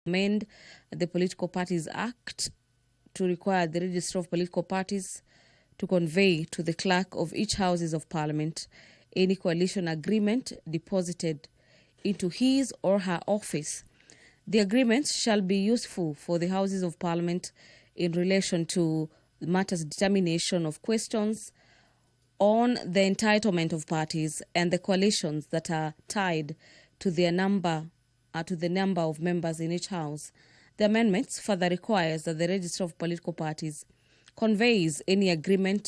amend the Political Parties Act to require the Register of Political Parties to convey to the clerk of each Houses of Parliament any coalition agreement deposited into his or her office. The agreements shall be useful for the Houses of Parliament in relation to matters determination of questions on the entitlement of parties and the coalitions that are tied to their number to the number of members in each house. The amendments further requires that the Register of Political Parties conveys any agreement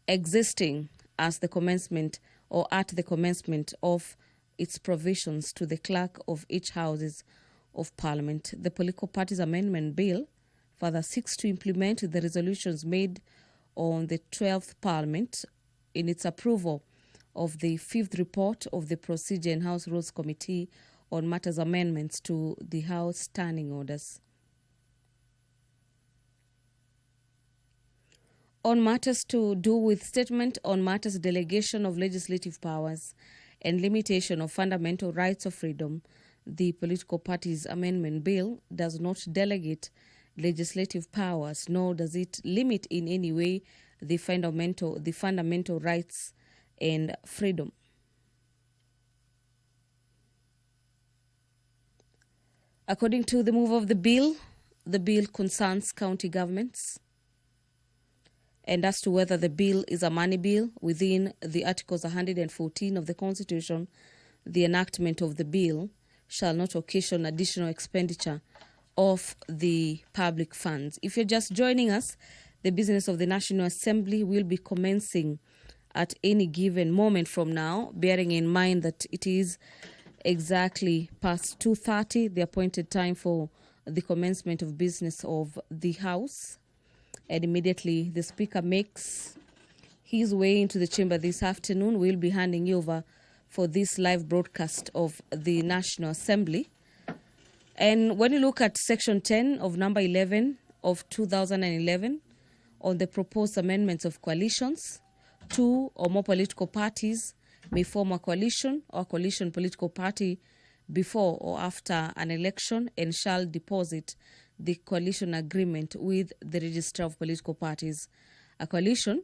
existing as the commencement or at the commencement of its provisions to the clerk of each Houses of Parliament. The Political Parties Amendment Bill further seeks to implement the resolutions made on the 12th Parliament in its approval of the 5th report of the Procedure and House Rules Committee on matters amendments to the House Standing Orders. On matters to do with statement on matters delegation of legislative powers and limitation of fundamental rights of freedom, the Political Parties Amendment Bill does not delegate legislative powers, nor does it limit in any way the fundamental rights and freedom. According to the move of the bill concerns county governments. And as to whether the bill is a money bill, within the Articles 114 of the Constitution, the enactment of the bill shall not occasion additional expenditure of the public funds. If you're just joining us, the business of the National Assembly will be commencing at any given moment from now, bearing in mind that it is exactly past 2:30, the appointed time for the commencement of business of the House. And immediately the Speaker makes his way into the chamber this afternoon, we'll be handing you over for this live broadcast of the National Assembly. And when you look at Section 10 of Number 11 of 2011 on the proposed amendments of coalitions, 2 or more political parties may form a coalition or coalition political party before or after an election and shall deposit the coalition agreement with the Register of Political Parties. A coalition,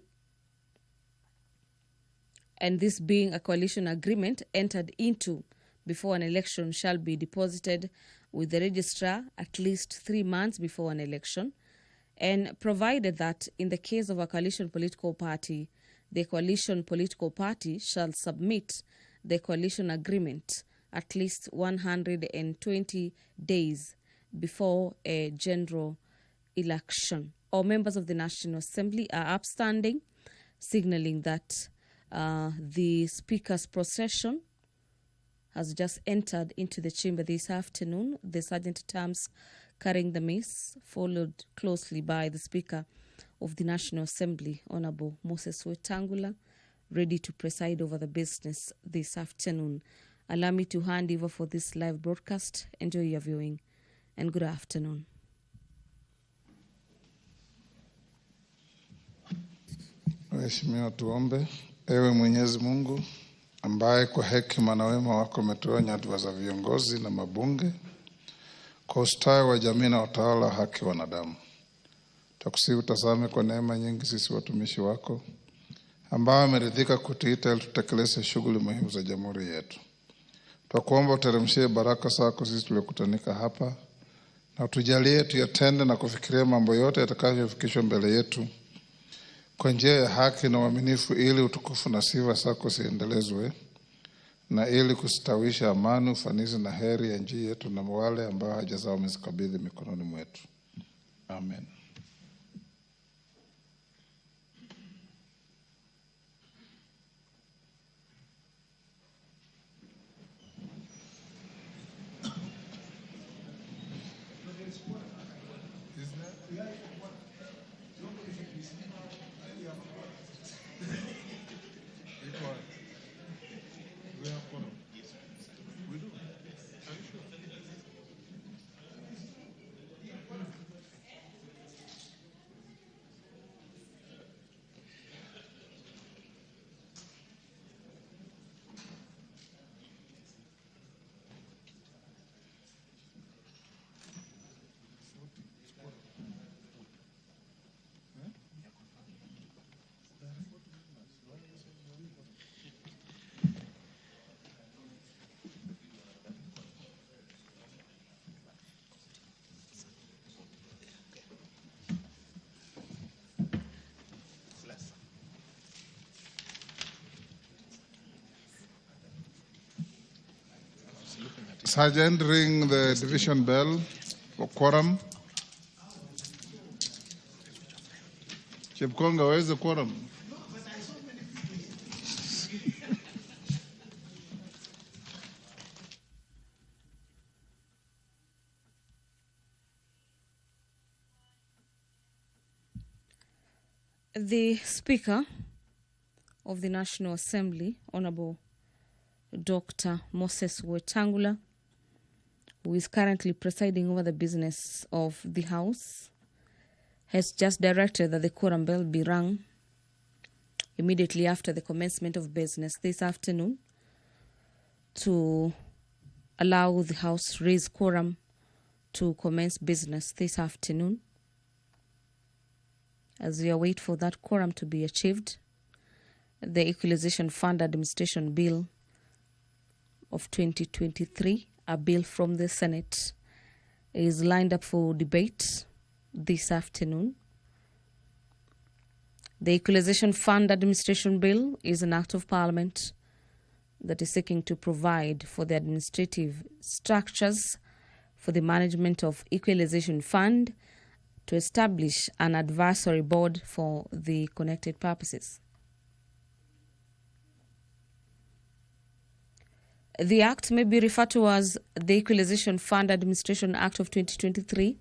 and this being a coalition agreement entered into before an election, shall be deposited with the registrar at least 3 months before an election, and provided that in the case of a coalition political party, the coalition political party shall submit the coalition agreement at least 120 days before a general election. All members of the National Assembly are upstanding, signaling that the Speaker's procession has just entered into the chamber this afternoon. The Sergeant-at-Arms carrying the mace, followed closely by the Speaker of the National Assembly, Honorable Moses Wetangula, ready to preside over the business this afternoon. Allow me to hand over for this live broadcast. Enjoy your viewing and good afternoon. Mheshimiwa, tuombe. Ewe Mwenyezi Mungu ambaye kwa hekima na wema wako umetoa nyadhifa za viongozi na mabunge kwa ustawi wa jamii na utawala haki wanadamu, tukusihi utazame kwa neema nyingi sisi watumishi wako ambao wameridhika kutuita ili tutekeleze shughuli muhimu za jamhuri yetu. Tukuomba uteremshie baraka zako sisi tuliokutanika hapa, na utujalie tuyatende na kufikiria mambo yote yatakayofikishwa mbele yetu kwa njia ya haki na uaminifu, ili utukufu na sifa zako ziendelezwe, na ili kustawisha amani, ufanisi na heri ya nchi yetu na wale ambao haja zao umezikabidhi mikononi mwetu. Amen. Sergeant, ring the division bell for quorum. Chepkonga, where is the quorum? The Speaker of the National Assembly, Honorable Dr. Moses Wetangula, who is currently presiding over the business of the House, has just directed that the quorum bell be rung immediately after the commencement of business this afternoon to allow the House raise quorum to commence business this afternoon. As we await for that quorum to be achieved, the Equalization Fund Administration Bill of 2023, a bill from the Senate, is lined up for debate this afternoon. The Equalization Fund Administration Bill is an act of Parliament that is seeking to provide for the administrative structures for the management of Equalization Fund, to establish an advisory board for the connected purposes. The Act may be referred to as the Equalization Fund Administration Act of 2023,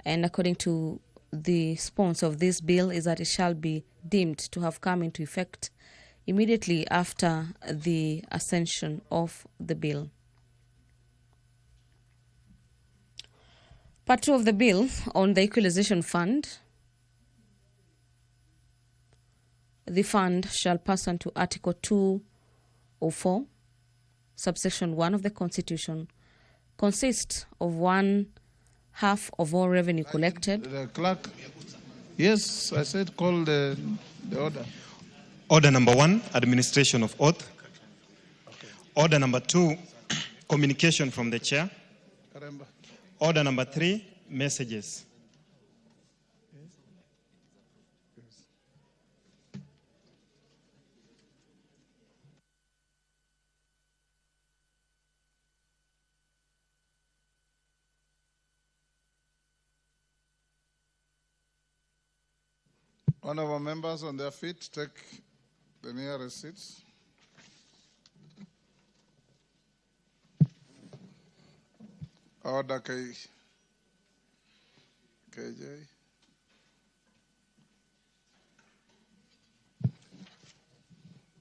and according to the sponsor of this bill is that it shall be deemed to have come into effect immediately after the ascension of the bill. Part 2 of the bill on the Equalization Fund. The fund shall pursuant to Article 204, subsection 1 of the Constitution, consist of 1/2 of all revenue collected. The clerk. Yes, I said call the order. Order number 1, administration of oath. Okay. Order number 2, communication from the chair. Karemba. Order number 3, messages. Honorable members on their feet, take the nearest seats. Order KJ.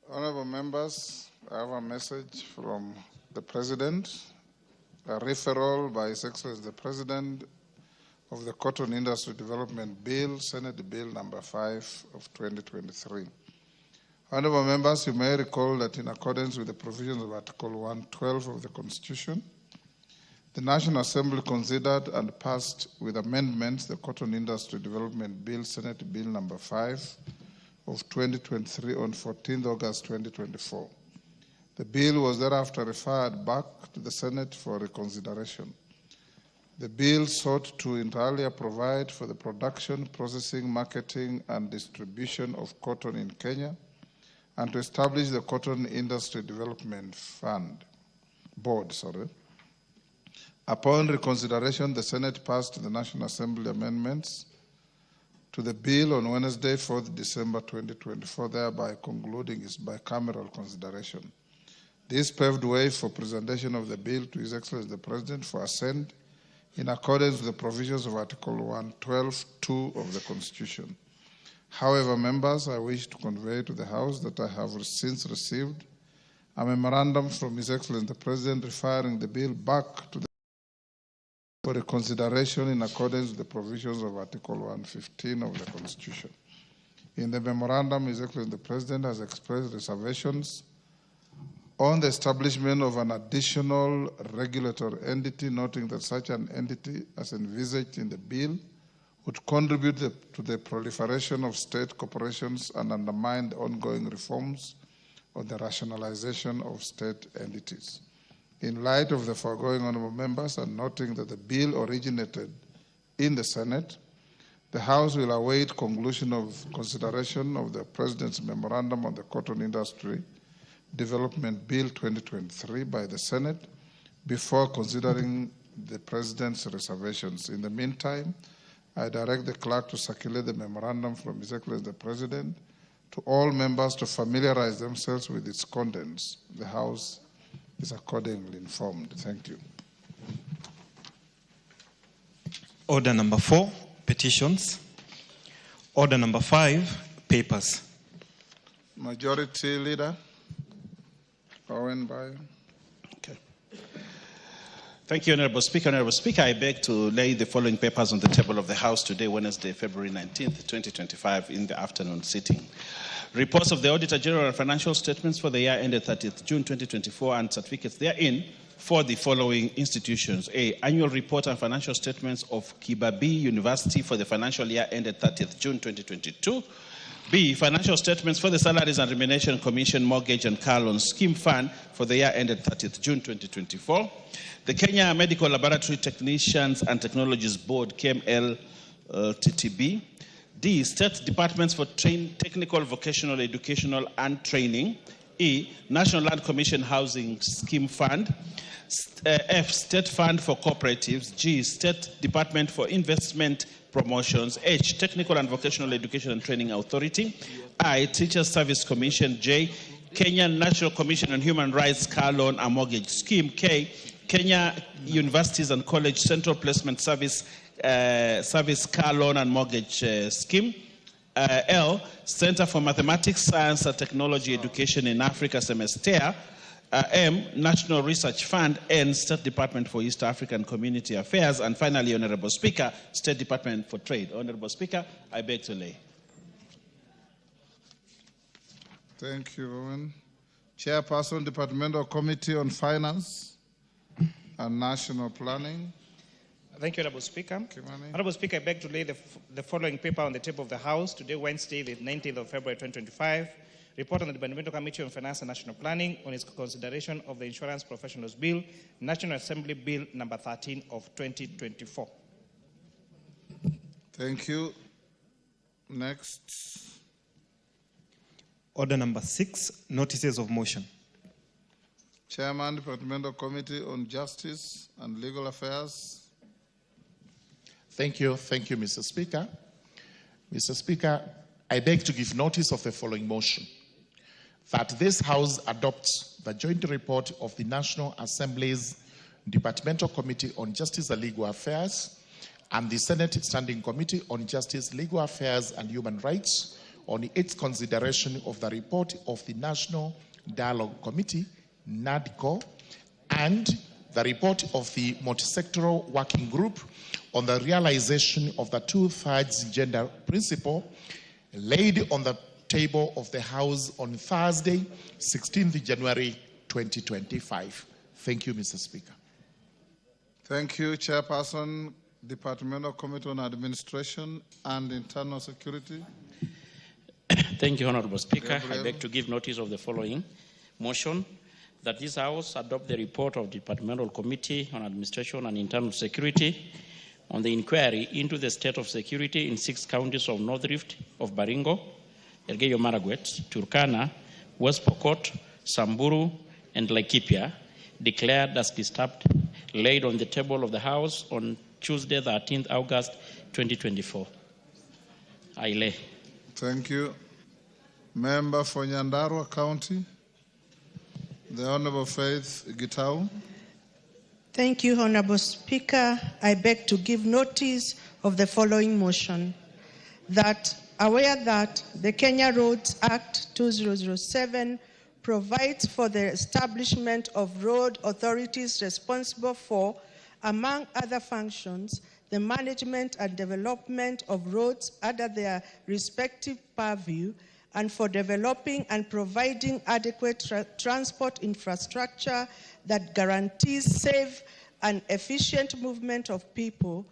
Honorable members, I have a message from the President, a referral by His Excellency the President of the Cotton Industry Development Bill, Senate Bill number 5 of 2023. Honorable members, you may recall that in accordance with the provisions of Article 112 of the Constitution, the National Assembly considered and passed with amendments the Cotton Industry Development Bill, Senate Bill number 5 of 2023 on 14th August 2024. The bill was thereafter referred back to the Senate for reconsideration. The bill sought to entirely provide for the production, processing, marketing, and distribution of cotton in Kenya, and to establish the Cotton Industry Development Board. Upon reconsideration, the Senate passed the National Assembly amendments to the bill on Wednesday, 4th December 2024, thereby concluding its bicameral consideration. This paved way for presentation of the bill to His Excellency the President for assent in accordance with the provisions of Article 112(2) of the Constitution. However, members, I wish to convey to the House that I have since received a memorandum from His Excellency the President referring the bill back to the for reconsideration in accordance with the provisions of Article 115 of the Constitution. In the memorandum, His Excellency the President has expressed reservations on the establishment of an additional regulatory entity, noting that such an entity, as envisaged in the bill, would contribute to the proliferation of state corporations and undermine the ongoing reforms on the rationalization of state entities. In light of the foregoing, honorable members, and noting that the bill originated in the Senate, the House will await conclusion of consideration of the President's memorandum on the Cotton Industry Development Bill 2023 by the Senate before considering the President's reservations. In the meantime, I direct the clerk to circulate the memorandum from His Excellency the President to all members to familiarize themselves with its contents. The House is accordingly informed. Thank you. Order number 4, petitions. Order number 5, papers. Majority Leader, Owen Bayo. Okay. Thank you, Honorable Speaker. Honorable Speaker, I beg to lay the following papers on the table of the House today, Wednesday, February 19th, 2025, in the afternoon sitting. Reports of the Auditor General and financial statements for the year ended 30th June 2024 and certificates therein for the following institutions. A. Annual report and financial statements of Kibabii University for the financial year ended 30th June 2022. B. Financial statements for the Salaries and Remuneration Commission Mortgage and Car Loan Scheme Fund for the year ended 30th June 2024. The Kenya Medical Laboratory Technicians and Technologies Board, KML TTB. D. State Departments for Technical, Vocational, Educational and Training. E. National Land Commission Housing Scheme Fund. F. State Fund for Cooperatives. G. State Department for Investment Promotions. H. Technical and Vocational Education and Training Authority. I. Teachers Service Commission. J. Kenya National Commission on Human Rights Car Loan and Mortgage Scheme. K. Kenya Universities and College Central Placement Service Car Loan and Mortgage Scheme. L. Center for Mathematics, Science and Technology Education in Africa Semester. M. National Research Fund. N. State Department for East African Community Affairs. And finally, Honorable Speaker, State Department for Trade. Honorable Speaker, I beg to lay. Thank you, Owen. Chairperson, Departmental Committee on Finance and National Planning. Thank you, Honorable Speaker. Kimani. Honorable Speaker, I beg to lay the following paper on the table of the House today, Wednesday, the 19th of February 2025. Report on the Departmental Committee on Finance and National Planning on its consideration of the Insurance Professionals Bill, National Assembly Bill number 13 of 2024. Thank you. Next. Order number 6, notices of motion. Chairman, Departmental Committee on Justice and Legal Affairs. Thank you, Mr. Speaker. Mr. Speaker, I beg to give notice of the following motion. That this House adopts the joint report of the National Assembly's Departmental Committee on Justice and Legal Affairs and the Senate Standing Committee on Justice, Legal Affairs and Human Rights on its consideration of the report of the National Dialogue Committee, NADCO, and the report of the Multisectoral Working Group on the realization of the 2/3 gender principle laid on the table of the House on Thursday, 16th January 2025. Thank you, Mr. Speaker. Thank you, Chairperson, Departmental Committee on Administration and Internal Security. Thank you, Honorable Speaker. Gabriel. I beg to give notice of the following motion, that this House adopt the report of the Departmental Committee on Administration and Internal Security on the inquiry into the state of security in 6 counties of North Rift, of Baringo, Elgeyo Marakwet, Turkana, West Pokot, Samburu, and Laikipia, declared as disturbed, laid on the table of the House on Tuesday, 13th August 2024. I lay. Thank you. Member for Nyandarua County, the Honorable Faith Gitau. Thank you, Honorable Speaker. I beg to give notice of the following motion. That, aware that the Kenya Roads Act 2007 provides for the establishment of road authorities responsible for, among other functions, the management and development of roads under their respective purview, and for developing and providing adequate transport infrastructure that guarantees safe and efficient movement of people,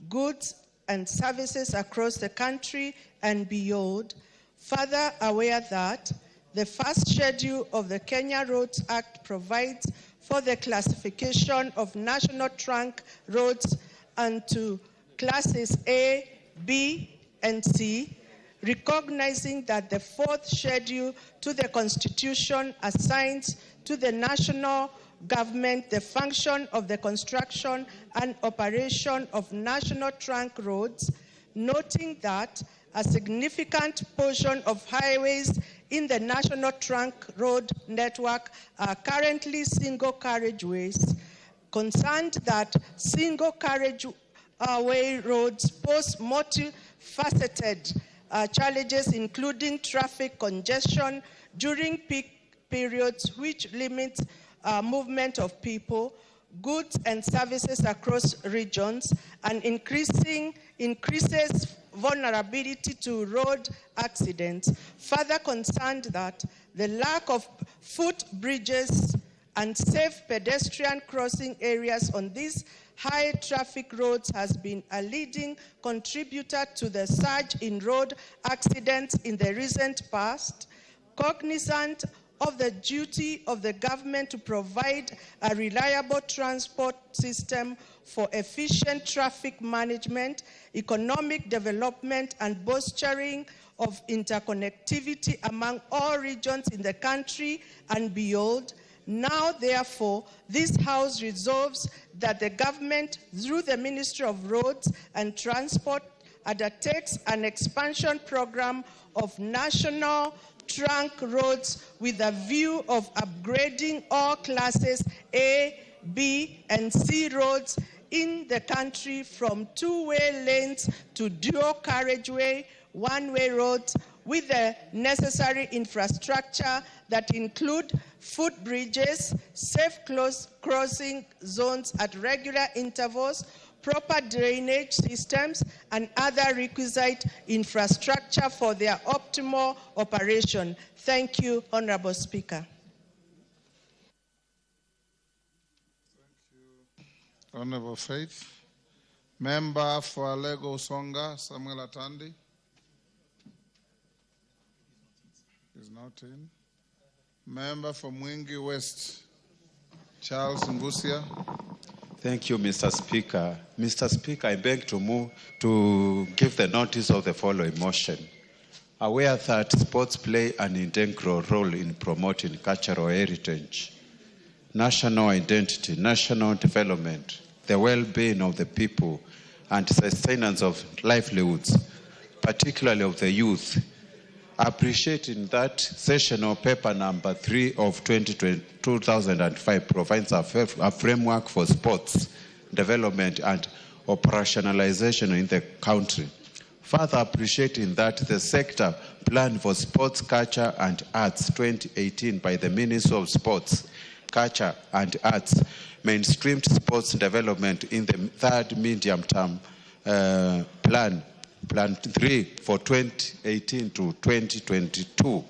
goods, and services across the country and beyond. Further, aware that the first schedule of the Kenya Roads Act provides for the classification of national trunk roads into classes A, B, and C, recognizing that the 4th schedule to the Constitution assigns to the National government the function of the construction and operation of national trunk roads, noting that a significant portion of highways in the national trunk road network are currently single carriageways, concerned that single carriageway roads pose multifaceted challenges, including traffic congestion during peak periods, which limits movement of people, goods and services across regions, and increases vulnerability to road accidents. Further concerned that the lack of footbridges and safe pedestrian crossing areas on these high traffic roads has been a leading contributor to the surge in road accidents in the recent past. Cognizant of the duty of the government to provide a reliable transport system for efficient traffic management, economic development, and bolstering of interconnectivity among all regions in the country and beyond, now, therefore, this House resolves that the government, through the Ministry of Roads and Transport, undertakes an expansion program of national trunk roads with a view of upgrading all classes A, B, and C roads in the country from two-way lanes to dual carriageway, one-way roads, with the necessary infrastructure that include footbridges, safe crossing zones at regular intervals, proper drainage systems, and other requisite infrastructure for their optimal operation. Thank you, Honorable Speaker. Thank you, Honorable Faith. Member for Lego Songa, Samuel Atandi. Is not in. Member for Mwingi West, Charles Ngusia. Thank you, Mr. Speaker. Mr. Speaker, I beg to move to give the notice of the following motion. Aware that sports play an integral role in promoting cultural heritage, national identity, national development, the well-being of the people, and sustenance of livelihoods, particularly of the youth, appreciating that sessional paper number 3 of 2005 provides a framework for sports development and operationalization in the country. Further appreciating that the sector plan for sports, culture and arts 2018 by the Ministry of Sports, Culture and Arts mainstreamed sports development in the third medium-term plan 3 for 2018 to 2022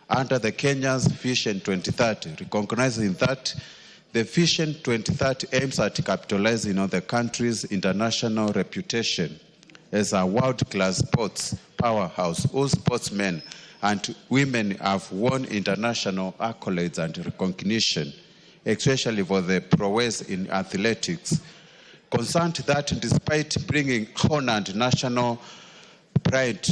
under the Kenya's Vision 2030, recognizing that the Vision 2030 aims at capitalizing on the country's international reputation as a world-class sports powerhouse. All sportsmen and women have won international accolades and recognition, especially for the prowess in athletics. Concerned that despite bringing honor and national pride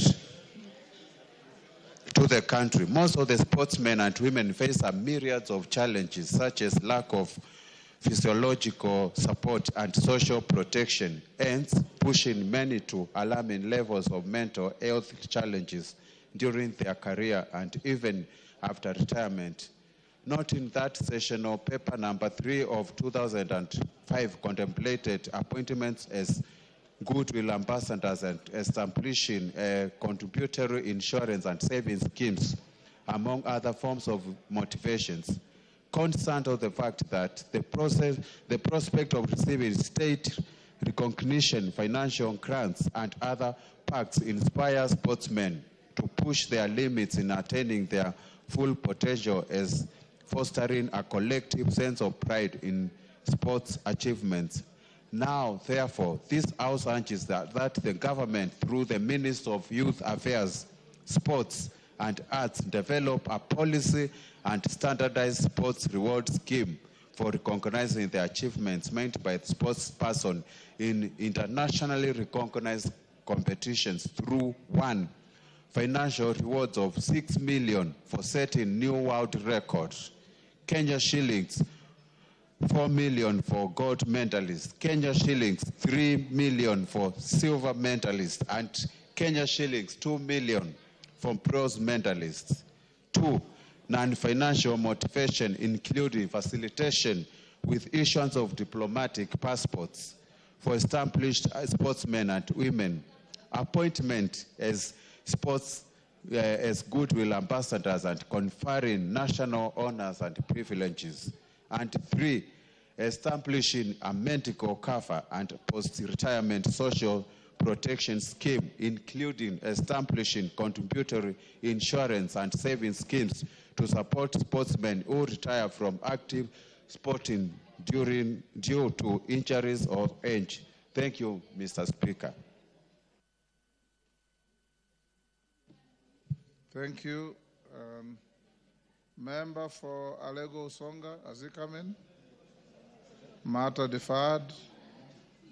to the country, most of the sportsmen and women face a myriad of challenges such as lack of physiological support and social protection, hence pushing many to alarming levels of mental health challenges during their career and even after retirement. Noting that sessional paper number 3 of 2005 contemplated appointments as goodwill ambassadors and establishing contributory insurance and savings schemes, among other forms of motivations. Concerned of the fact that the prospect of receiving state recognition, financial grants, and other perks inspires sportsmen to push their limits in attaining their full potential, as fostering a collective sense of pride in sports achievements. Now, therefore, this House urges that the government, through the Minister of Youth Affairs, Sports and Arts, develop a policy and standardized sports reward scheme for recognizing the achievements made by sports persons in internationally recognized competitions through 1. Financial rewards of 6 million for setting new world records, Kenya shillings 4 million for gold medalists, Kenya shillings 3 million for silver medalists, and Kenya shillings 2 million for bronze medalists. 2, non-financial motivation, including facilitation with issuance of diplomatic passports for established sportsmen and women, appointment as as goodwill ambassadors and conferring national honors and privileges. And 3, establishing a medical cover and post-retirement social protection scheme, including establishing contributory insurance and savings schemes to support sportsmen who retire from active sporting due to injuries or age. Thank you, Mr. Speaker. Thank you. Member for Alego Usonga, has he come in? Matter deferred.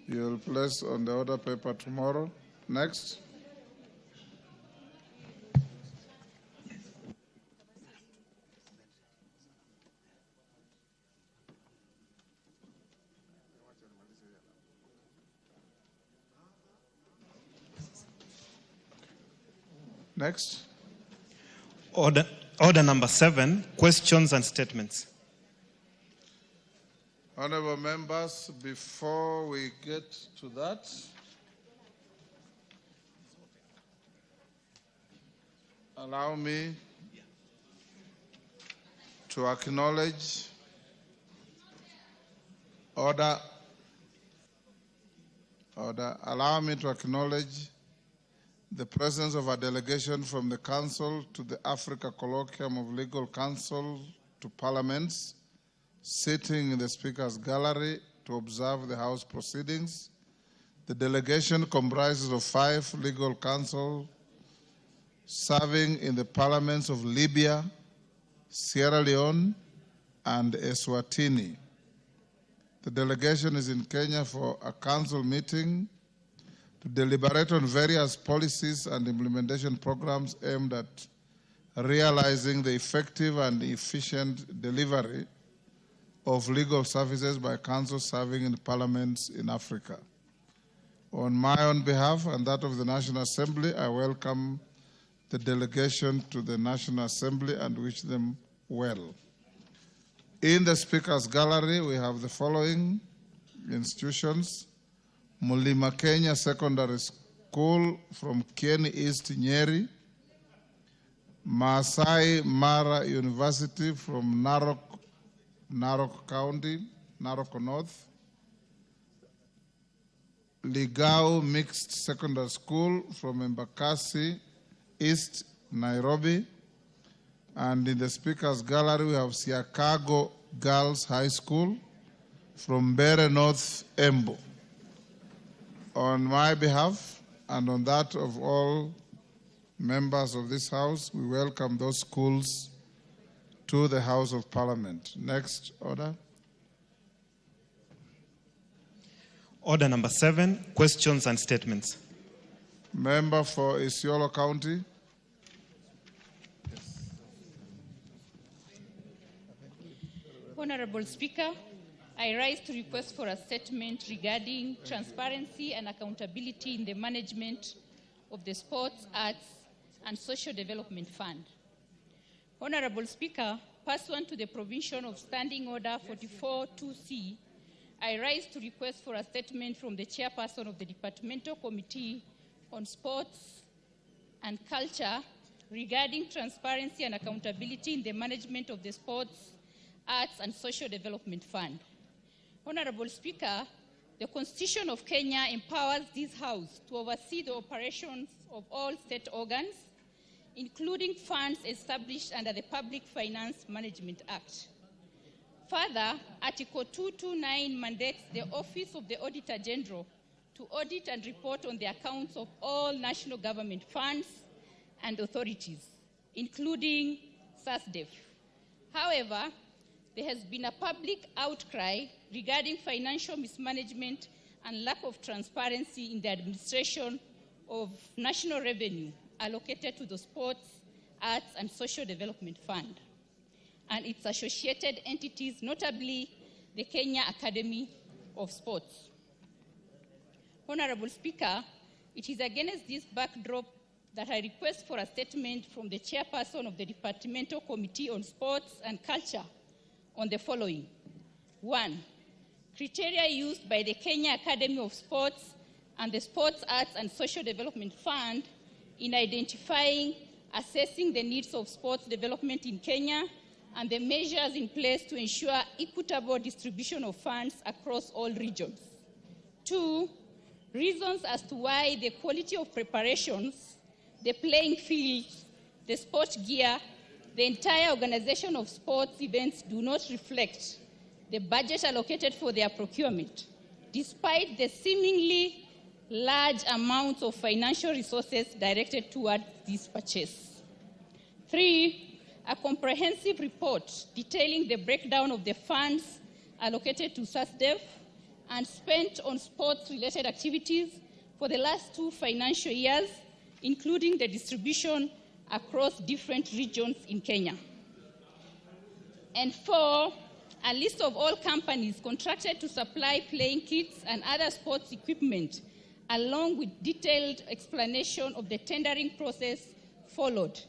You'll place on the order paper tomorrow. Next. Next. Order number 7, questions and statements. Honorable members, before we get to that, allow me to acknowledge Allow me to acknowledge the presence of a delegation from the Council to the Africa Colloquium of Legal Counsel to Parliaments, sitting in the Speaker's Gallery to observe the House proceedings. The delegation comprises of 5 legal counsel serving in the parliaments of Libya, Sierra Leone, and Eswatini. The delegation is in Kenya for a council meeting to deliberate on various policies and implementation programs aimed at realizing the effective and efficient delivery of legal services by councils serving in parliaments in Africa. On my own behalf and that of the National Assembly, I welcome the delegation to the National Assembly and wish them well. In the Speaker's Gallery, we have the following institutions: Mulima Kenya Secondary School from Kieni East, Nyeri; Maasai Mara University from Narok County, Narok North; Ligao Mixed Secondary School from Embakasi East, Nairobi; and in the Speaker's Gallery we have Siakago Girls High School from Bere North, Embu. On my behalf and on that of all members of this House, we welcome those schools to the House of Parliament. Next order. Order number 7, questions and statements. Member for Isiolo County. Honorable Speaker, I rise to request for a statement regarding transparency and accountability in the management of the Sports, Arts and Social Development Fund. Honorable Speaker, pursuant to the provision of Standing Order 44-2C, I rise to request for a statement from the Chairperson of the Departmental Committee on Sports and Culture regarding transparency and accountability in the management of the Sports, Arts and Social Development Fund. Honorable Speaker, the Constitution of Kenya empowers this House to oversee the operations of all state organs, including funds established under the Public Finance Management Act. Further, Article 229 mandates the Office of the Auditor General to audit and report on the accounts of all national government funds and authorities, including SASDEF. However, there has been a public outcry regarding financial mismanagement and lack of transparency in the administration of national revenue allocated to the Sports, Arts and Social Development Fund and its associated entities, notably the Kenya Academy of Sports. Honorable Speaker, it is against this backdrop that I request for a statement from the chairperson of the Departmental Committee on Sports and Culture on the following. 1. Criteria used by the Kenya Academy of Sports and the Sports Arts and Social Development Fund in identifying, assessing the needs of sports development in Kenya and the measures in place to ensure equitable distribution of funds across all regions. 2. Reasons as to why the quality of preparations, the playing fields, the sport gear, the entire organization of sports events do not reflect the budget allocated for their procurement, despite the seemingly large amounts of financial resources directed towards this purchase. 3, a comprehensive report detailing the breakdown of the funds allocated to SASDEV and spent on sports-related activities for the last 2 financial years, including the distribution across different regions in Kenya. And 4, a list of all companies contracted to supply playing kits and other sports equipment, along with detailed explanation of the tendering process followed.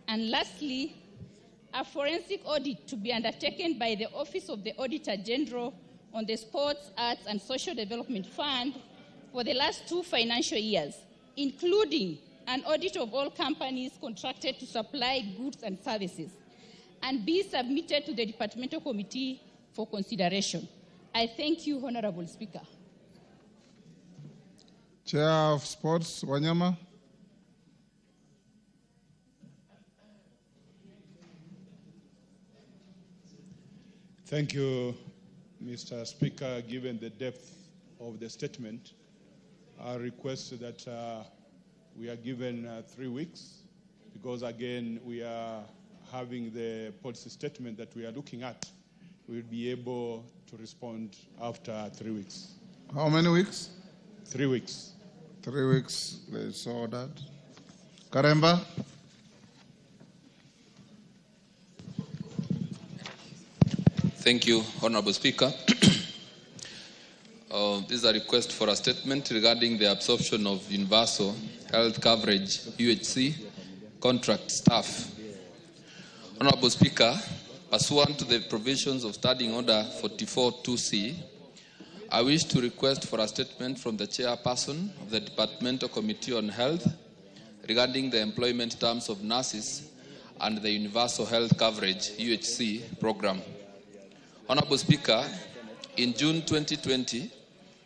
And lastly, a forensic audit to be undertaken by the Office of the Auditor General on the Sports, Arts and Social Development Fund for the last 2 financial years, including an audit of all companies contracted to supply goods and services, and be submitted to the Departmental Committee for consideration. I thank you, Honorable Speaker. Chair of Sports, Wanyama. Thank you, Mr. Speaker. Given the depth of the statement, I request that we are given 3 weeks, because again, we are having the policy statement that we are looking at. We'll be able to respond after 3 weeks. How many weeks? 3 weeks. 3 weeks, let's order. Karemba. Thank you, Honorable Speaker. This is a request for a statement regarding the absorption of universal health coverage, UHC, contract staff. Honorable Speaker, pursuant to the provisions of Standing Order 44-2C, I wish to request for a statement from the chairperson of the Departmental Committee on Health regarding the employment terms of nurses and the Universal Health Coverage, UHC, program. Honorable Speaker, in June 2020,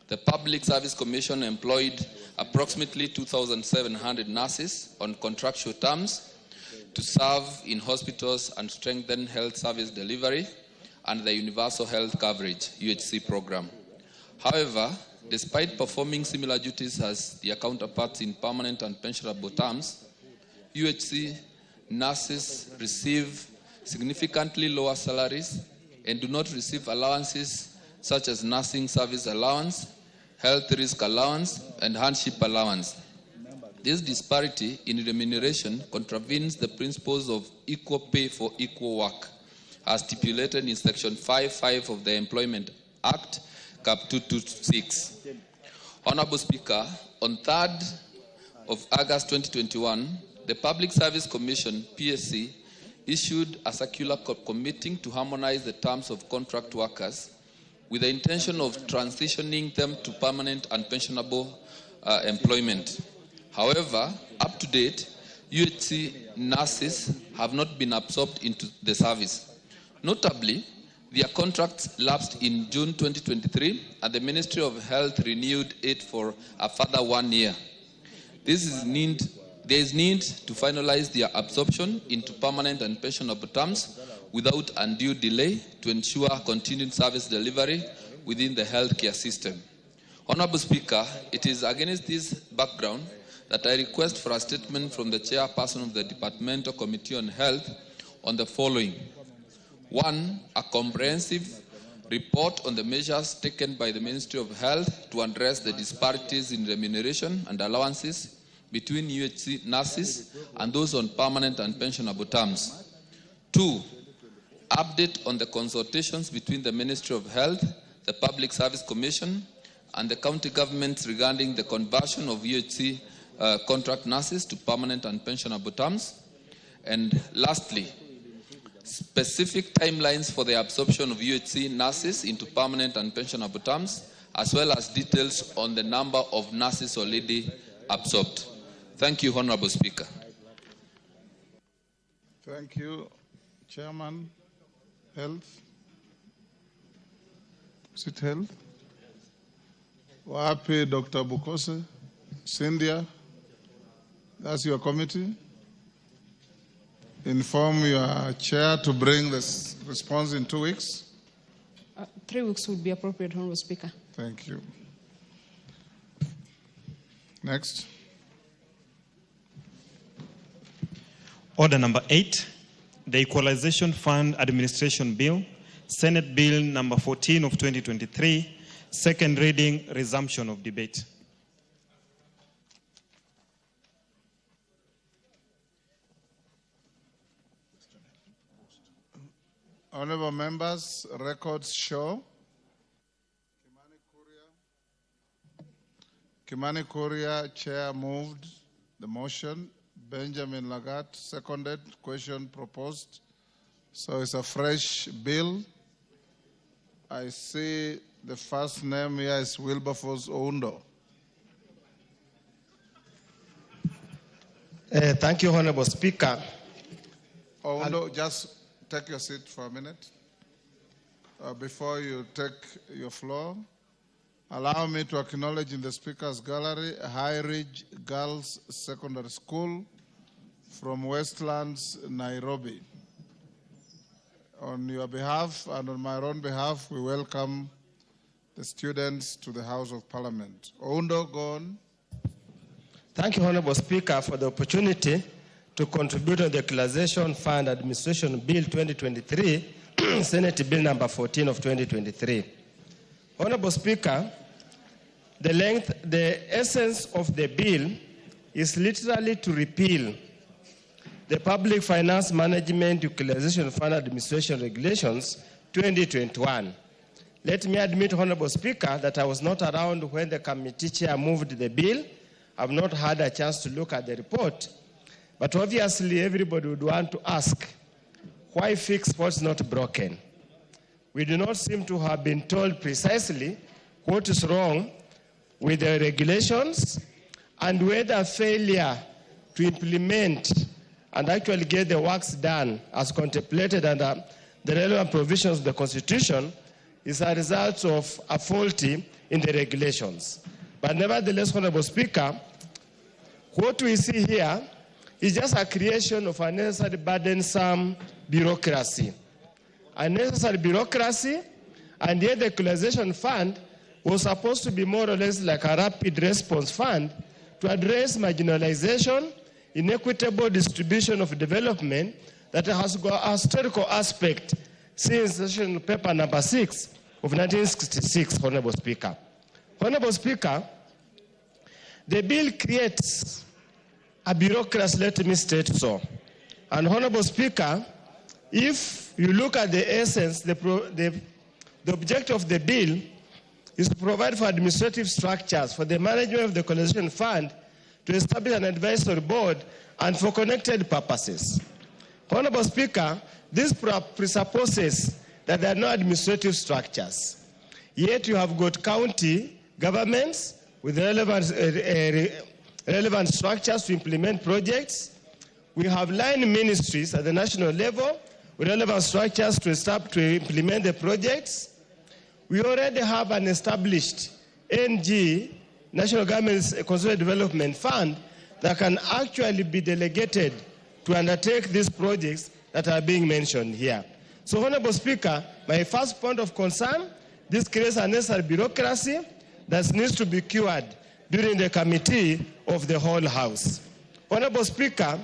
the Public Service Commission employed approximately 2,700 nurses on contractual terms to serve in hospitals and strengthen health service delivery and the Universal Health Coverage, UHC program. However, despite performing similar duties as their counterparts in permanent and pensionable terms, UHC nurses receive significantly lower salaries and do not receive allowances such as nursing service allowance, health risk allowance, and hardship allowance. This disparity in remuneration contravenes the principles of equal pay for equal work, as stipulated in Section 5.5 of the Employment Act, Cap 226. Honorable Speaker, on 3rd of August 2021, the Public Service Commission, PSC, issued a circular committing to harmonize the terms of contract workers with the intention of transitioning them to permanent and pensionable employment. However, up to date, UHC nurses have not been absorbed into the service. Notably, their contracts lapsed in June 2023, and the Ministry of Health renewed it for a further 1 year. There is need to finalize their absorption into permanent and pensionable terms without undue delay to ensure continued service delivery within the healthcare system. Honorable Speaker, it is against this background that I request for a statement from the chairperson of the Departmental Committee on Health on the following. 1, a comprehensive report on the measures taken by the Ministry of Health to address the disparities in remuneration and allowances between UHC nurses and those on permanent and pensionable terms. 2, update on the consultations between the Ministry of Health, the Public Service Commission, and the county governments regarding the conversion of UHC contract nurses to permanent and pensionable terms. And lastly, specific timelines for the absorption of UHC nurses into permanent and pensionable terms, as well as details on the number of nurses already absorbed. Thank you, Honorable Speaker. Thank you, Chairman. Health. Is it Health? Wapi, Dr. Bukose? Cynthia? That's your committee? Inform your chair to bring this response in 2 weeks. 3 weeks would be appropriate, Honorable Speaker. Thank you. Next. Order number 8, the Equalization Fund Administration Bill, Senate Bill number 14 of 2023, second reading, resumption of debate. Honorable members, records show Kimani Kuria, chair, moved the motion. Benjamin Lagat seconded. Question proposed. So it's a fresh bill. I see the first name here is Wilberforce Oundo. Thank you, Honorable Speaker. Oundo, just take your seat for a minute. Before you take your floor, allow me to acknowledge in the Speaker's Gallery High Ridge Girls Secondary School from Westlands, Nairobi. On your behalf and on my own behalf, we welcome the students to the House of Parliament. Oundo, go on. Thank you, Honorable Speaker, for the opportunity to contribute to the Equalization Fund Administration Bill 2023, Senate Bill number 14 of 2023. Honorable Speaker, the essence of the bill is literally to repeal the Public Finance Management Equalization Fund Administration Regulations 2021. Let me admit, Honorable Speaker, that I was not around when the committee chair moved the bill. I've not had a chance to look at the report. But obviously, everybody would want to ask, why fix what's not broken? We do not seem to have been told precisely what is wrong with the regulations and whether failure to implement and actually get the works done as contemplated under the relevant provisions of the Constitution is a result of a faulty in the regulations. But nevertheless, Honorable Speaker, what we see here is just a creation of unnecessary burdensome bureaucracy. Unnecessary bureaucracy, and yet the Equalization Fund was supposed to be more or less like a rapid response fund to address marginalization, inequitable distribution of development that has got a historical aspect since Session Paper number 6 of 1966, Honorable Speaker. Honorable Speaker, the bill creates a bureaucracy, let me state so. And Honorable Speaker, if you look at the essence, the objective of the bill is to provide for administrative structures for the management of the Equalization Fund to establish an advisory board and for connected purposes. Honorable Speaker, this presupposes that there are no administrative structures. Yet you have got county governments with relevant structures to implement projects. We have line ministries at the national level with relevant structures to implement the projects. We already have an established NG, National Government's Consolidated Development Fund, that can actually be delegated to undertake these projects that are being mentioned here. So, Honorable Speaker, my first point of concern, this creates unnecessary bureaucracy that needs to be cured during the committee of the whole House. Honorable Speaker,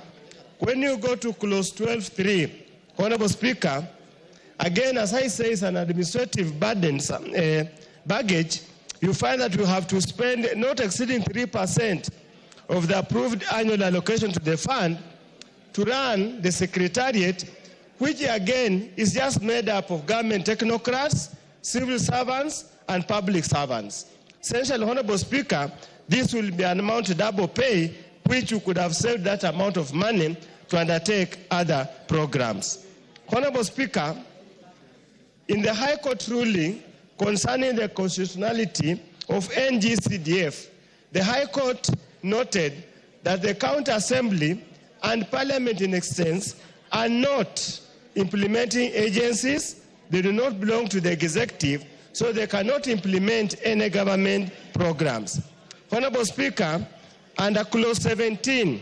when you go to clause 12.3, Honorable Speaker, again, as I say, it's an administrative baggage. You find that you have to spend not exceeding 3% of the approved annual allocation to the fund to run the secretariat which again is just made up of government technocrats, civil servants, and public servants. Essentially, Honorable Speaker, this will be an amount of double pay, which you could have saved that amount of money to undertake other programs. Honorable Speaker, in the High Court ruling concerning the constitutionality of NGCDF, the High Court noted that the County Assembly and Parliament in extent are not implementing agencies. They do not belong to the executive, so they cannot implement any government programs. Honorable Speaker, under Clause 17D,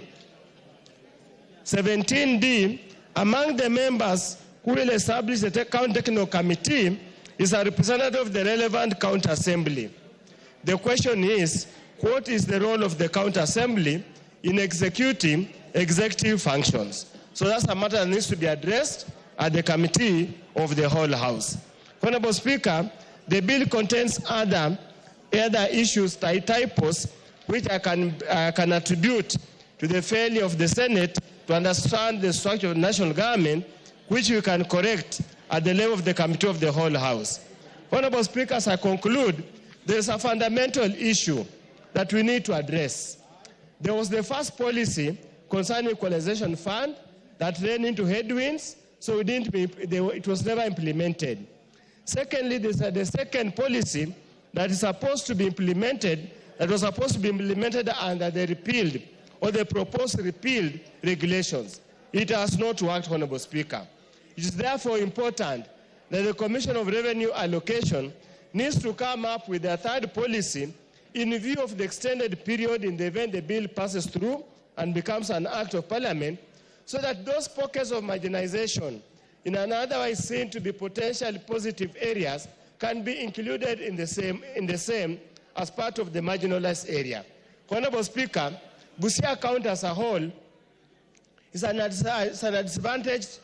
among the members who will establish the County Technical Committee is a representative of the relevant County Assembly. The question is, what is the role of the County Assembly in executing executive functions? So that's a matter that needs to be addressed at the Committee of the Whole House. Honorable Speaker, the bill contains other issues, typos, which I can attribute to the failure of the Senate to understand the structure of national government, which we can correct at the level of the Committee of the Whole House. Honorable Speaker, as I conclude, there is a fundamental issue that we need to address. There was the first policy concerning Equalization Fund that ran into headwinds, so it was never implemented. Secondly, there's the second policy that is supposed to be implemented, that was supposed to be implemented under the repealed or the proposed repealed regulations. It has not worked, Honorable Speaker. It is therefore important that the Commission of Revenue Allocation needs to come up with a third policy in view of the extended period in the event the bill passes through and becomes an act of parliament, so that those pockets of marginalization in an otherwise seen to be potentially positive areas can be included in the same as part of the marginalized area. Honorable Speaker, Busia County as a whole is an disadvantaged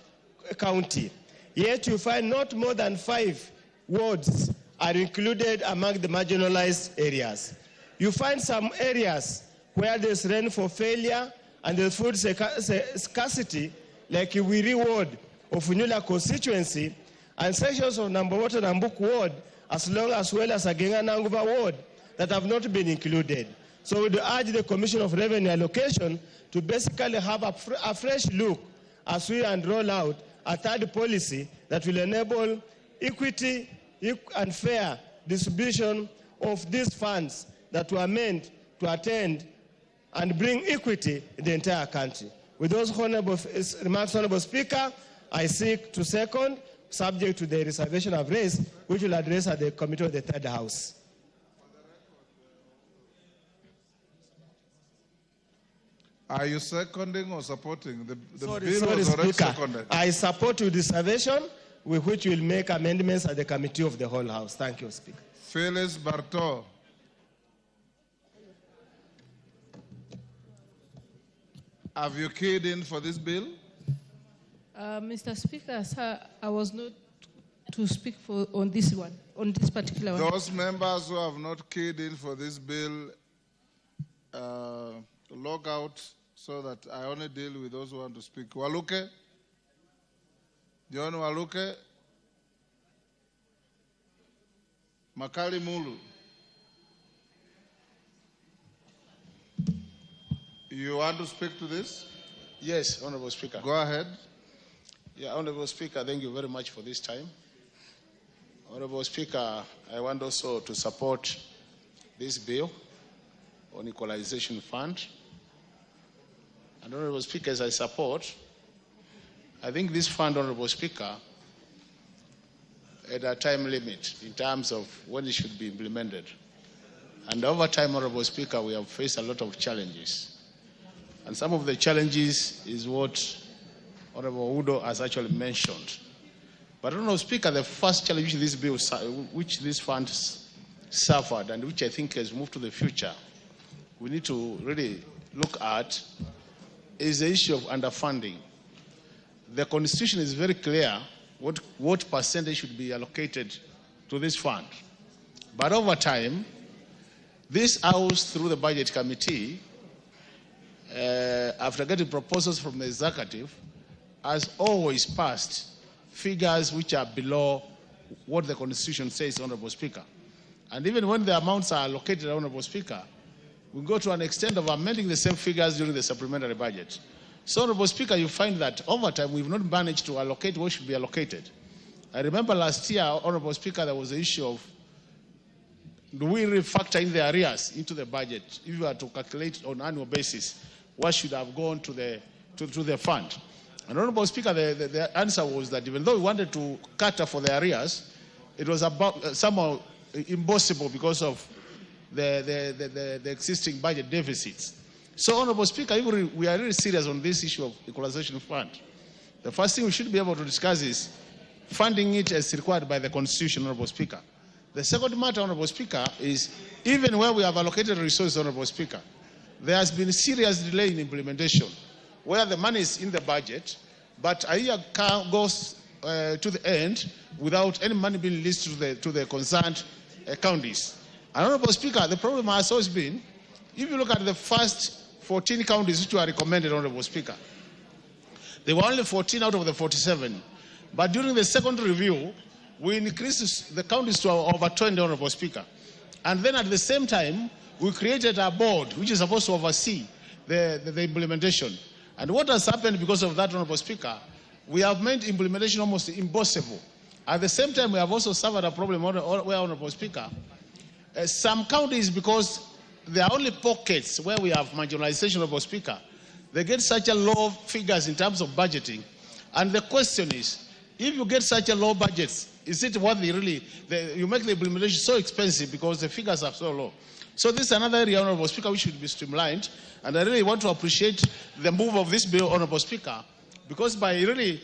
county, yet you find not more than 5 wards are included among the marginalized areas. You find some areas where there's rainfall failure and there's food scarcity, like Wiri ward of Unyula constituency, and sections of Nambowoto and Nambuk ward, as well as Agenga Nanguva ward, that have not been included. So we urge the Commission of Revenue Allocation to basically have a fresh look as we roll out a third policy that will enable equity and fair distribution of these funds that were meant to attend and bring equity in the entire country. With those remarks, Honorable Speaker, I seek to second, subject to the reservation I've raised, which will address at the Committee of the Third House. Are you seconding or supporting? The bill sorry, was already Speaker. seconded. I support your reservation, with which we'll make amendments at the Committee of the Whole House. Thank you, Speaker. Phyllis Barto. Have you keyed in for this bill? Mr. Speaker, sir, I was not to speak on this particular one. Those members who have not keyed in for this bill, log out so that I only deal with those who want to speak. Waluke? John Waluke? Makali Mulu? You want to speak to this? Yes, Honorable Speaker. Go ahead. Yeah, Honorable Speaker, thank you very much for this time. Honorable Speaker, I want also to support this bill on Equalization Fund. And Honorable Speaker, as I support, I think this fund, Honorable Speaker, had a time limit in terms of when it should be implemented. And over time, Honorable Speaker, we have faced a lot of challenges. And some of the challenges is what Honorable Udo has actually mentioned. But Honorable Speaker, the first challenge which this fund suffered and which I think has moved to the future, we need to really look at is the issue of underfunding. The Constitution is very clear what percentage should be allocated to this fund. But over time, this House, through the Budget Committee, after getting proposals from the Executive, has always passed figures which are below what the Constitution says, Honorable Speaker. And even when the amounts are allocated, Honorable Speaker, we go to an extent of amending the same figures during the supplementary budget. So, Honorable Speaker, you find that over time we've not managed to allocate what should be allocated. I remember last year, Honorable Speaker, there was the issue of do we really factor in the arrears into the budget if you were to calculate on an annual basis what should have gone to the fund. And Honorable Speaker, the answer was that even though we wanted to cater for the arrears, it was about somehow impossible because of the existing budget deficits. So, Honorable Speaker, if we are really serious on this issue of Equalization Fund, the first thing we should be able to discuss is funding it as required by the Constitution, Honorable Speaker. The second matter, Honorable Speaker, is even where we have allocated resources, Honorable Speaker, there has been serious delay in implementation, where the money is in the budget, but a year goes to the end without any money being released to the concerned counties. And Honorable Speaker, the problem has always been, if you look at the first 14 counties which were recommended, Honorable Speaker, there were only 14 out of the 47. But during the second review, we increased the counties to over 20, Honorable Speaker. And then at the same time, we created a board which is supposed to oversee the implementation. And what has happened because of that, Honorable Speaker, we have made implementation almost impossible. At the same time, we have also suffered a problem where, Honorable Speaker, some counties, because there are only pockets where we have marginalization, Honorable Speaker, they get such a low figures in terms of budgeting. And the question is, if you get such a low budgets, is it worthy really? You make the implementation so expensive because the figures are so low. So this is another area, Honorable Speaker, which should be streamlined. And I really want to appreciate the move of this bill, Honorable Speaker, because by really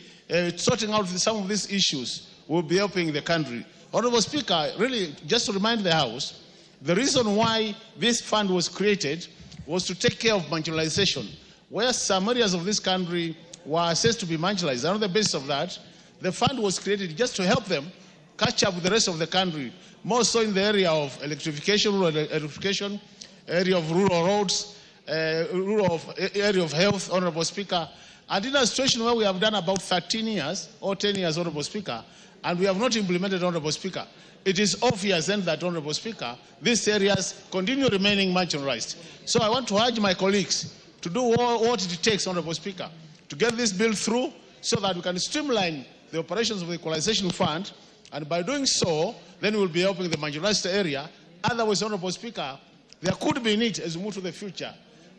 sorting out some of these issues, we'll be helping the country. Honorable Speaker, really, just to remind the House, the reason why this fund was created was to take care of marginalization, where some areas of this country were assessed to be marginalized. And on the basis of that, the fund was created just to help them catch up with the rest of the country, more so in the area of electrification, rural electrification, area of rural roads, area of health, Honorable Speaker. And in a situation where we have done about 13 years or 10 years, Honorable Speaker, and we have not implemented, Honorable Speaker, it is obvious then that, Honorable Speaker, these areas continue remaining marginalized. So I want to urge my colleagues to do what it takes, Honorable Speaker, to get this bill through so that we can streamline the operations of the Equalization Fund, and by doing so, then we'll be helping the marginalized area. Otherwise, Honorable Speaker, there could be need as we move to the future.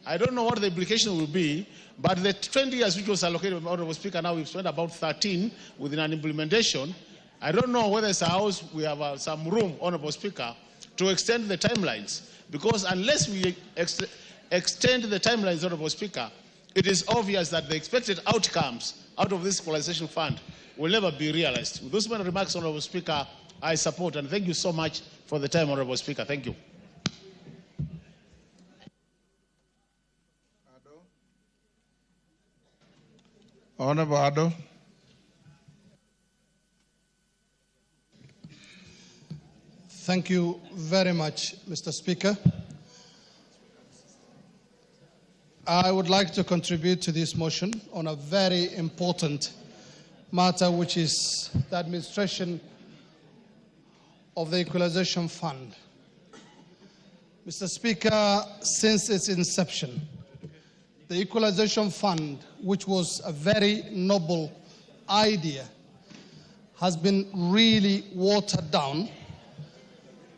I don't know what the implication will be, but the 20 years which was allocated, Honorable Speaker, now we've spent about 13 within an implementation. I don't know whether as a House we have some room, Honorable Speaker, to extend the timelines, because unless we extend the timelines, Honorable Speaker, it is obvious that the expected outcomes out of this Equalization Fund will never be realized. With those many remarks, Honorable Speaker, I support, and thank you so much for the time, Honorable Speaker. Thank you. Honorable Addo. Thank you very much, Mr. Speaker. I would like to contribute to this motion on a very important matter, which is the administration of the Equalization Fund. Mr. Speaker, since its inception, the Equalization Fund, which was a very noble idea, has been really watered down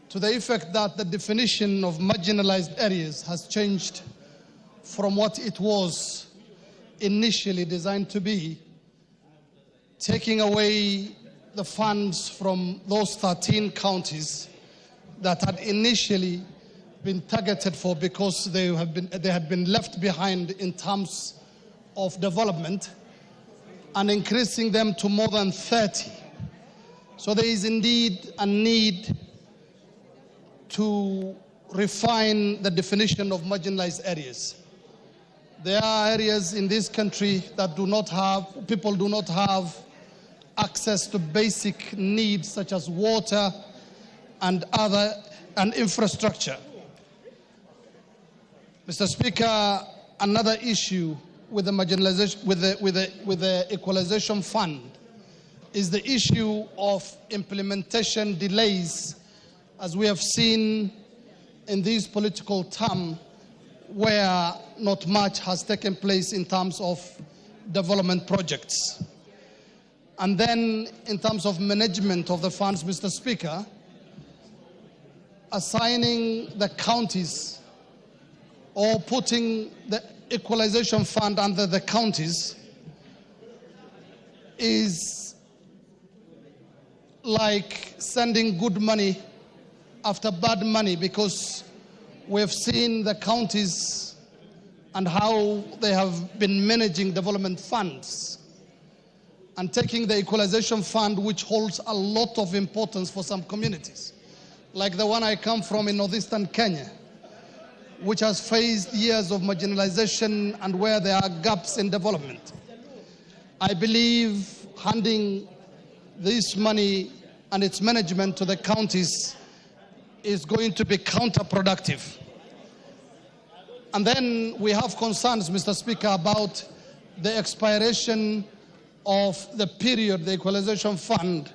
to the effect that the definition of marginalized areas has changed from what it was initially designed to be, taking away the funds from those 13 counties that had initially been targeted for they had been left behind in terms of development, and increasing them to more than 30. So there is indeed a need to refine the definition of marginalized areas. There are areas in this country that people do not have access to basic needs such as water and infrastructure. Mr. Speaker, another issue with the marginalization, with the Equalization Fund is the issue of implementation delays, as we have seen in this political term, where not much has taken place in terms of development projects. And then in terms of management of the funds, Mr. Speaker, assigning the counties or putting the Equalization Fund under the counties is like sending good money after bad money, because we've seen the counties and how they have been managing development funds and taking the Equalization Fund, which holds a lot of importance for some communities, like the one I come from in northeastern Kenya, which has faced years of marginalization and where there are gaps in development. I believe handing this money and its management to the counties is going to be counterproductive. And then we have concerns, Mr. Speaker, about the expiration of the period the Equalization Fund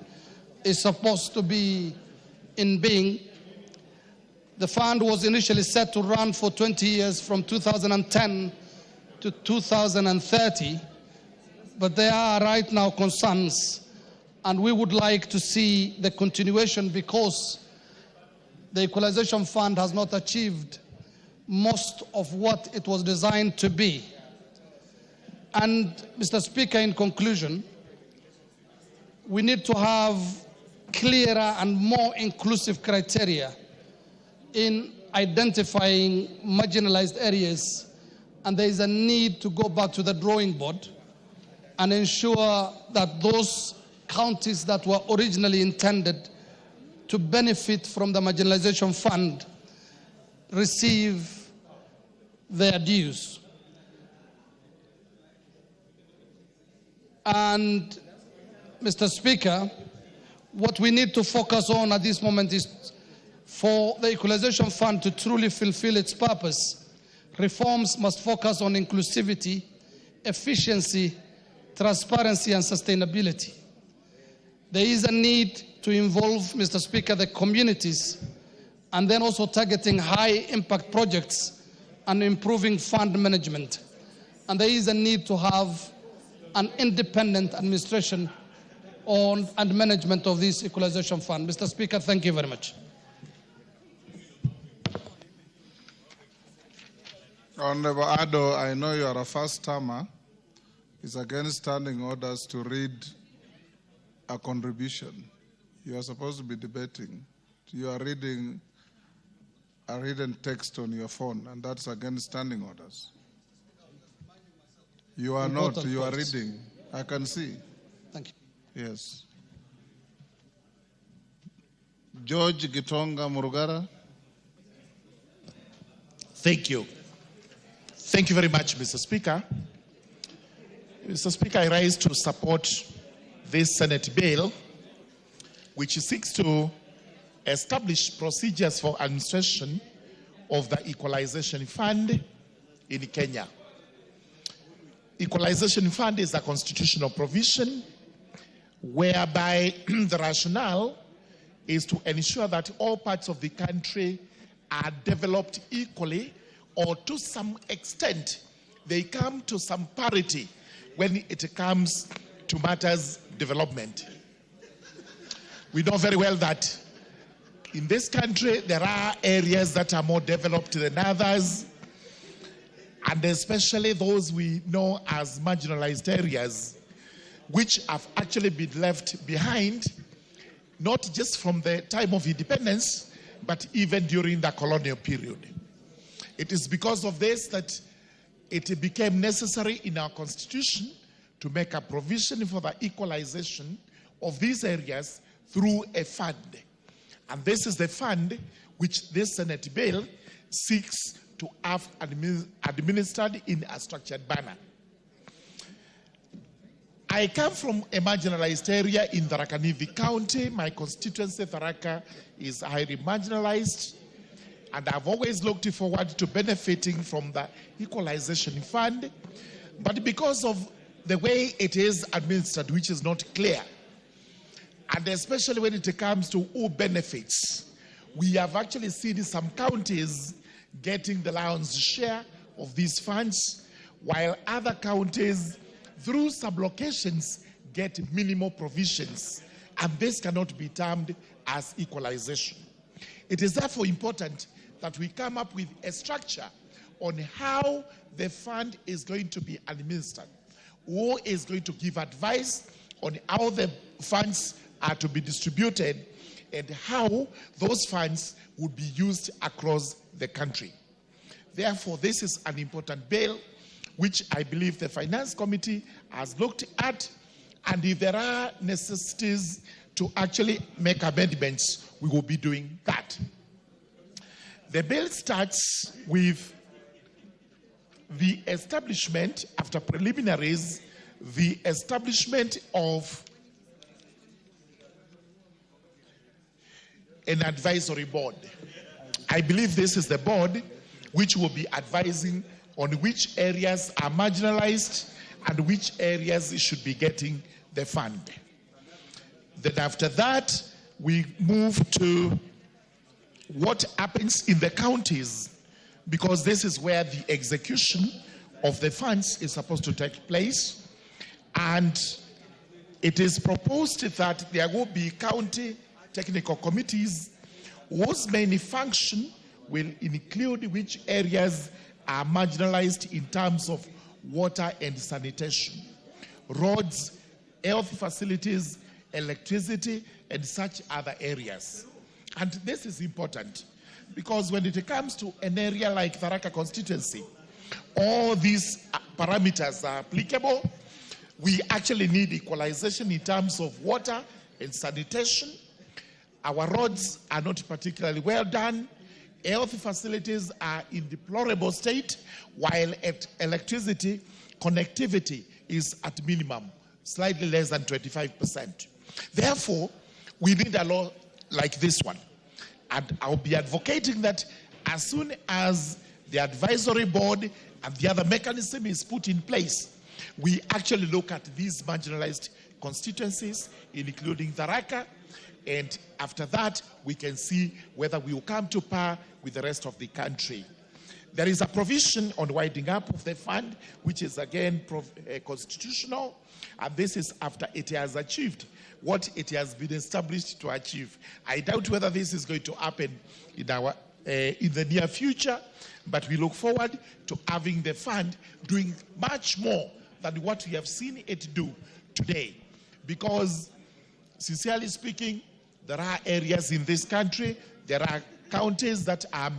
is supposed to be in being. The fund was initially set to run for 20 years from 2010 to 2030, but there are right now concerns, and we would like to see the continuation, because the Equalization Fund has not achieved most of what it was designed to be. And, Mr. Speaker, in conclusion, we need to have clearer and more inclusive criteria in identifying marginalized areas, and there is a need to go back to the drawing board and ensure that those counties that were originally intended to benefit from the Marginalization Fund receive their dues. And, Mr. Speaker, what we need to focus on at this moment is, for the Equalization Fund to truly fulfill its purpose, reforms must focus on inclusivity, efficiency, transparency, and sustainability. There is a need to involve, Mr. Speaker, the communities, and then also targeting high-impact projects and improving fund management. And there is a need to have an independent administration on and management of this Equalization Fund. Mr. Speaker, thank you very much. Honorable Addo, I know you are a first-timer. It's against standing orders to read a contribution. You are supposed to be debating. You are reading a written text on your phone, and that's against standing orders. You are not, you are reading. I can see. Thank you. Yes. George Gitonga Murugara. Thank you. Thank you very much, Mr. Speaker. Mr. Speaker, I rise to support this Senate bill, which seeks to establish procedures for administration of the Equalization Fund in Kenya. Equalization Fund is a constitutional provision whereby the rationale is to ensure that all parts of the country are developed equally, or to some extent they come to some parity when it comes to matters development. We know very well that in this country there are areas that are more developed than others, and especially those we know as marginalized areas, which have actually been left behind, not just from the time of independence, but even during the colonial period. It is because of this that it became necessary in our constitution to make a provision for the equalization of these areas through a fund. And this is the fund which this Senate bill seeks to have administered in a structured manner. I come from a marginalized area in Tharaka Nithi County. My constituency, Tharaka, is highly marginalized, and I've always looked forward to benefiting from the Equalization Fund. But because of the way it is administered, which is not clear, and especially when it comes to who benefits, we have actually seen some counties getting the lion's share of these funds, while other counties, through sublocations, get minimal provisions, and this cannot be termed as equalization. It is therefore important that we come up with a structure on how the fund is going to be administered, who is going to give advice on how the funds are to be distributed, and how those funds would be used across the country. Therefore, this is an important bill which I believe the Finance Committee has looked at, and if there are necessities to actually make amendments, we will be doing that. The bill starts with the establishment, after preliminaries, the establishment of an advisory board. I believe this is the board which will be advising on which areas are marginalized and which areas should be getting the fund. Then after that, we move to what happens in the counties, because this is where the execution of the funds is supposed to take place. And it is proposed that there will be county technical committees whose main function will include which areas are marginalized in terms of water and sanitation, roads, health facilities, electricity, and such other areas. And this is important because when it comes to an area like Tharaka constituency, all these parameters are applicable. We actually need equalization in terms of water and sanitation. Our roads are not particularly well done. Health facilities are in deplorable state, while electricity connectivity is at minimum, slightly less than 25%. Therefore, we need a law like this one. And I'll be advocating that as soon as the advisory board and the other mechanism is put in place, we actually look at these marginalized constituencies, including Tharaka, and after that, we can see whether we will come to par with the rest of the country. There is a provision on winding up of the fund, which is again constitutional, and this is after it has achieved what it has been established to achieve. I doubt whether this is going to happen in the near future, but we look forward to having the fund doing much more than what we have seen it do today. Because, sincerely speaking, there are areas in this country, there are counties that are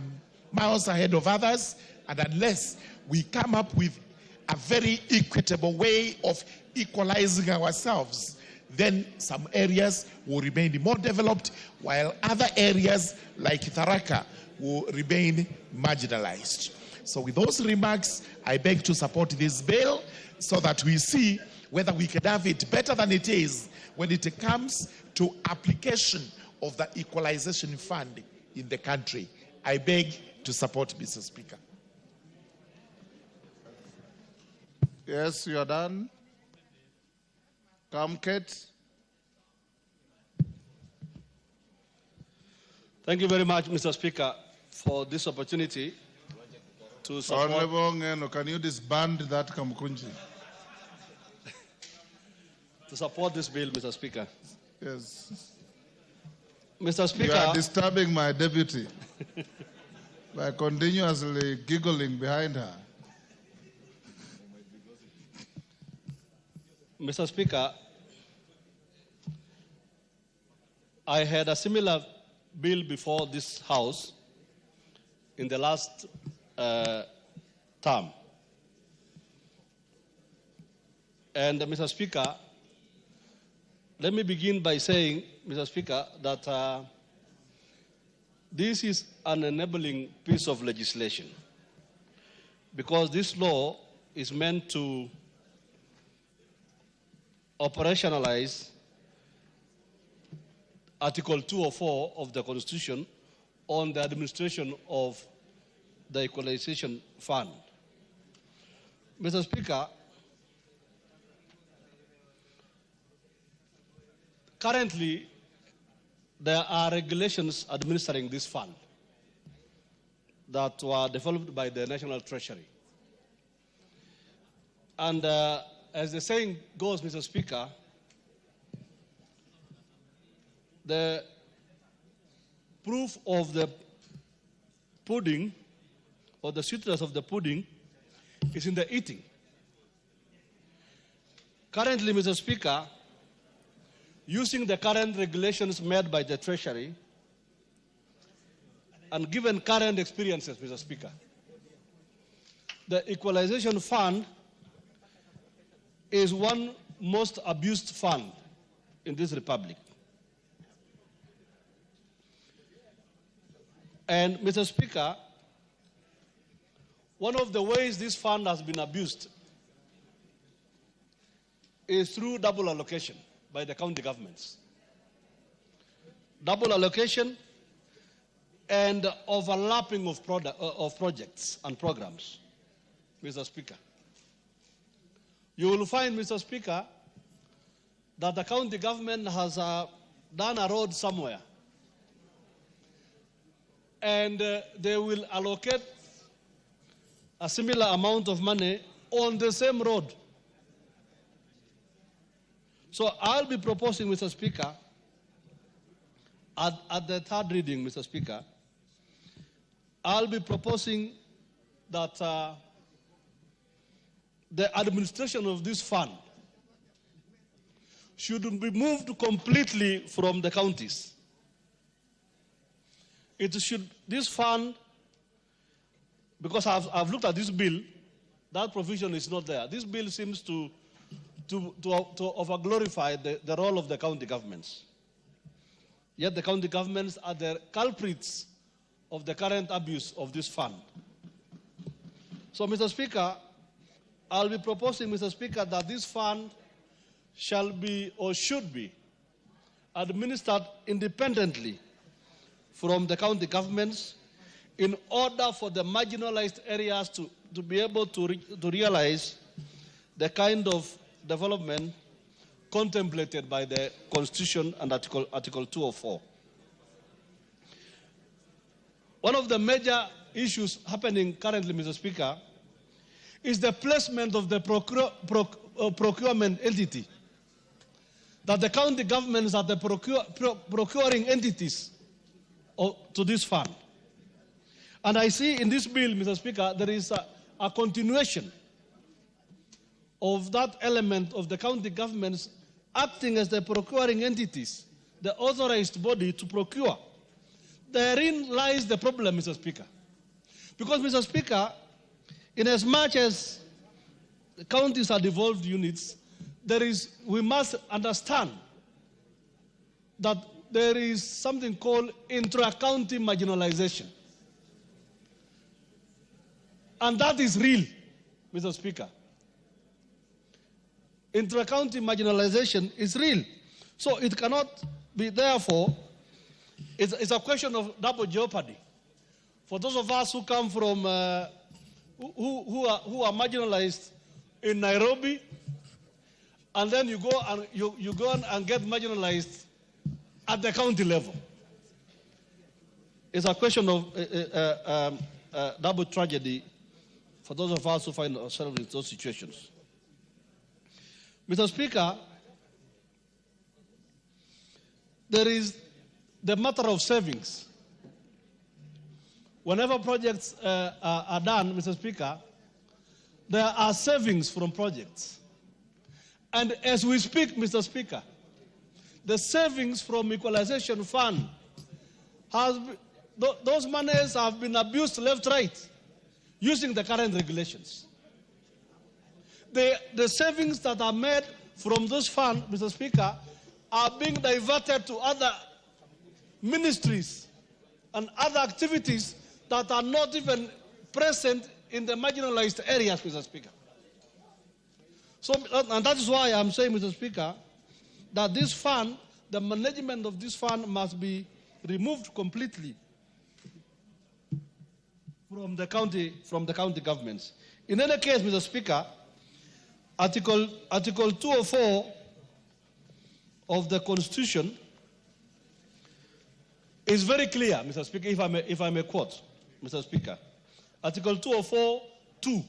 miles ahead of others, and unless we come up with a very equitable way of equalizing ourselves, then some areas will remain more developed, while other areas like Tharaka will remain marginalized. So with those remarks, I beg to support this bill so that we see whether we can have it better than it is when it comes to application of the Equalization Fund in the country. I beg to support, Mr. Speaker. Yes, you are done. Come, Kate. Thank you very much, Mr. Speaker, for this opportunity to support. Honorable Ngeno, can you disband that Kamkunji? To support this bill, Mr. Speaker. Yes. Mr. Speaker. You are disturbing my deputy by continuously giggling behind her. Mr. Speaker, I had a similar bill before this House in the last term. And Mr. Speaker, let me begin by saying, Mr. Speaker, that this is an enabling piece of legislation because this law is meant to operationalize Article 204 of the Constitution on the administration of the Equalization Fund. Mr. Speaker, currently, there are regulations administering this fund that were developed by the National Treasury. And as the saying goes, Mr. Speaker, the proof of the pudding or the sweetness of the pudding is in the eating. Currently, Mr. Speaker, using the current regulations made by the Treasury and given current experiences, Mr. Speaker, the Equalization Fund is one most abused fund in this republic. And, Mr. Speaker, one of the ways this fund has been abused is through double allocation by the county governments. Double allocation and overlapping of projects and programs, Mr. Speaker. You will find, Mr. Speaker, that the county government has done a road somewhere, and they will allocate a similar amount of money on the same road. So I'll be proposing, Mr. Speaker, at the third reading, Mr. Speaker, I'll be proposing that the administration of this fund should be moved completely from the counties. This fund, because I've looked at this bill, that provision is not there. This bill seems to over-glorify the role of the county governments. Yet the county governments are the culprits of the current abuse of this fund. So, Mr. Speaker, I'll be proposing, Mr. Speaker, that this fund shall be or should be administered independently from the county governments in order for the marginalized areas to be able to realize the kind of development contemplated by the Constitution and Article 204. One of the major issues happening currently, Mr. Speaker, is the placement of the procurement entity. That the county governments are the procuring entities to this fund. And I see in this bill, Mr. Speaker, there is a continuation of that element of the county governments acting as the procuring entities, the authorized body to procure. Therein lies the problem, Mr. Speaker. Because, Mr. Speaker, in as much as the counties are devolved units, we must understand that there is something called intra-county marginalization. And that is real, Mr. Speaker. Intra-county marginalization is real. So it cannot be, therefore, it's a question of double jeopardy. For those of us who come from, who are marginalized in Nairobi, and then you go and get marginalized at the county level. It's a question of double tragedy for those of us who find ourselves in those situations. Mr. Speaker, there is the matter of savings. Whenever projects are done, Mr. Speaker, there are savings from projects. And as we speak, Mr. Speaker, the savings from Equalization Fund, those monies have been abused left, right, using the current regulations. The savings that are made from this fund, Mr. Speaker, are being diverted to other ministries and other activities that are not even present in the marginalized areas, Mr. Speaker. So, and that is why I'm saying, Mr. Speaker, that this fund, the management of this fund must be removed completely from the county governments. In any case, Mr. Speaker, Article 204 of the Constitution is very clear, Mr. Speaker, if I may quote, Mr. Speaker. Article 204.2.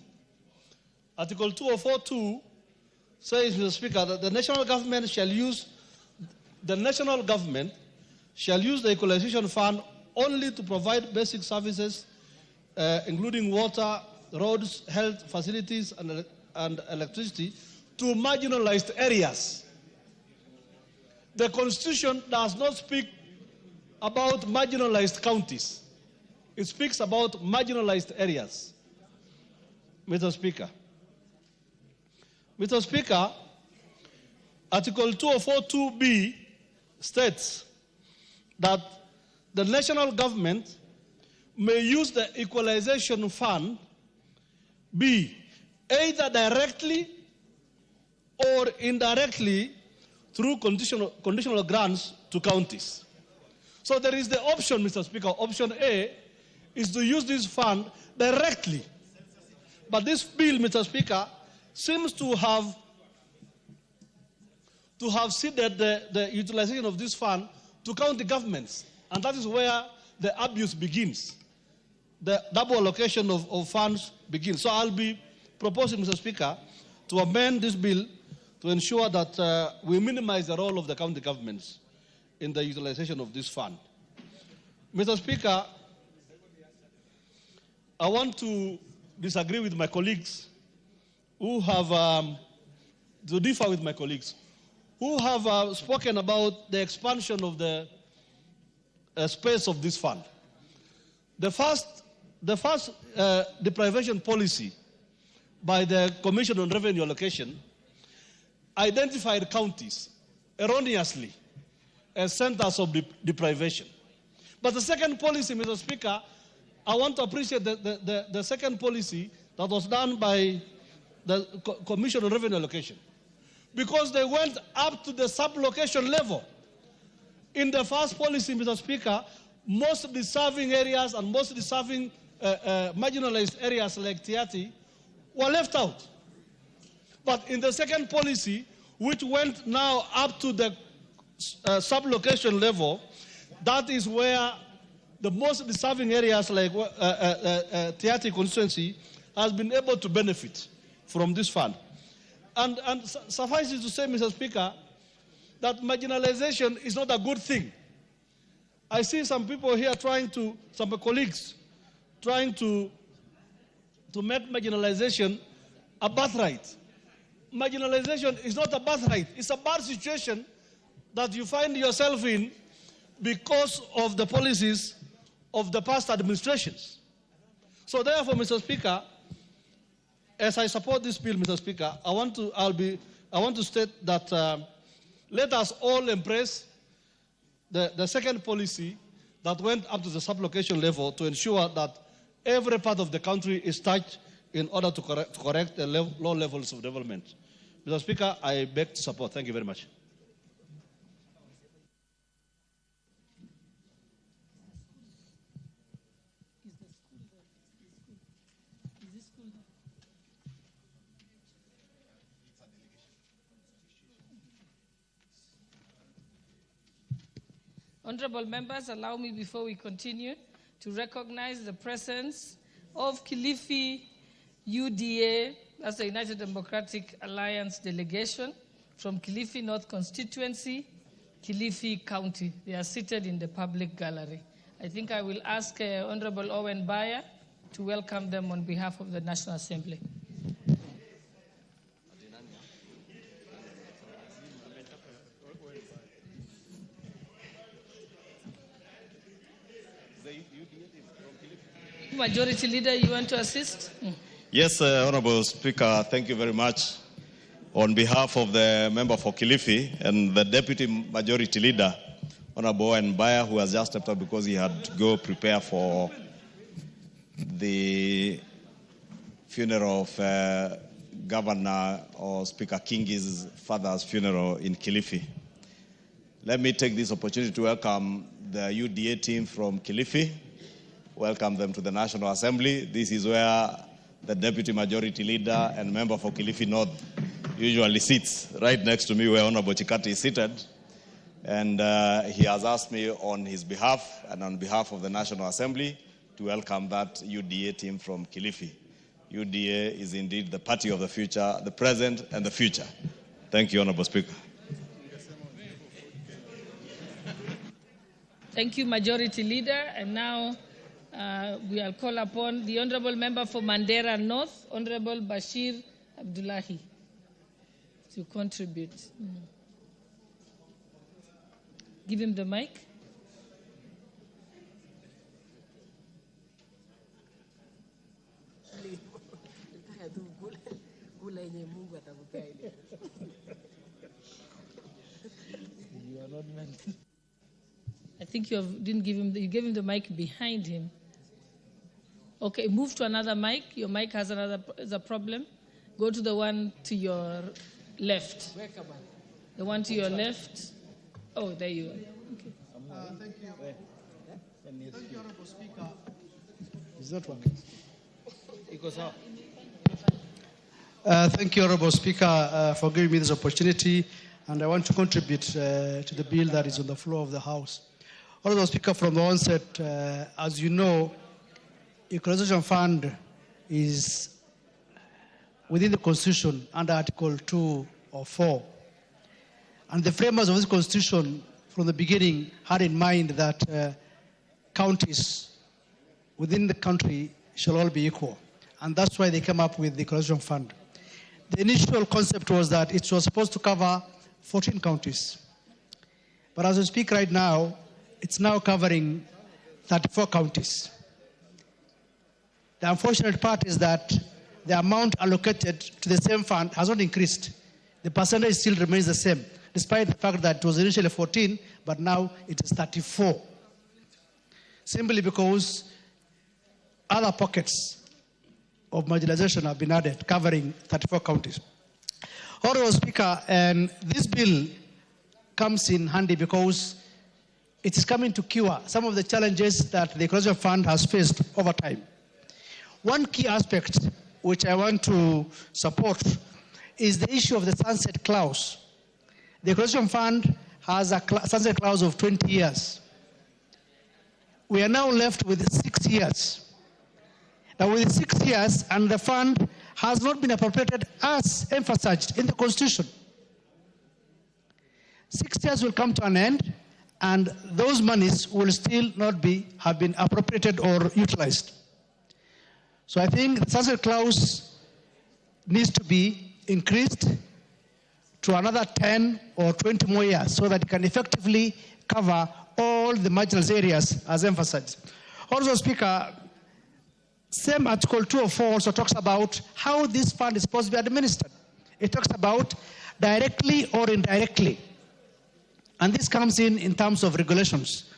Article 204.2 says, Mr. Speaker, that the national government shall use the Equalization Fund only to provide basic services, including water, roads, health facilities, and electricity to marginalized areas. The Constitution does not speak about marginalized counties. It speaks about marginalized areas. Mr. Speaker. Mr. Speaker, Article 204.2b states that the national government may use the Equalization Fund, B, either directly or indirectly through conditional grants to counties. So there is the option, Mr. Speaker. Option A is to use this fund directly. But this bill, Mr. Speaker, seems to have ceded the utilization of this fund to county governments. And that is where the abuse begins. The double allocation of funds begins. So I'll be proposing, Mr. Speaker, to amend this bill to ensure that we minimize the role of the county governments in the utilization of this fund. Mr. Speaker, I want to disagree with my colleagues who have, to differ with my colleagues, who have spoken about the expansion of the space of this fund. The first deprivation policy by the Commission on Revenue Allocation identified counties erroneously as centers of deprivation. But the second policy, Mr. Speaker, I want to appreciate the second policy that was done by the Commission on Revenue Allocation, because they went up to the sub-location level. In the first policy, Mr. Speaker, most deserving areas and most deserving marginalized areas like Tiati were left out. But in the second policy, which went now up to the sub-location level, that is where the most deserving areas like Tiati constituency has been able to benefit from this fund. And suffice it to say, Mr. Speaker, that marginalization is not a good thing. I see some people here some colleagues trying to make marginalization a birthright. Marginalization is not a birthright. It's a bad situation that you find yourself in because of the policies of the past administrations. So therefore, Mr. Speaker, as I support this bill, Mr. Speaker, I want to state that let us all embrace the second policy that went up to the sub-location level to ensure that every part of the country is touched in order to correct the low levels of development. Mr. Speaker, I beg to support. Thank you very much. Honorable members, allow me before we continue to recognize the presence of Kilifi UDA, that's the United Democratic Alliance delegation from Kilifi North Constituency, Kilifi County. They are seated in the public gallery. I think I will ask Honorable Owen Bayer to welcome them on behalf of the National Assembly. Majority Leader, you want to assist? Yes, Honorable Speaker, thank you very much. On behalf of the member for Kilifi and the Deputy Majority Leader, Honorable Owen Bayer, who has just stepped up because he had to go prepare for the funeral of Governor or Speaker Kingi's father's funeral in Kilifi. Let me take this opportunity to welcome the UDA team from Kilifi. Welcome them to the National Assembly. This is where the Deputy Majority Leader and member for Kilifi North usually sits, right next to me where Honorable Chikati is seated. And he has asked me on his behalf and on behalf of the National Assembly to welcome that UDA team from Kilifi. UDA is indeed the party of the future, the present and the future. Thank you, Honorable Speaker. Thank you, Majority Leader. And now we'll call upon the Honorable Member for Mandera North, Honorable Bashir Abdullahi, to contribute. Give him the mic. I think you didn't give him. You gave him the mic behind him. Okay, move to another mic. Your mic has a problem. Go to the one to your left. The one to your left. Oh, there you are. Okay. Thank you. Thank you, Honorable Speaker. Is that working? Thank you, Honorable Speaker, for giving me this opportunity, and I want to contribute to the bill that is on the floor of the House. Honorable Speaker, from the onset, as you know, Equalization Fund is within the Constitution under Article 2 or 4. And the framers of this Constitution from the beginning had in mind that counties within the country shall all be equal. And that's why they came up with the Equalization Fund. The initial concept was that it was supposed to cover 14 counties. But as we speak right now, it's now covering 34 counties. The unfortunate part is that the amount allocated to the same fund has not increased. The percentage still remains the same, despite the fact that it was initially 14, but now it is 34. Simply because other pockets of marginalization have been added, covering 34 counties. Honorable Speaker, and this bill comes in handy because it is coming to cure some of the challenges that the Equalization Fund has faced over time. One key aspect which I want to support is the issue of the sunset clause. The Equalization Fund has a sunset clause of 20 years. We are now left with 6 years. Now, with 6 years, and the fund has not been appropriated as emphasized in the Constitution. 6 years will come to an end, and those monies will still not have been appropriated or utilized. So I think the sunset clause needs to be increased to another 10 or 20 more years so that it can effectively cover all the marginal areas as emphasized. Also, Speaker, same Article 2 or 4 also talks about how this fund is supposed to be administered. It talks about directly or indirectly. And this comes in terms of regulations.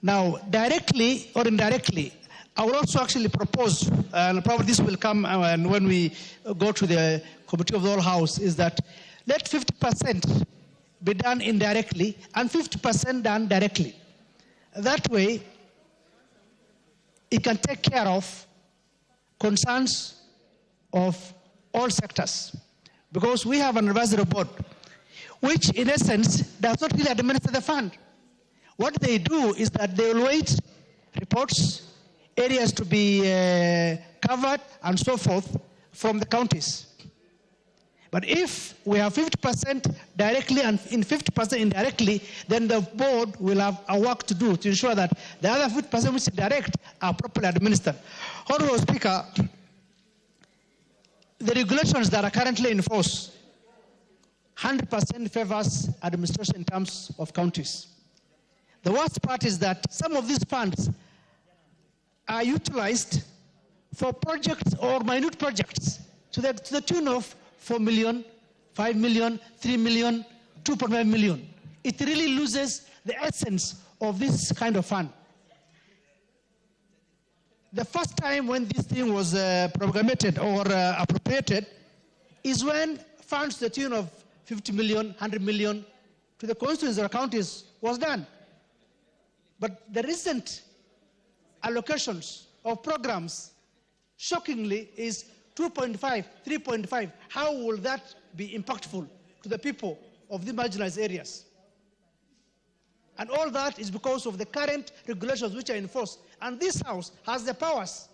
Now, directly or indirectly, I will also actually propose, and probably this will come when we go to the Committee of the Whole House, is that let 50% be done indirectly and 50% done directly. That way, it can take care of concerns of all sectors. Because we have an advisory board, which in essence does not really administer the fund. What they do is that they will wait reports, areas to be covered, and so forth from the counties. But if we have 50% directly and in 50% indirectly, then the board will have a work to do to ensure that the other 50% which is direct are properly administered. Honorable Speaker, the regulations that are currently in force 100% favors administration in terms of counties. The worst part is that some of these funds are utilized for projects or minute projects to the tune of 4 million, 5 million, 3 million, 2.5 million. It really loses the essence of this kind of fund. The first time when this thing was programmed or appropriated is when funds to the tune of 50 million, 100 million to the constituencies or counties was done. But the recent allocations of programs, shockingly, is 2.5, 3.5. How will that be impactful to the people of the marginalized areas. And all that is because of the current regulations which are enforced. And this House has the powers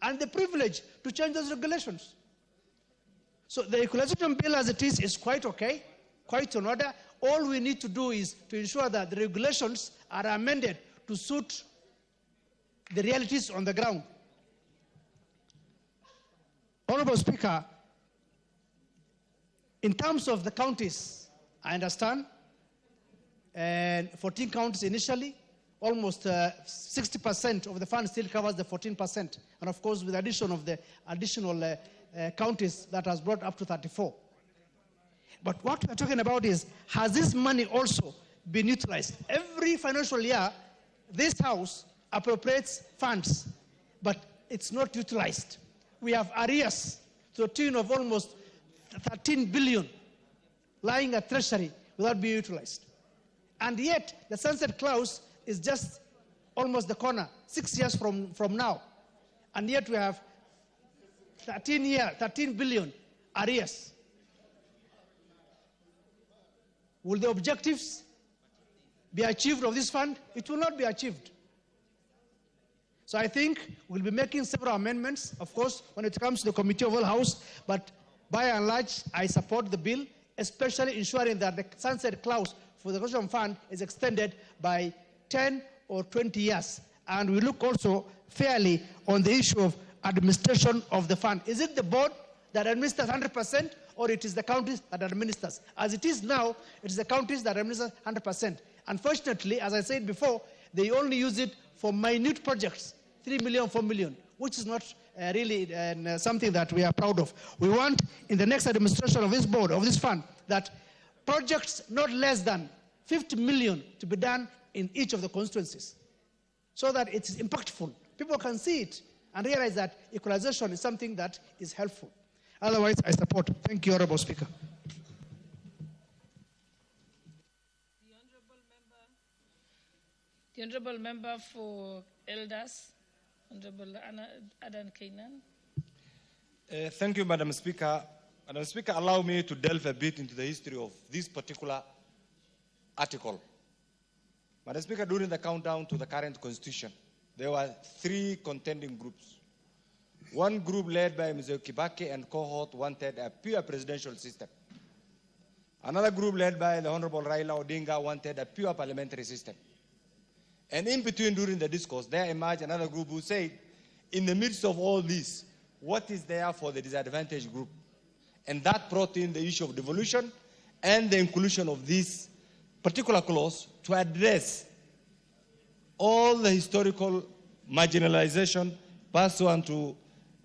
and the privilege to change those regulations. So the Equalization Bill as it is quite okay, quite in order. All we need to do is to ensure that the regulations are amended to suit the realities on the ground. Honorable Speaker, in terms of the counties, I understand, and 14 counties initially, almost 60% of the fund still covers the 14%. And of course, with the addition of the additional counties, that has brought up to 34. But what we're talking about is, has this money also been utilized? Every financial year, this House appropriates funds, but it's not utilized. We have arrears to the tune of almost 13 billion lying at Treasury without being utilized. And yet, the sunset clause is just almost the corner, 6 years from now. And yet we have 13 billion arrears. Will the objectives be achieved of this fund? It will not be achieved. So I think we'll be making several amendments, of course, when it comes to the Committee of All House, but by and large, I support the bill, especially ensuring that the sunset clause for the Equalization Fund is extended by 10 or 20 years. And we look also fairly on the issue of administration of the fund. Is it the board that administers 100%, or it is the counties that administers? As it is now, it is the counties that administer 100%. Unfortunately, as I said before, they only use it for minute projects, 3 million, 4 million, which is not really something that we are proud of. We want, in the next administration of this board, of this fund, that projects not less than 50 million to be done in each of the constituencies, so that it is impactful. People can see it and realize that equalization is something that is helpful. Otherwise, I support. Thank you, Honorable Speaker. The Honorable Member for Elders, Honorable Adan Kainan. Thank you, Madam Speaker. Madam Speaker, allow me to delve a bit into the history of this particular article. Madam Speaker, during the countdown to the current constitution, there were 3 contending groups. One group led by Mr. Kibaki and cohort wanted a pure presidential system. Another group led by the Honorable Raila Odinga wanted a pure parliamentary system. And in between, during the discourse, there emerged another group who said, in the midst of all this, what is there for the disadvantaged group? And that brought in the issue of devolution and the inclusion of this particular clause to address all the historical marginalization pursuant to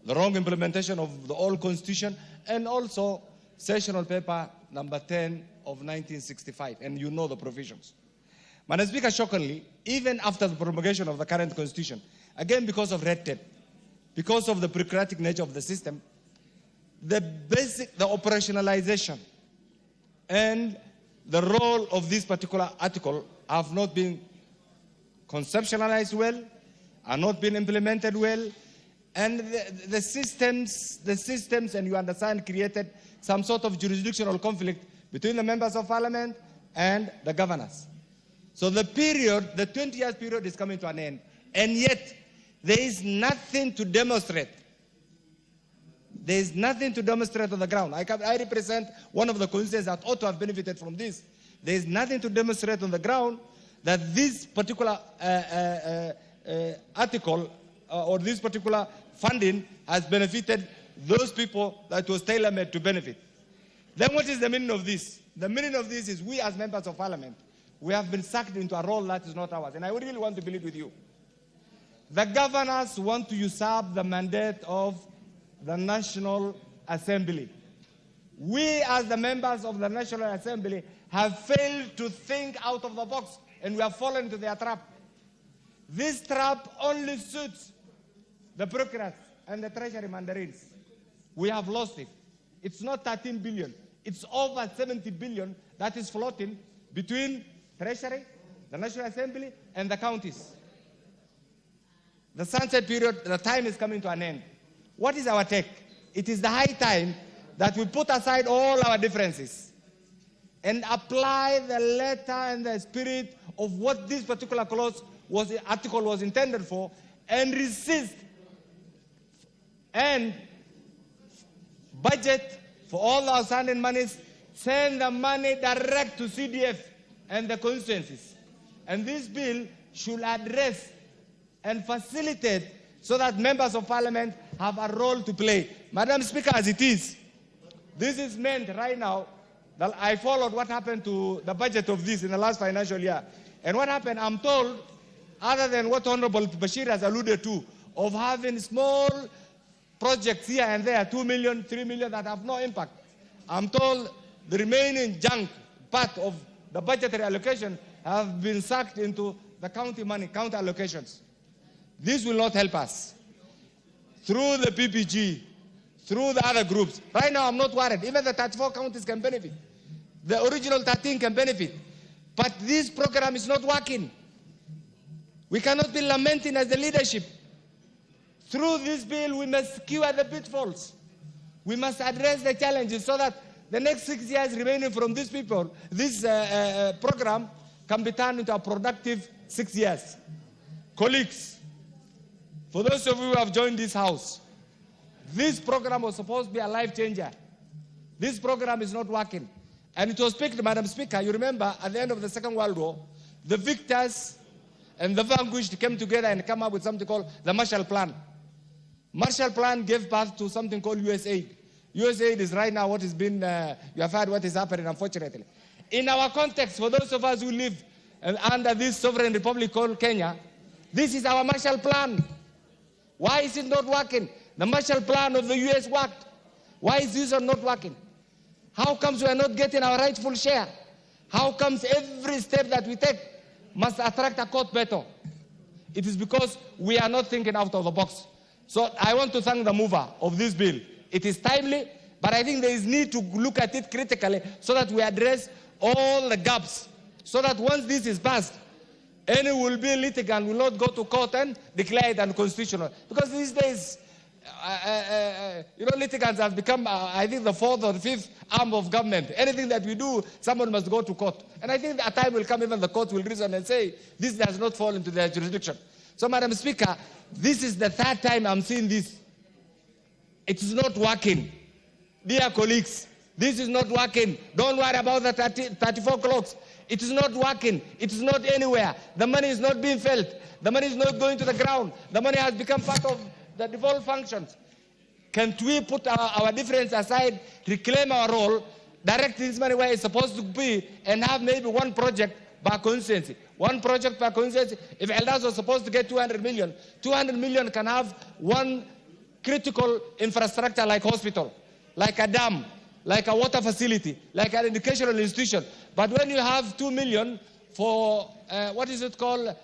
the wrong implementation of the old constitution, and also sessional paper number 10 of 1965, and you know the provisions. Madam Speaker, shockingly, even after the promulgation of the current constitution, again because of red tape, because of the bureaucratic nature of the system, the operationalization and the role of this particular article have not been conceptualized well, are not being implemented well, and the systems, and you understand, created some sort of jurisdictional conflict between the members of parliament and the governors. So the period, the 20 years period is coming to an end, and yet there is nothing to demonstrate. There is nothing to demonstrate on the ground. I represent one of the constituencies that ought to have benefited from this. There is nothing to demonstrate on the ground that this particular article or this particular funding has benefited those people that was tailor-made to benefit. Then what is the meaning of this? The meaning of this is we as members of parliament, we have been sucked into a role that is not ours. And I really want to believe with you. The governors want to usurp the mandate of the National Assembly. We as the members of the National Assembly have failed to think out of the box, and we have fallen into their trap. This trap only suits the bureaucrats and the treasury mandarins. We have lost it. It's not 13 billion. It's over 70 billion that is floating between treasury, the National Assembly, and the counties. The sunset period, the time is coming to an end. What is our take? It is the high time that we put aside all our differences and apply the letter and the spirit of what this particular article was intended for, and resist and budget for all the outstanding monies, send the money direct to CDF and the constituencies. And this bill should address and facilitate so that members of parliament have a role to play. Madam Speaker, as it is, this is meant right now that I followed what happened to the budget of this in the last financial year. And what happened, I'm told, other than what Honorable Bashir has alluded to, of having small projects here and there, 2 million, 3 million, that have no impact. I'm told the remaining junk part of the budgetary allocation have been sucked into the county money, county allocations. This will not help us. Through the PPG, through the other groups. Right now, I'm not worried. Even the 34 counties can benefit. The original 13 can benefit. But this program is not working. We cannot be lamenting as the leadership. Through this bill, we must cure the pitfalls. We must address the challenges so that the next 6 years remaining from these people, this program can be turned into a productive 6 years. Colleagues, for those of you who have joined this house, this program was supposed to be a life changer. This program is not working. And it was picked, Madam Speaker, you remember at the end of the Second World War, the victors and the vanquished came together and came up with something called the Marshall Plan. Marshall Plan gave birth to something called USAID. USAID is right now what has been, you have heard what is happening, unfortunately. In our context, for those of us who live under this sovereign republic called Kenya, this is our Marshall Plan. Why is it not working? The Marshall Plan of the US worked. Why is this one not working? How comes we are not getting our rightful share? How comes every step that we take must attract a court battle? It is because we are not thinking out of the box. So I want to thank the mover of this bill. It is timely, but I think there is need to look at it critically so that we address all the gaps, so that once this is passed, any will-be litigant will not go to court and declare it unconstitutional. Because these days, litigants have become, I think, the fourth or fifth arm of government. Anything that we do, someone must go to court. And I think a time will come, even the court will reason and say, this does not fall into their jurisdiction. So, Madam Speaker, this is the third time I'm seeing this. It is not working. Dear colleagues, this is not working. Don't worry about the 34 clocks. It is not working. It is not anywhere. The money is not being felt. The money is not going to the ground. The money has become part of the devolved functions. Can't we put our difference aside, reclaim our role, direct this money where it's supposed to be, and have maybe one project per constituency? One project per constituency. If Elders was supposed to get 200 million, 200 million can have one critical infrastructure like hospital, like a dam, like a water facility, like an educational institution. But when you have 2 million for, what is it called,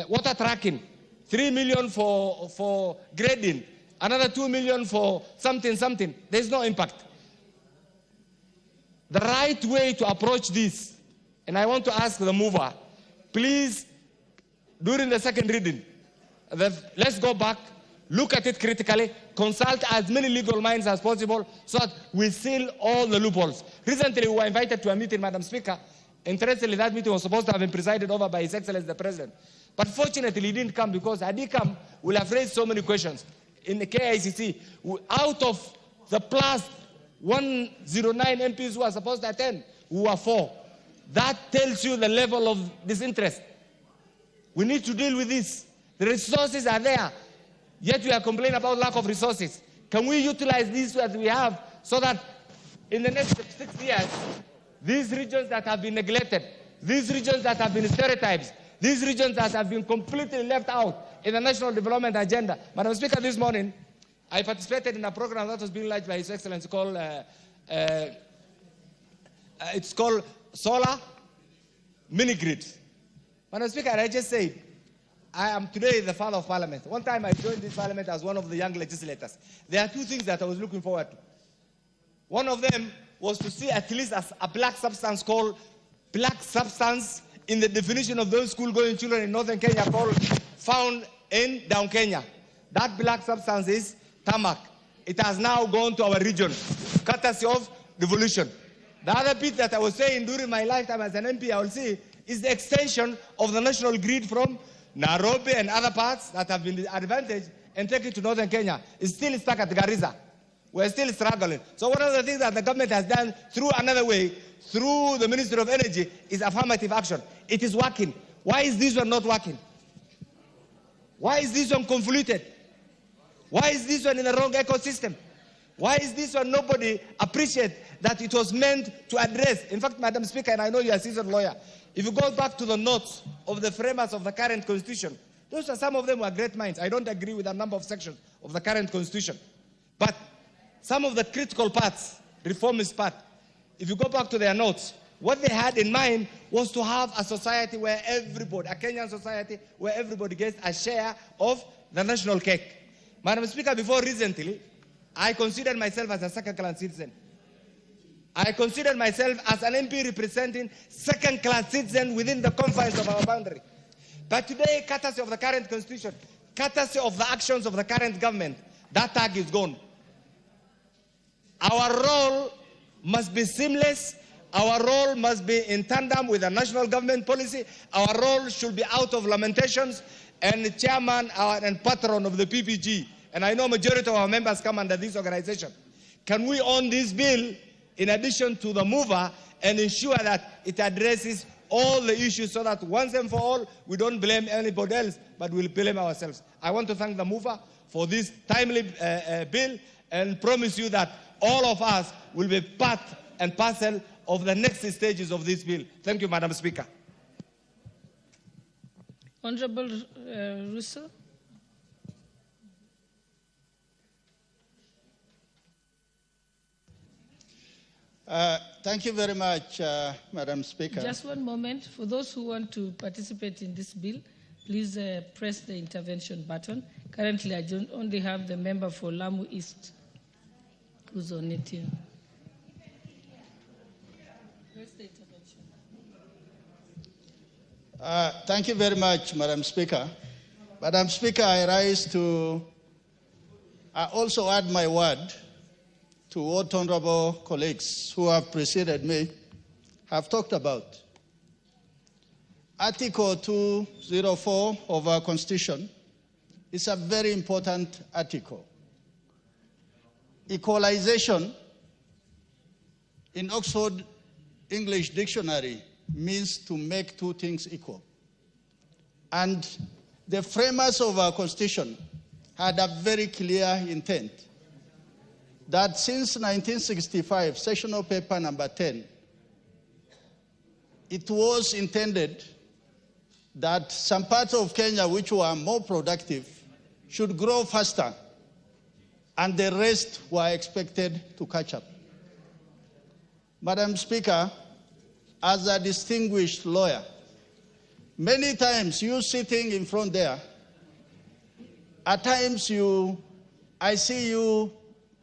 water tracking, 3 million for grading, another 2 million for something, there's no impact. The right way to approach this, and I want to ask the mover, please, during the second reading, let's go back, look at it critically, consult as many legal minds as possible so that we seal all the loopholes. Recently, we were invited to a meeting, Madam Speaker. Interestingly, that meeting was supposed to have been presided over by His Excellency the President. But fortunately, he didn't come because had he come, we'll have raised so many questions. In the KICC, out of the plus 109 MPs who are supposed to attend, who are 4. That tells you the level of disinterest. We need to deal with this. The resources are there. Yet we are complaining about lack of resources. Can we utilize these that we have so that in the next 6 years, these regions that have been neglected, these regions that have been stereotypes, these regions that have been completely left out in the national development agenda. Madam Speaker, this morning, I participated in a program that was being launched by His Excellency called, it's called Solar Mini-Grid. Madam Speaker, I just said, I am today the father of parliament. One time I joined this parliament as one of the young legislators. There are 2 things that I was looking forward to. One of them was to see at least a black substance called black substance in the definition of those school-going children in northern Kenya found in down Kenya. That black substance is tarmac. It has now gone to our region, courtesy of devolution. The other bit that I was saying during my lifetime as an MP, I will see, is the extension of the national grid from Nairobi and other parts that have been advantaged and take it to northern Kenya. It's still stuck at Garissa. We're still struggling. So one of the things that the government has done through another way, through the Ministry of Energy, is affirmative action. It is working. Why is this one not working? Why is this one convoluted? Why is this one in the wrong ecosystem? Why is this one nobody appreciate that it was meant to address? In fact, Madam Speaker, and I know you are a seasoned lawyer, if you go back to the notes of the framers of the current constitution, those are, some of them were great minds. I don't agree with a number of sections of the current constitution. But some of the critical parts, reformist part, if you go back to their notes, what they had in mind was to have a society where everybody, a Kenyan society, where everybody gets a share of the national cake. Madam Speaker, before recently, I considered myself as a second-class citizen. I considered myself as an MP representing second-class citizen within the confines of our boundary. But today, courtesy of the current constitution, courtesy of the actions of the current government, that tag is gone. Our role must be seamless. Our role must be in tandem with the national government policy. Our role should be out of lamentations. And the chairman and patron of the PPG, and I know majority of our members come under this organization, can we own this bill in addition to the mover and ensure that it addresses all the issues so that once and for all, we don't blame anybody else, but we'll blame ourselves. I want to thank the mover for this timely bill and promise you that all of us will be part and parcel of the next stages of this bill. Thank you, Madam Speaker. Honorable Russell. Thank you very much, Madam Speaker. Just one moment. For those who want to participate in this bill, please press the intervention button. Currently, I only have the member for Lamu East who's on it here. Press the intervention. Thank you very much, Madam Speaker. Madam Speaker, I rise to also add my word to what honorable colleagues who have preceded me have talked about. Article 204 of our Constitution is a very important article. Equalization in Oxford English Dictionary means to make two things equal. And the framers of our Constitution had a very clear intent that since 1965, Sessional Paper number 10, it was intended that some parts of Kenya which were more productive should grow faster, and the rest were expected to catch up. Madam Speaker, as a distinguished lawyer, many times you sitting in front there, at times I see you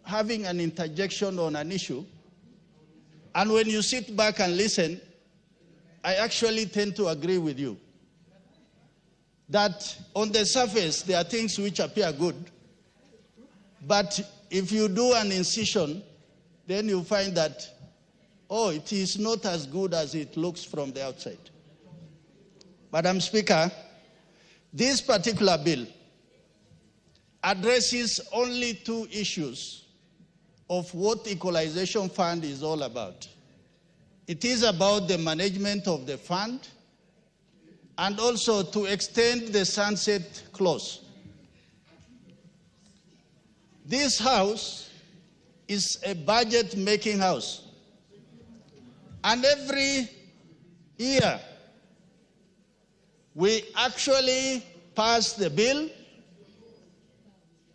having an interjection on an issue, and when you sit back and listen, I actually tend to agree with you that on the surface there are things which appear good, but if you do an incision, then you find that, oh, it is not as good as it looks from the outside. Madam Speaker, this particular bill addresses only two issues of what Equalization Fund is all about. It is about the management of the fund and also to extend the sunset clause. This house is a budget-making house. And every year, we actually pass the bill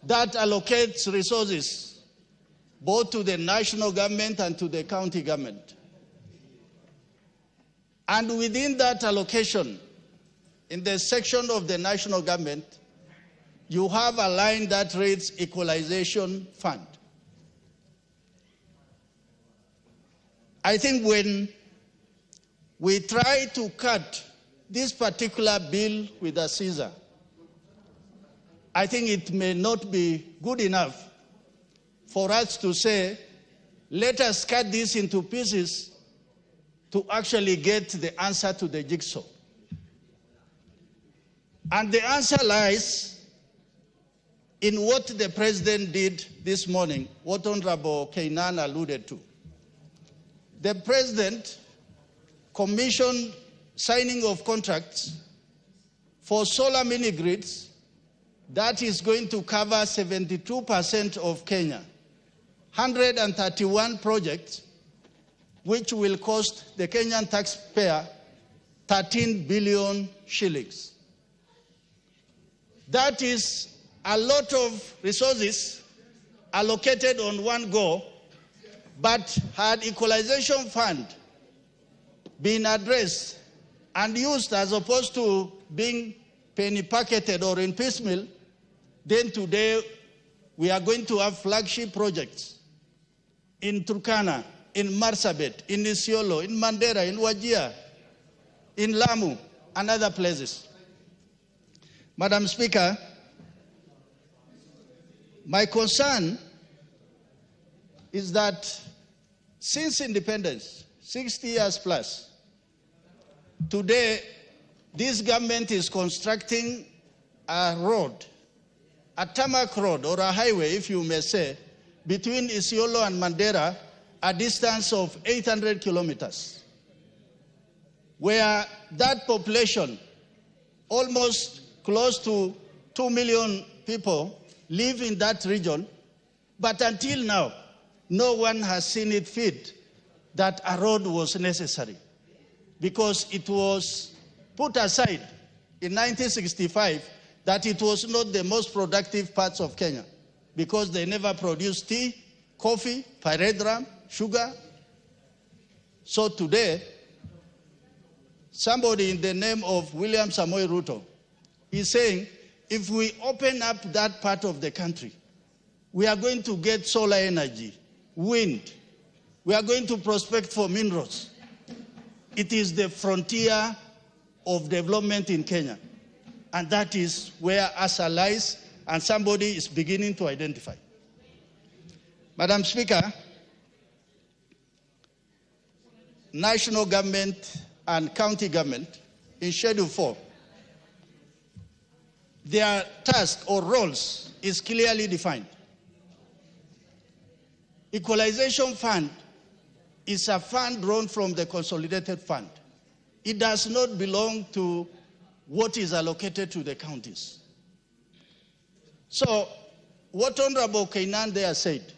that allocates resources both to the national government and to the county government. And within that allocation, in the section of the national government, you have a line that reads Equalization Fund. I think when we try to cut this particular bill with a scissor, I think it may not be good enough for us to say, let us cut this into pieces to actually get the answer to the jigsaw. And the answer lies in what the president did this morning, what Honorable Kainan alluded to. The president commissioned signing of contracts for solar mini grids that is going to cover 72% of Kenya, 131 projects, which will cost the Kenyan taxpayer 13 billion shillings. That is a lot of resources allocated on one go, but had Equalization Fund been addressed and used as opposed to being penny packeted or in piecemeal, then today we are going to have flagship projects in Turkana, in Marsabit, in Isiolo, in Mandera, in Wajir, in Lamu, and other places. Madam Speaker, my concern is that since independence, 60 years plus, today this government is constructing a road, a tarmac road or a highway, if you may say, between Isiolo and Mandera, a distance of 800 kilometers, where that population, almost close to 2 million people, live in that region, but until now, no one has seen it fit that a road was necessary, because it was put aside in 1965 that it was not the most productive parts of Kenya, because they never produced tea, coffee, pyrethrum, sugar. So today, somebody in the name of William Samoei Ruto is saying, if we open up that part of the country, we are going to get solar energy, wind, we are going to prospect for minerals. It is the frontier of development in Kenya. And that is where ASA lies, and somebody is beginning to identify. Madam Speaker, national government and county government in Schedule 4, their task or roles is clearly defined. Equalization Fund is a fund drawn from the consolidated fund. It does not belong to what is allocated to the counties. So, what Honorable Kainan there said,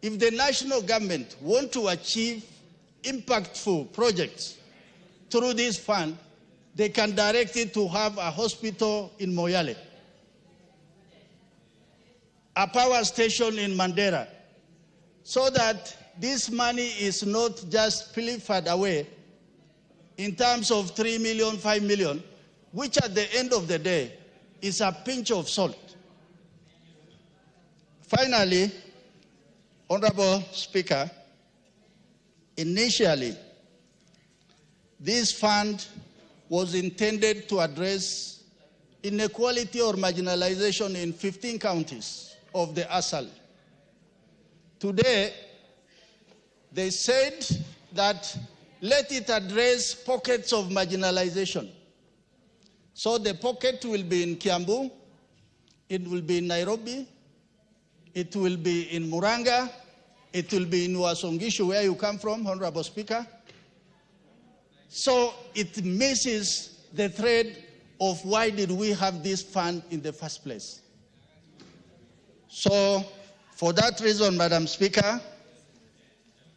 if the national government want to achieve impactful projects through this fund, they can direct it to have a hospital in Moyale, a power station in Mandera, so that this money is not just pilfered away in terms of 3 million, 5 million, which at the end of the day is a pinch of salt. Finally, Honorable Speaker, initially, this fund was intended to address inequality or marginalization in 15 counties of the ASAL. Today, they said that let it address pockets of marginalization. So the pocket will be in Kiambu, it will be in Nairobi, it will be in Muranga, it will be in Uasin-Gishu, where you come from, Honorable Speaker. So it misses the thread of why did we have this fund in the first place. So for that reason, Madam Speaker,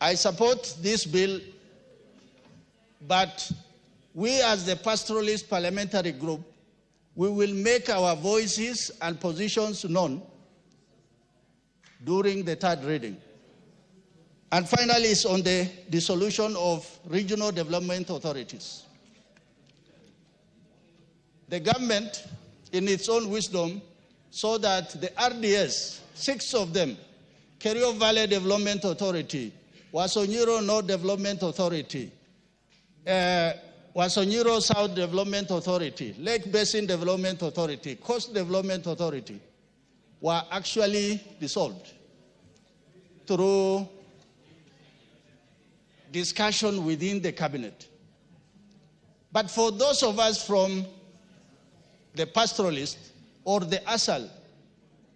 I support this bill, but we as the Pastoralist Parliamentary Group, we will make our voices and positions known during the third reading. And finally, it's on the dissolution of regional development authorities. The government, in its own wisdom, saw that the RDS, 6 of them, Kerio Valley Development Authority, Wasonyiro North Development Authority, Wasonyiro South Development Authority, Lake Basin Development Authority, Coast Development Authority, were actually dissolved through discussion within the cabinet. But for those of us from the pastoralist or the ASAL,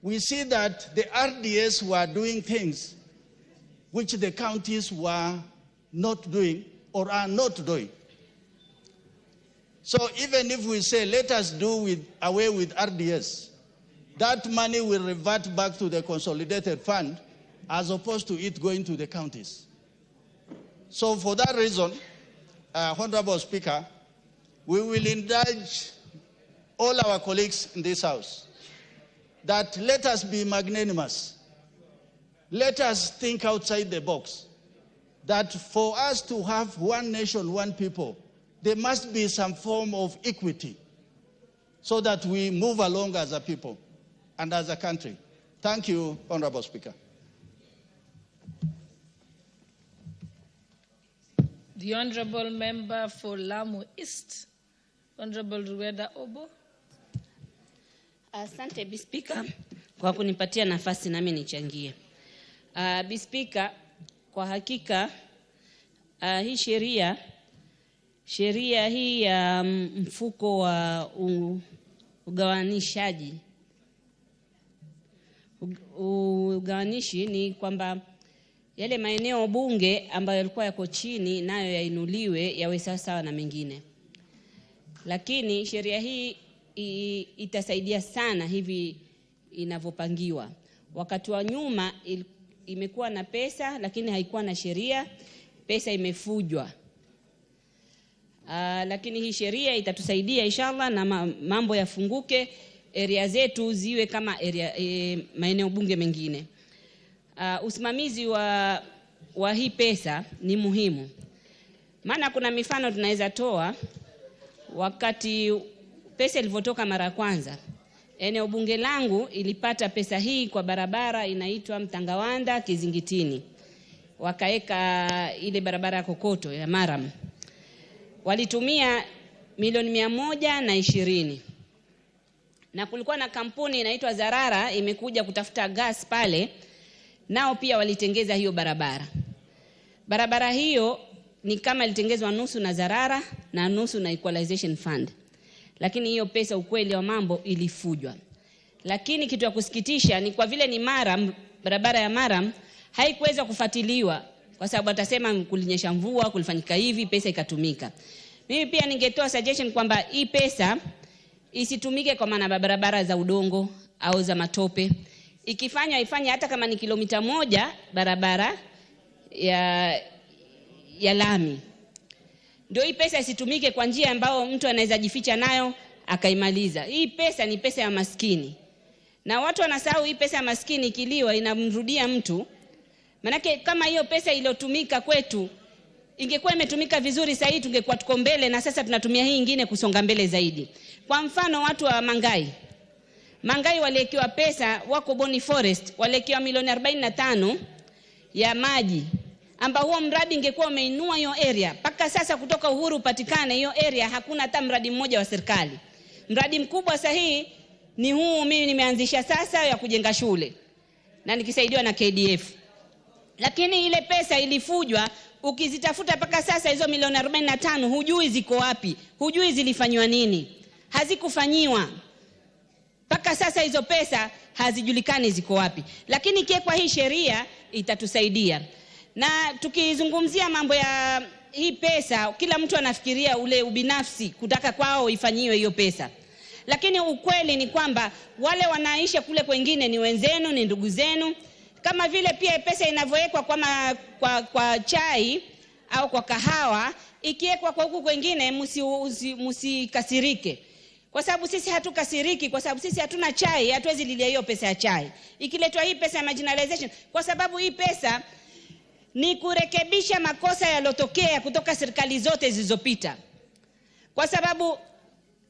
we see that the RDS were doing things which the counties were not doing or are not doing. So even if we say, let us do away with RDS, that money will revert back to the consolidated fund as opposed to it going to the counties. So for that reason, Honorable Speaker, we will indulge all our colleagues in this House that let us be magnanimous. Let us think outside the box. That for us to have one nation, one people, there must be some form of equity so that we move along as a people and as a country. Thank you, Honorable Speaker. The Honorable Member for Lamu East, Honorable Rueda Obo. Asante Bispika kwa kunipatia nafasi nami nichangie. Bispika, kwa hakika hii sheria hii ya mfuko wa ugawanishi ni kwamba yale maeneo bunge ambayo yalikuwa yako chini nayo yainuliwe yawe sawa na mengine. Lakini sheria hii itasaidia sana hivi inavyopangiwa. Wakati wa nyuma imekuwa na pesa lakini haikuwa na sheria, pesa imefujwa. Lakini hii sheria itatusaidia inshallah na mambo yafunguke, area zetu ziwe kama maeneo bunge mengine. Usimamizi wa hii pesa ni muhimu. Maana kuna mifano tunaweza toa. Wakati pesa ilivyotoka mara kwanza, eneo bunge langu ilipata pesa hii kwa barabara inaitwa Mtangawanda Kizingitini. Wakaeka ile barabara ya kokoto ya Maram. Walitumia milioni 120. Na kulikuwa na kampuni inaitwa Zarara imekuja kutafuta gas pale, nao pia walitengeza hiyo barabara. Barabara hiyo ni kama ilitengezwa nusu na Zarara na nusu na Equalization Fund. Lakini hiyo pesa ukweli wa mambo ilifujwa. Lakini kitu ya kusikitisha ni kwa vile ni Maram, barabara ya Maram haikuweza kufuatiliwa kwa sababu atasema kulinyesha mvua, kulifanyika hivi, pesa ikatumika. Mimi pia ningetoa suggestion kwamba hii pesa isitumike kwa maana barabara za udongo au za matope. Ikifanywa ifanye hata kama ni kilomita 1 barabara ya lami. Ndio hii pesa isitumike kwa njia ambayo mtu anaweza jificha nayo akaimaliza. Hii pesa ni pesa ya maskini. Na watu wanasahau hii pesa ya maskini ikiliwa inamrudia mtu. Manake kama hiyo pesa iliyotumika kwetu ingekuwa imetumika vizuri sahihi tungekuwa tuko mbele na sasa tunatumia hii nyingine kusonga mbele zaidi. Kwa mfano watu wa Mangai waliwekewa pesa, wako Boni Forest waliwekewa milioni 45 ya maji ambao huo mradi ingekuwa umeinua hiyo area. Paka sasa kutoka uhuru upatikane hiyo area hakuna hata mradi mmoja wa serikali. Mradi mkubwa sahihi ni huu mimi nimeanzisha sasa ya kujenga shule na nikisaidiwa na KDF. Lakini ile pesa ilifujwa, ukizitafuta paka sasa hizo milioni 45 hujui ziko wapi, hujui zilifanywa nini. Hazikufanyiwa. Paka sasa hizo pesa hazijulikani ziko wapi. Lakini kwa hii sheria itatusaidia. Na tukizungumzia mambo ya hii pesa, kila mtu anafikiria ule ubinafsi kutaka kwao ifanyiwe hiyo pesa. Lakini ukweli ni kwamba wale wanaisha kule kwingine ni wenzenu, ni ndugu zenu. Kama vile pia pesa inavyowekwa kwa chai au kwa kahawa, ikiwekwa kwa huku kwingine msikasirike. Kwa sababu sisi hatukasiriki, kwa sababu sisi hatuna chai, hatuwezi lilia hiyo pesa ya chai. Ikiletwa hii pesa ya marginalization, kwa sababu hii pesa ni kurekebisha makosa yalotokea kutoka serikali zote zilizopita. Kwa sababu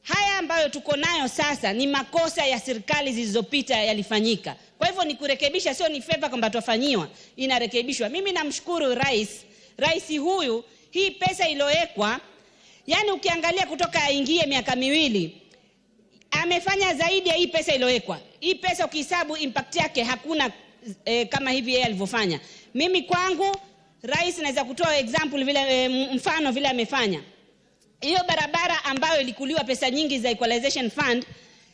haya ambayo tuko nayo sasa ni makosa ya serikali zilizopita yalifanyika. Kwa hivyo ni kurekebisha, sio ni favor kwamba tufanyiwa, inarekebishwa. Mimi namshukuru rais huyu, hii pesa iliyowekwa, yani ukiangalia kutoka aingie miaka 2 amefanya zaidi ya hii pesa iliyowekwa. Hii pesa ukihesabu impact yake hakuna kama hivi yeye alivyofanya. Mimi kwangu rais naweza kutoa example vile mfano vile amefanya. Hiyo barabara ambayo ilikuliwa pesa nyingi za Equalization Fund,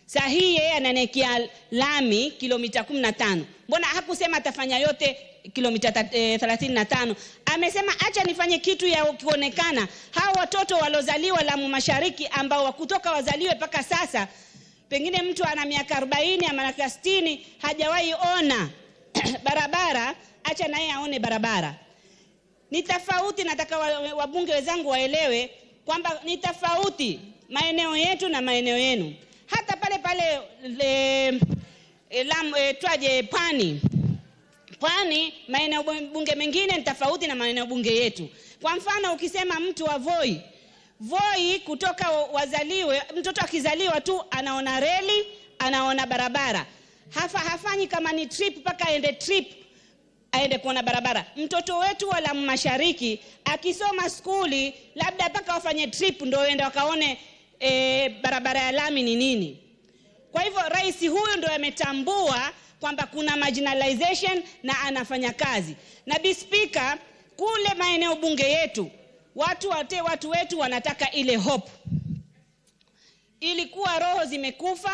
sahihi yeye ananekia lami kilomita 15. Mbona hakusema atafanya yote kilomita 35? Amesema acha nifanye kitu ya kuonekana. Hao watoto walozaliwa Lamu Mashariki ambao kutoka wazaliwe paka sasa, pengine mtu ana miaka 40 ama miaka 60 hajawahi ona barabara, acha naye aone barabara. Ni tofauti, nataka wabunge wenzangu waelewe kwamba ni tofauti maeneo yetu na maeneo yenu. Hata pale Pwani maeneo bunge mengine ni tofauti na maeneo bunge yetu. Kwa mfano ukisema mtu wa Voi kutoka wazaliwe, mtoto akizaliwa tu anaona reli, anaona barabara. Hafanyi kama ni trip paka aende kuona barabara. Mtoto wetu wa Lamu Mashariki akisoma skuli labda paka wafanye trip ndio waende wakaone barabara ya lami ni nini. Kwa hivyo rais huyu ndio ametambua kwamba kuna marginalization na anafanya kazi. Na Speaker, kule maeneo bunge yetu watu wetu wanataka ile hope. Ilikuwa roho zimekufa,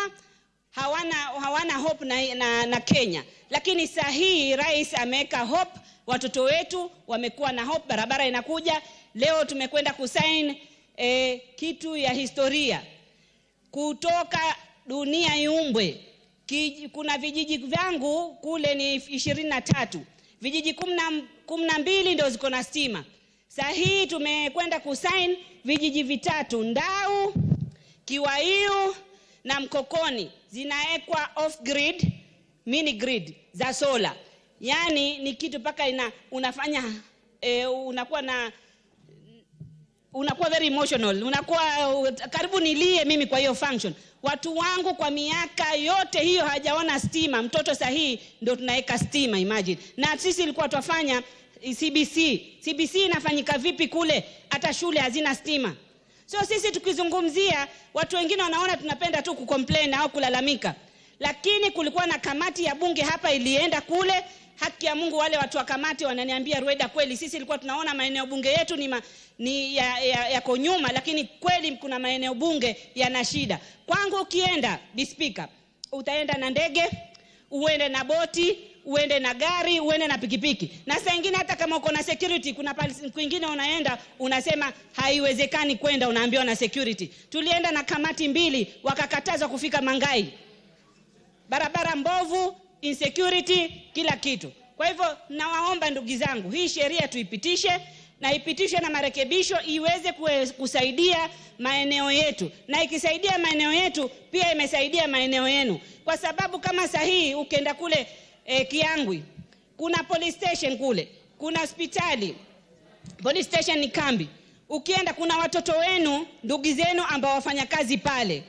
hawana hope na Kenya. Lakini sahihi rais ameweka hope, watoto wetu wamekuwa na hope, barabara inakuja. Leo tumekwenda kusign kitu ya historia. Kutoka dunia iumbwe, kuna vijiji vyangu kule ni 23. Vijiji 12 ndio ziko na stima. Sahihi tumekwenda kusign vijiji 3, Ndau, Kiwaiu na Mkokoni zinaekwa off grid, mini grid za solar. Yani ni kitu paka unafanya unakuwa very emotional, unakuwa karibu nilie mimi kwa hiyo function. Watu wangu kwa miaka yote hiyo hajaona stima, mtoto sahihi ndio tunaweka stima, imagine. Na sisi ilikuwa tuwafanya CBC inafanyika vipi kule, hata shule hazina stima. So sisi tukizungumzia, watu wengine wanaona tunapenda tu kucomplain au kulalamika. Lakini kulikuwa na kamati ya bunge hapa ilienda kule, haki ya Mungu wale watu wa kamati wananiambia Rueda kweli sisi ilikuwa tunaona maeneo bunge yetu ni yako nyuma, lakini kweli kuna maeneo bunge yana shida. Kwangu ukienda Speaker, utaenda na ndege, uende na boti, uende na gari, uende na pikipiki. Na saa nyingine hata kama uko na security, kuna kwingine unaenda unasema haiwezekani kwenda, unaambiwa na security. Tulienda na kamati 2 wakakatazwa kufika Mangai. Barabara mbovu, insecurity, kila kitu. Kwa hivyo nawaomba ndugu zangu, hii sheria tuipitishe na ipitishwe na marekebisho iweze kusaidia maeneo yetu. Na ikisaidia maeneo yetu pia imesaidia maeneo yenu. Kwa sababu kama sahihi ukienda kule Kiangwi, kuna police station kule, kuna hospitali. Police station ni kambi. Ukienda kuna watoto wenu, ndugu zenu ambao wafanya kazi pale.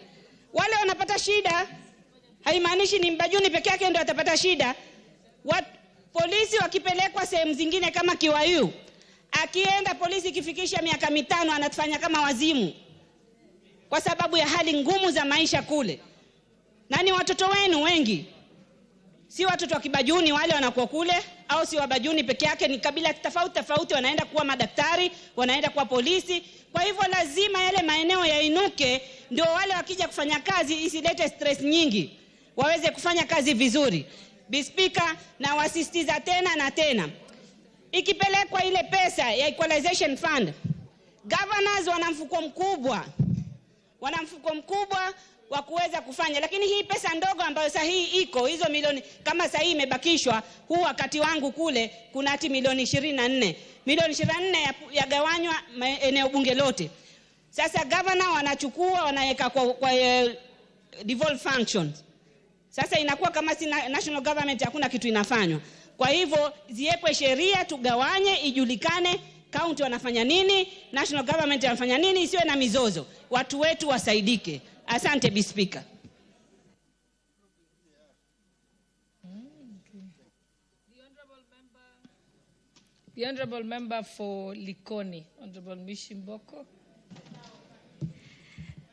Wale wanapata shida, haimaanishi ni Mbajuni peke yake ndio atapata shida. Polisi wakipelekwa sehemu zingine kama Kiwaiu, akienda polisi kifikisha miaka 5 anatufanya kama wazimu. Kwa sababu ya hali ngumu za maisha kule. Na ni watoto wenu wengi. Si watoto wa Kibajuni wale wanakuwa kule, au si Wabajuni peke yake, ni kabila tofauti wanaenda kuwa madaktari, wanaenda kuwa polisi. Kwa hivyo lazima yale maeneo yainuke, ndio wale wakija kufanya kazi isilete stress nyingi, waweze kufanya kazi vizuri. Speaker, na wasisitiza tena na tena, ikipelekwa ile pesa ya Equalization Fund, governors wana mfuko mkubwa wa kuweza kufanya. Lakini hii pesa ndogo ambayo sahihi iko, hizo milioni kama sahihi imebakishwa, huu wakati wangu kule kuna hati milioni 24. Milioni 24 yagawanywa eneo bunge lote. Sasa governor wanachukua wanaweka kwa devolved functions. Sasa inakuwa kama si national government hakuna kitu inafanywa. Kwa hivyo ziwekwe sheria, tugawanye, ijulikane county wanafanya nini, national government wanafanya nini, isiwe na mizozo. Watu wetu wasaidike. Asante Speaker. The Honorable Member for Likoni, Honorable Mishimboko.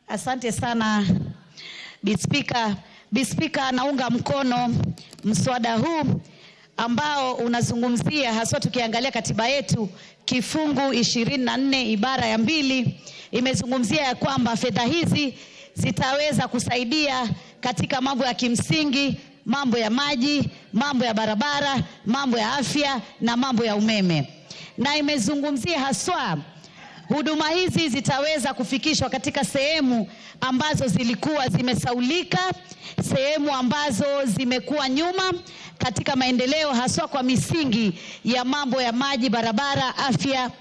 Asante sana Speaker. Speaker, naunga mkono mswada huu ambao unazungumzia haswa tukiangalia katiba yetu kifungu 24 ibara ya 2 imezungumzia ya kwamba fedha hizi zitaweza kusaidia katika mambo ya kimsingi, mambo ya maji, mambo ya barabara, mambo ya afya na mambo ya umeme. Na imezungumzia haswa huduma hizi zitaweza kufikishwa katika sehemu ambazo zilikuwa zimesaulika, sehemu ambazo zimekuwa nyuma katika maendeleo, haswa kwa misingi ya mambo ya maji, barabara, afya.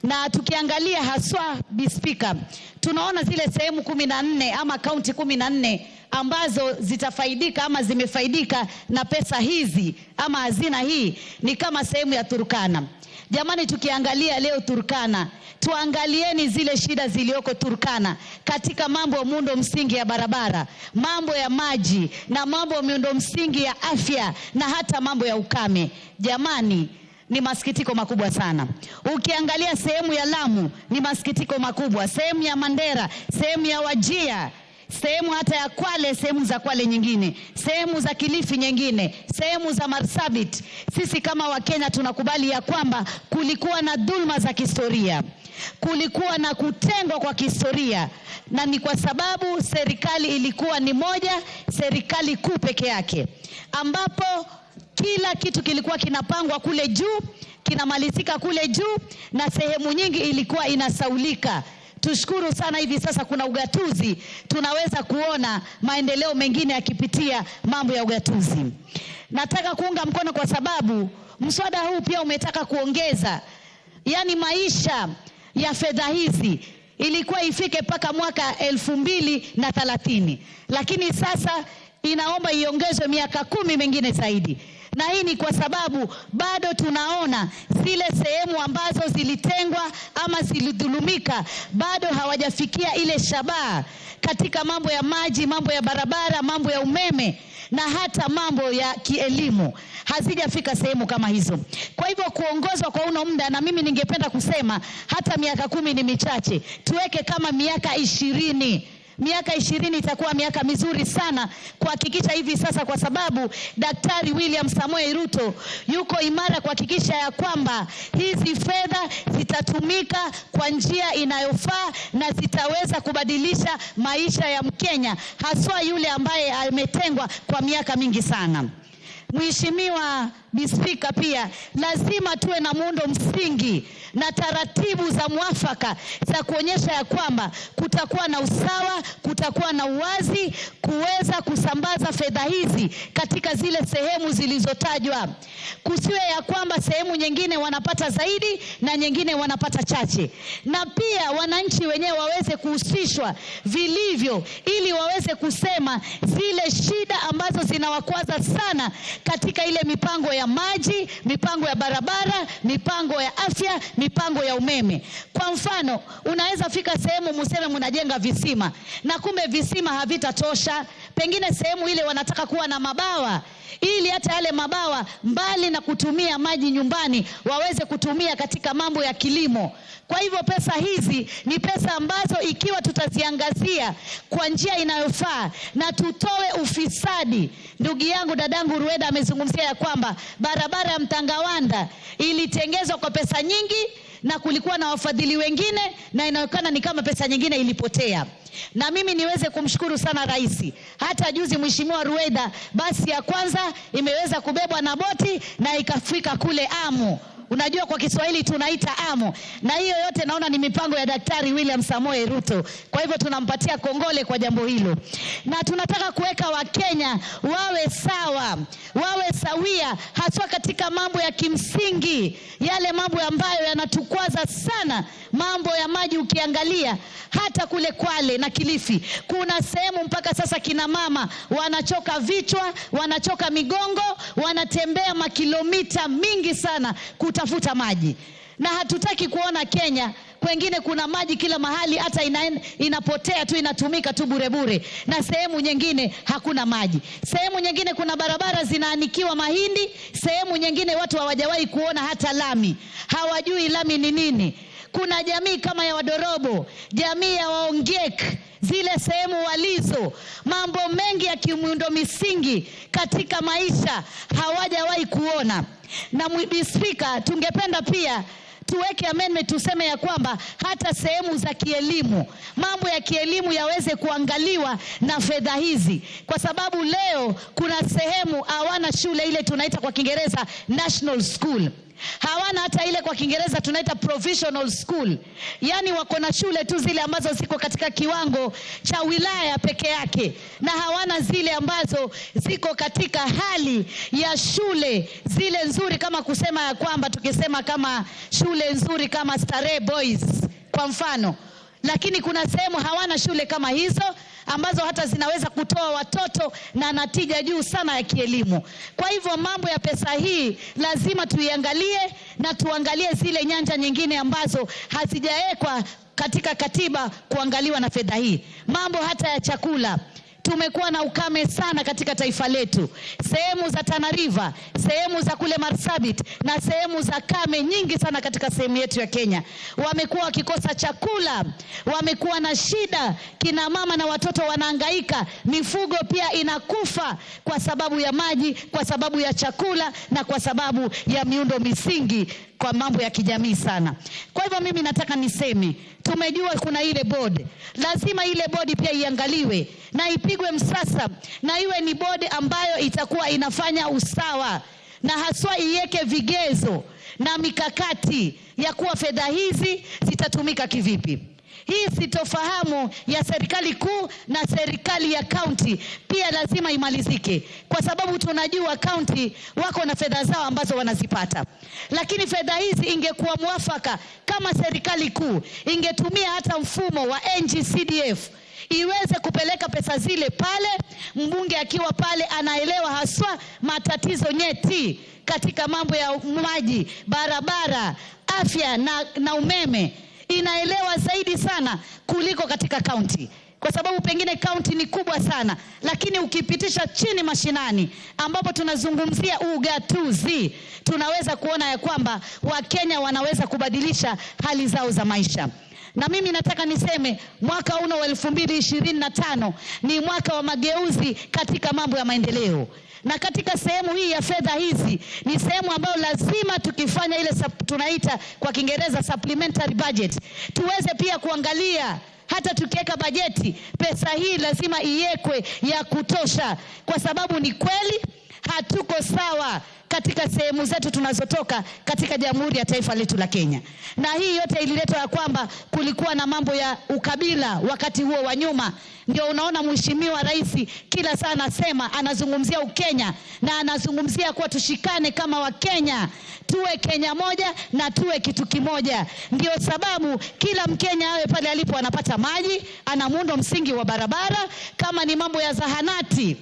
Na tukiangalia haswa Speaker, tunaona zile sehemu 14 ama kaunti 14 ambazo zitafaidika ama zimefaidika na pesa hizi ama hazina hii ni kama sehemu ya Turkana. Jamani, tukiangalia leo Turkana, tuangalieni zile shida zilioko Turkana katika mambo ya muundo msingi ya barabara, mambo ya maji na mambo ya miundo msingi ya afya na hata mambo ya ukame. Jamani, ni masikitiko makubwa sana. Ukiangalia sehemu ya Lamu ni masikitiko makubwa, sehemu ya Mandera, sehemu ya Wajir, sehemu hata ya Kwale, sehemu za Kwale nyingine, sehemu za Kilifi nyingine, sehemu za Marsabit. Sisi kama Wakenya tunakubali ya kwamba kulikuwa na dhulma za kihistoria, kulikuwa na kutengwa kwa kihistoria, na ni kwa sababu serikali ilikuwa ni moja, serikali kuu peke yake, ambapo kila kitu kilikuwa kinapangwa kule juu, kinamalizika kule juu, na sehemu nyingi ilikuwa inasaulika. Tushukuru sana hivi sasa kuna ugatuzi, tunaweza kuona maendeleo mengine yakipitia mambo ya ugatuzi. Nataka kuunga mkono kwa sababu mswada huu pia umetaka kuongeza, yani maisha ya fedha hizi ilikuwa ifike mpaka mwaka 2030, lakini sasa inaomba iongezwe miaka 10 mengine zaidi. Na hii ni kwa sababu bado tunaona zile sehemu ambazo zilitengwa ama zilidhulumika bado hawajafikia ile shabaha katika mambo ya maji, mambo ya barabara, mambo ya umeme na hata mambo ya kielimu. Hazijafika sehemu kama hizo. Kwa hivyo kuongozwa kwa uno muda, na mimi ningependa kusema hata miaka 10 ni michache, tuweke kama miaka 20. Miaka 20 itakuwa miaka mizuri sana kuhakikisha hivi sasa, kwa sababu Daktari William Samoei Ruto yuko imara kuhakikisha ya kwamba hizi fedha zitatumika kwa njia inayofaa na zitaweza kubadilisha maisha ya Mkenya, haswa yule ambaye ametengwa kwa miaka mingi sana. Mheshimiwa Speaker, pia lazima tuwe na muundo msingi na taratibu za mwafaka za kuonyesha ya kwamba kutakuwa na usawa, kutakuwa na uwazi, kuweza kusambaza fedha hizi katika zile sehemu zilizotajwa. Kusiwe ya kwamba sehemu nyingine wanapata zaidi na nyingine wanapata chache. Na pia wananchi wenyewe waweze kuhusishwa vilivyo ili waweze kusema zile shida ambazo zinawakwaza sana katika ile mipango ya maji, mipango ya barabara, mipango ya afya, mipango ya umeme. Kwa mfano, unaweza fika sehemu museme mnajenga visima na kumbe visima havitatosha. Pengine sehemu ile wanataka kuwa na mabawa ili hata yale mabawa mbali na kutumia maji nyumbani waweze kutumia katika mambo ya kilimo. Kwa hivyo pesa hizi ni pesa ambazo ikiwa tutaziangazia kwa njia inayofaa na tutoe ufisadi. Ndugu yangu dadangu Rueda amezungumzia ya kwamba barabara ya Mtangawanda ilitengezwa kwa pesa nyingi na kulikuwa na wafadhili wengine na inaonekana ni kama pesa nyingine ilipotea. Na mimi niweze kumshukuru sana rais. Hata juzi Mheshimiwa Rueda basi ya kwanza imeweza kubebwa na boti na ikafika kule Amu. Unajua kwa Kiswahili tunaita Amu. Na hiyo yote naona ni mipango ya Daktari William Samoei Ruto. Kwa hivyo tunampatia kongole kwa jambo hilo. Na tunataka kuweka Wakenya wawe sawa, wawe sawia, haswa katika mambo ya kimsingi, yale mambo ambayo yanatukwaza sana. Mambo ya maji ukiangalia hata kule Kwale na Kilifi kuna sehemu mpaka sasa kina mama wanachoka vichwa, wanachoka migongo, wanatembea makilomita mingi sana kutafuta maji. Na hatutaki kuona Kenya kwengine kuna maji kila mahali, hata inapotea tu, inatumika tu bure bure, na sehemu nyingine hakuna maji. Sehemu nyingine kuna barabara zinaanikiwa mahindi, sehemu nyingine watu hawajawahi kuona hata lami, hawajui lami ni nini. Kuna jamii kama ya Wadorobo, jamii ya Waongek, zile sehemu walizo, mambo mengi ya kimuundo misingi katika maisha hawajawahi kuona. Na Speaker, tungependa pia tuweke amendment tuseme ya kwamba hata sehemu za kielimu, mambo ya kielimu yaweze kuangaliwa na fedha hizi, kwa sababu leo kuna sehemu hawana shule ile tunaita kwa Kiingereza national school. Hawana hata ile kwa Kiingereza tunaita provisional school. Yani wako na shule tu zile ambazo ziko katika kiwango cha wilaya peke yake, na hawana zile ambazo ziko katika hali ya shule zile nzuri, kama kusema ya kwamba tukisema kama shule nzuri kama Starehe Boys kwa mfano. Lakini kuna sehemu hawana shule kama hizo ambazo hata zinaweza kutoa watoto na natija juu sana ya kielimu. Kwa hivyo mambo ya pesa hii lazima tuiangalie, na tuangalie zile nyanja nyingine ambazo hazijawekwa katika katiba kuangaliwa na fedha hii. Mambo hata ya chakula. Tumekuwa na ukame sana katika taifa letu. Sehemu za Tana River, sehemu za kule Marsabit na sehemu za kame nyingi sana katika sehemu yetu ya Kenya. Wamekuwa wakikosa chakula, wamekuwa na shida, kina mama na watoto wanahangaika, mifugo pia inakufa kwa sababu ya maji, kwa sababu ya chakula na kwa sababu ya miundo misingi kwa mambo ya kijamii sana. Kwa hivyo mimi nataka niseme, tumejua kuna ile board. Lazima ile board pia iangaliwe na ipigwe msasa, na iwe ni board ambayo itakuwa inafanya usawa, na haswa iweke vigezo na mikakati ya kuwa fedha hizi zitatumika kivipi. Hii sitofahamu ya serikali kuu na serikali ya kaunti pia lazima imalizike, kwa sababu tunajua kaunti wako na fedha zao ambazo wanazipata. Lakini fedha hizi ingekuwa mwafaka kama serikali kuu ingetumia hata mfumo wa NGCDF, iweze kupeleka pesa zile pale, mbunge akiwa pale anaelewa haswa matatizo nyeti katika mambo ya maji, barabara, afya na umeme. Inaelewa zaidi sana kuliko katika kaunti, kwa sababu pengine kaunti ni kubwa sana, lakini ukipitisha chini mashinani ambapo tunazungumzia ugatuzi, tunaweza kuona ya kwamba Wakenya wanaweza kubadilisha hali zao za maisha. Na mimi nataka niseme mwaka huu wa 2025 ni mwaka wa mageuzi katika mambo ya maendeleo. Na katika sehemu hii ya fedha hizi ni sehemu ambayo lazima tukifanya ile tunaita kwa Kiingereza supplementary budget, tuweze pia kuangalia hata tukiweka bajeti, pesa hii lazima iwekwe ya kutosha, kwa sababu ni kweli hatuko sawa katika sehemu zetu tunazotoka katika Jamhuri ya Taifa letu la Kenya. Na hii yote ililetwa ya kwamba kulikuwa na mambo ya ukabila wakati huo wa nyuma. Ndio unaona Mheshimiwa Rais kila saa anasema, anazungumzia Ukenya na anazungumzia kuwa tushikane kama Wakenya, tuwe Kenya moja na tuwe kitu kimoja. Ndio sababu kila Mkenya awe pale alipo anapata maji, ana muundo msingi wa barabara, kama ni mambo ya zahanati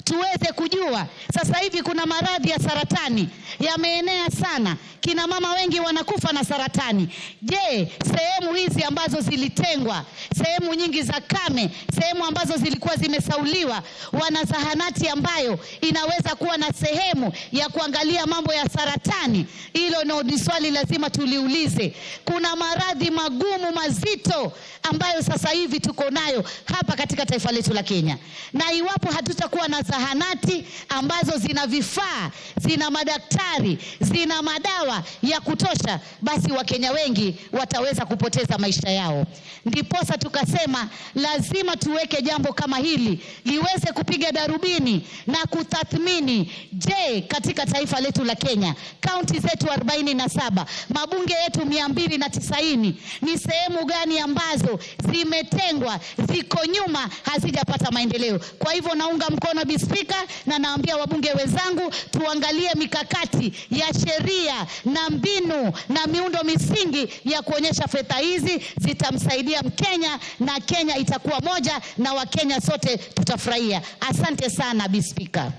tuweze kujua. Sasa hivi kuna maradhi ya saratani yameenea sana, kina mama wengi wanakufa na saratani. Je, sehemu hizi ambazo zilitengwa, sehemu nyingi za kame, sehemu ambazo zilikuwa zimesauliwa, wana zahanati ambayo inaweza kuwa na sehemu ya kuangalia mambo ya saratani? Hilo ni swali lazima tuliulize. Kuna maradhi magumu mazito ambayo sasa hivi tuko nayo hapa katika taifa letu la Kenya, na iwapo hatutakuwa na zahanati ambazo zina vifaa, zina madaktari, zina madawa ya kutosha, basi Wakenya wengi wataweza kupoteza maisha yao. Ndiposa tukasema lazima tuweke jambo kama hili liweze kupiga darubini na kutathmini, je, katika taifa letu la Kenya, kaunti zetu 47, mabunge yetu 290, ni sehemu gani ambazo zimetengwa, ziko nyuma, hazijapata maendeleo? Kwa hivyo naunga mkono Speaker, na naambia wabunge wenzangu tuangalie mikakati ya sheria na mbinu na miundo misingi ya kuonyesha fedha hizi zitamsaidia Mkenya, na Kenya itakuwa moja na Wakenya sote tutafurahia. Asante sana Speaker.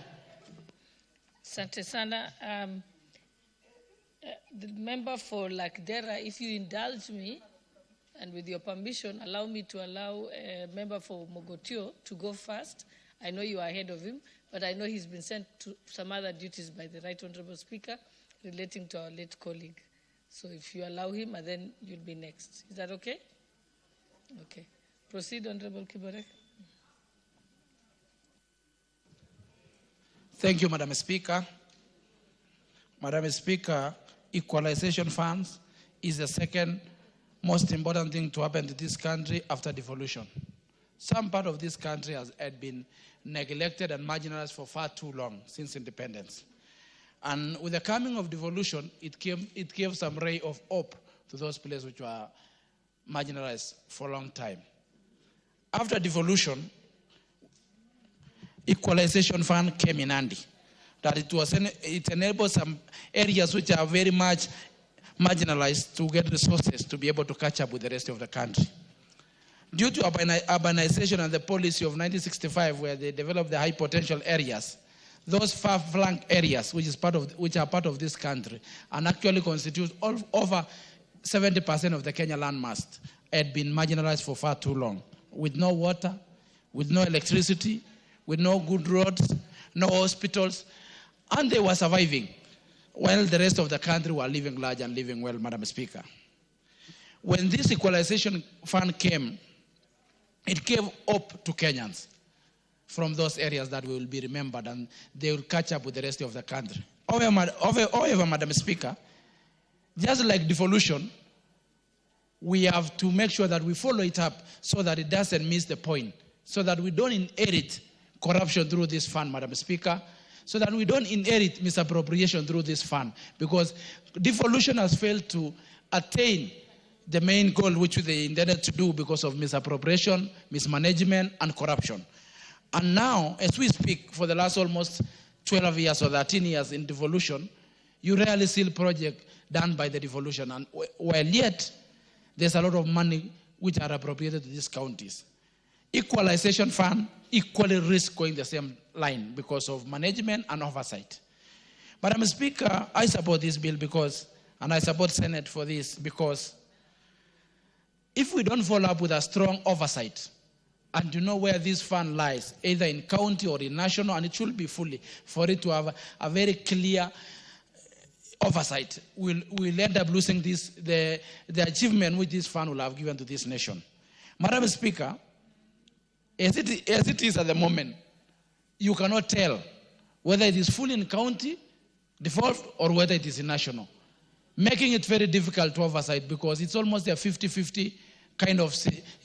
Asante sana. The member for Lakdera, if you indulge me and with your permission, allow me to allow a member for Mogotio to go first. I know you are ahead of him, but I know he's been sent to some other duties by the Right Honorable Speaker relating to our late colleague. So if you allow him, and then you'll be next. Is that okay? Okay. Proceed, Honorable Kibarek. Thank you, Madam Speaker. Madam Speaker, equalization funds is the second most important thing to happen to this country after devolution. Some part of this country had been neglected and marginalized for far too long since independence. And with the coming of devolution, it gave some ray of hope to those places which were marginalized for a long time. After devolution, Equalization Fund came in handy. That it enabled some areas which are very much marginalized to get resources to be able to catch up with the rest of the country. Due to urbanization and the policy of 1965, where they developed the high potential areas, those far-flung areas, which are part of this country, and actually constitute over 70% of the Kenya landmass, had been marginalized for far too long, with no water, with no electricity, with no good roads, no hospitals, and they were surviving, while the rest of the country were living large and living well, Madam Speaker. When this Equalization Fund came, it gave hope to Kenyans from those areas that will be remembered and they will catch up with the rest of the country. However, Madam Speaker, just like devolution, we have to make sure that we follow it up so that it doesn't miss the point, so that we don't inherit corruption through this fund, Madam Speaker, so that we don't inherit misappropriation through this fund, because devolution has failed to attain the main goal which they intended to do because of misappropriation, mismanagement, and corruption. And now, as we speak, for the last almost 12 years or 13 years in devolution, you rarely see a project done by the devolution, and while yet there's a lot of money which are appropriated to these counties. Equalization Fund equally risk going the same line because of management and oversight. Madam Speaker, I support this bill because, and I support Senate for this, because if we don't follow up with a strong oversight and to know where this fund lies, either in county or in national, and it should be fully, for it to have a very clear oversight, we'll end up losing the achievement which this fund will have given to this nation. Madam Speaker, as it is at the moment, you cannot tell whether it is fully in county, devolved, or whether it is in national, making it very difficult to oversight because it's almost a 50-50 kind of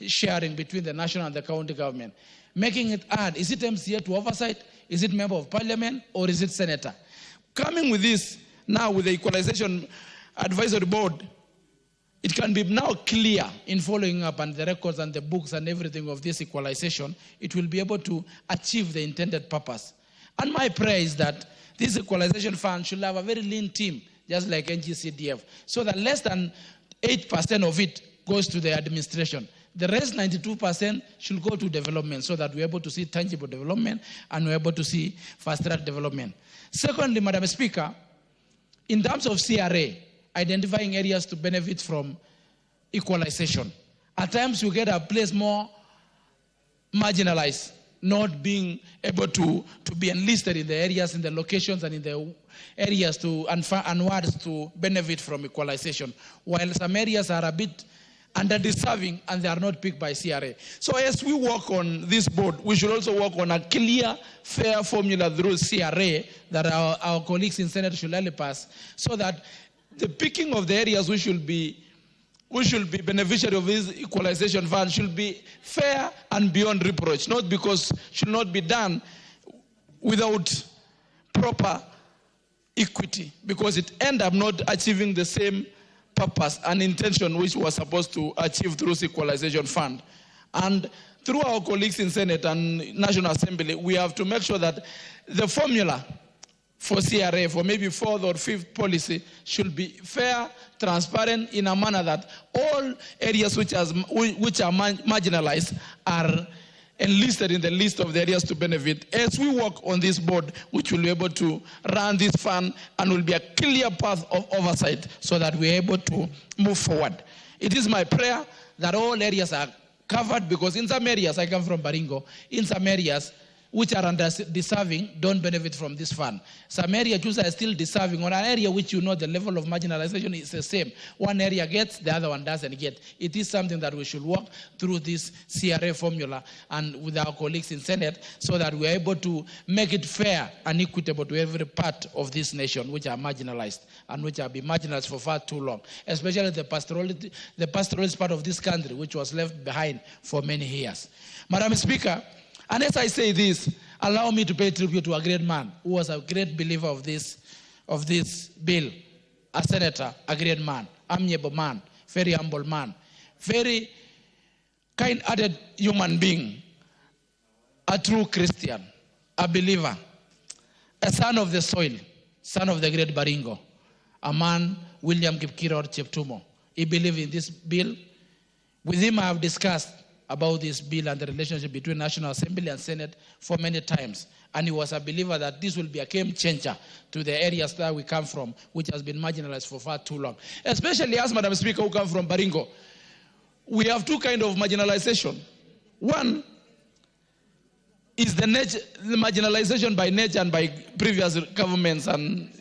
sharing between the national and the county government, making it hard. Is it MCA to oversight? Is it member of parliament? Or is it senator? Coming with this, now with the Equalization Advisory Board, it can be now clear in following up on the records and the books and everything of this equalization, it will be able to achieve the intended purpose. And my prayer is that this Equalization Fund should have a very lean team, just like NGCDF, so that less than 8% of it goes to the administration. The rest, 92%, should go to development so that we're able to see tangible development and we're able to see fast-track development. Secondly, Madam Speaker, in terms of CRA, identifying areas to benefit from equalization. At times we get a place more marginalized, not being able to be enlisted in the areas, in the locations, and in the areas and wards to benefit from equalization, while some areas are a bit under-deserving and they are not picked by CRA. So as we work on this board, we should also work on a clear, fair formula through CRA that our colleagues in Senate should help us, so that the picking of the areas we should be beneficiary of this equalization fund should be fair and beyond reproach, not because should not be done without proper equity, because it end up not achieving the same purpose and intention which was supposed to achieve through this equalization fund. And through our colleagues in Senate and National Assembly, we have to make sure that the formula for CRA, for maybe fourth or fifth policy, should be fair, transparent, in a manner that all areas which are marginalized are enlisted in the list of the areas to benefit. As we work on this board, which will be able to run this fund and will be a clear path of oversight so that we're able to move forward. It is my prayer that all areas are covered, because in some areas, I come from Baringo, in some areas, which are deserving don't benefit from this fund. Some areas which are still deserving, or an area which you know the level of marginalization is the same. One area gets, the other one doesn't get. It is something that we should work through this CRA formula and with our colleagues in Senate so that we are able to make it fair and equitable to every part of this nation which are marginalized and which have been marginalized for far too long, especially the pastoralist part of this country which was left behind for many years. Madam Speaker, and as I say this, allow me to pay tribute to a great man who was a great believer of this bill, a senator, a great man, amiable man, very humble man, very kind-hearted human being, a true Christian, a believer, a son of the soil, son of the great Baringo, a man, William Kipkiror Cheptumo. He believed in this bill. With him, I have discussed about this bill and the relationship between National Assembly and Senate for many times. And he was a believer that this will be a game changer to the areas that we come from, which has been marginalized for far too long. Especially as Madam Speaker, who come from Baringo. We have two kinds of marginalization. One is the marginalization by nature and by previous governments and,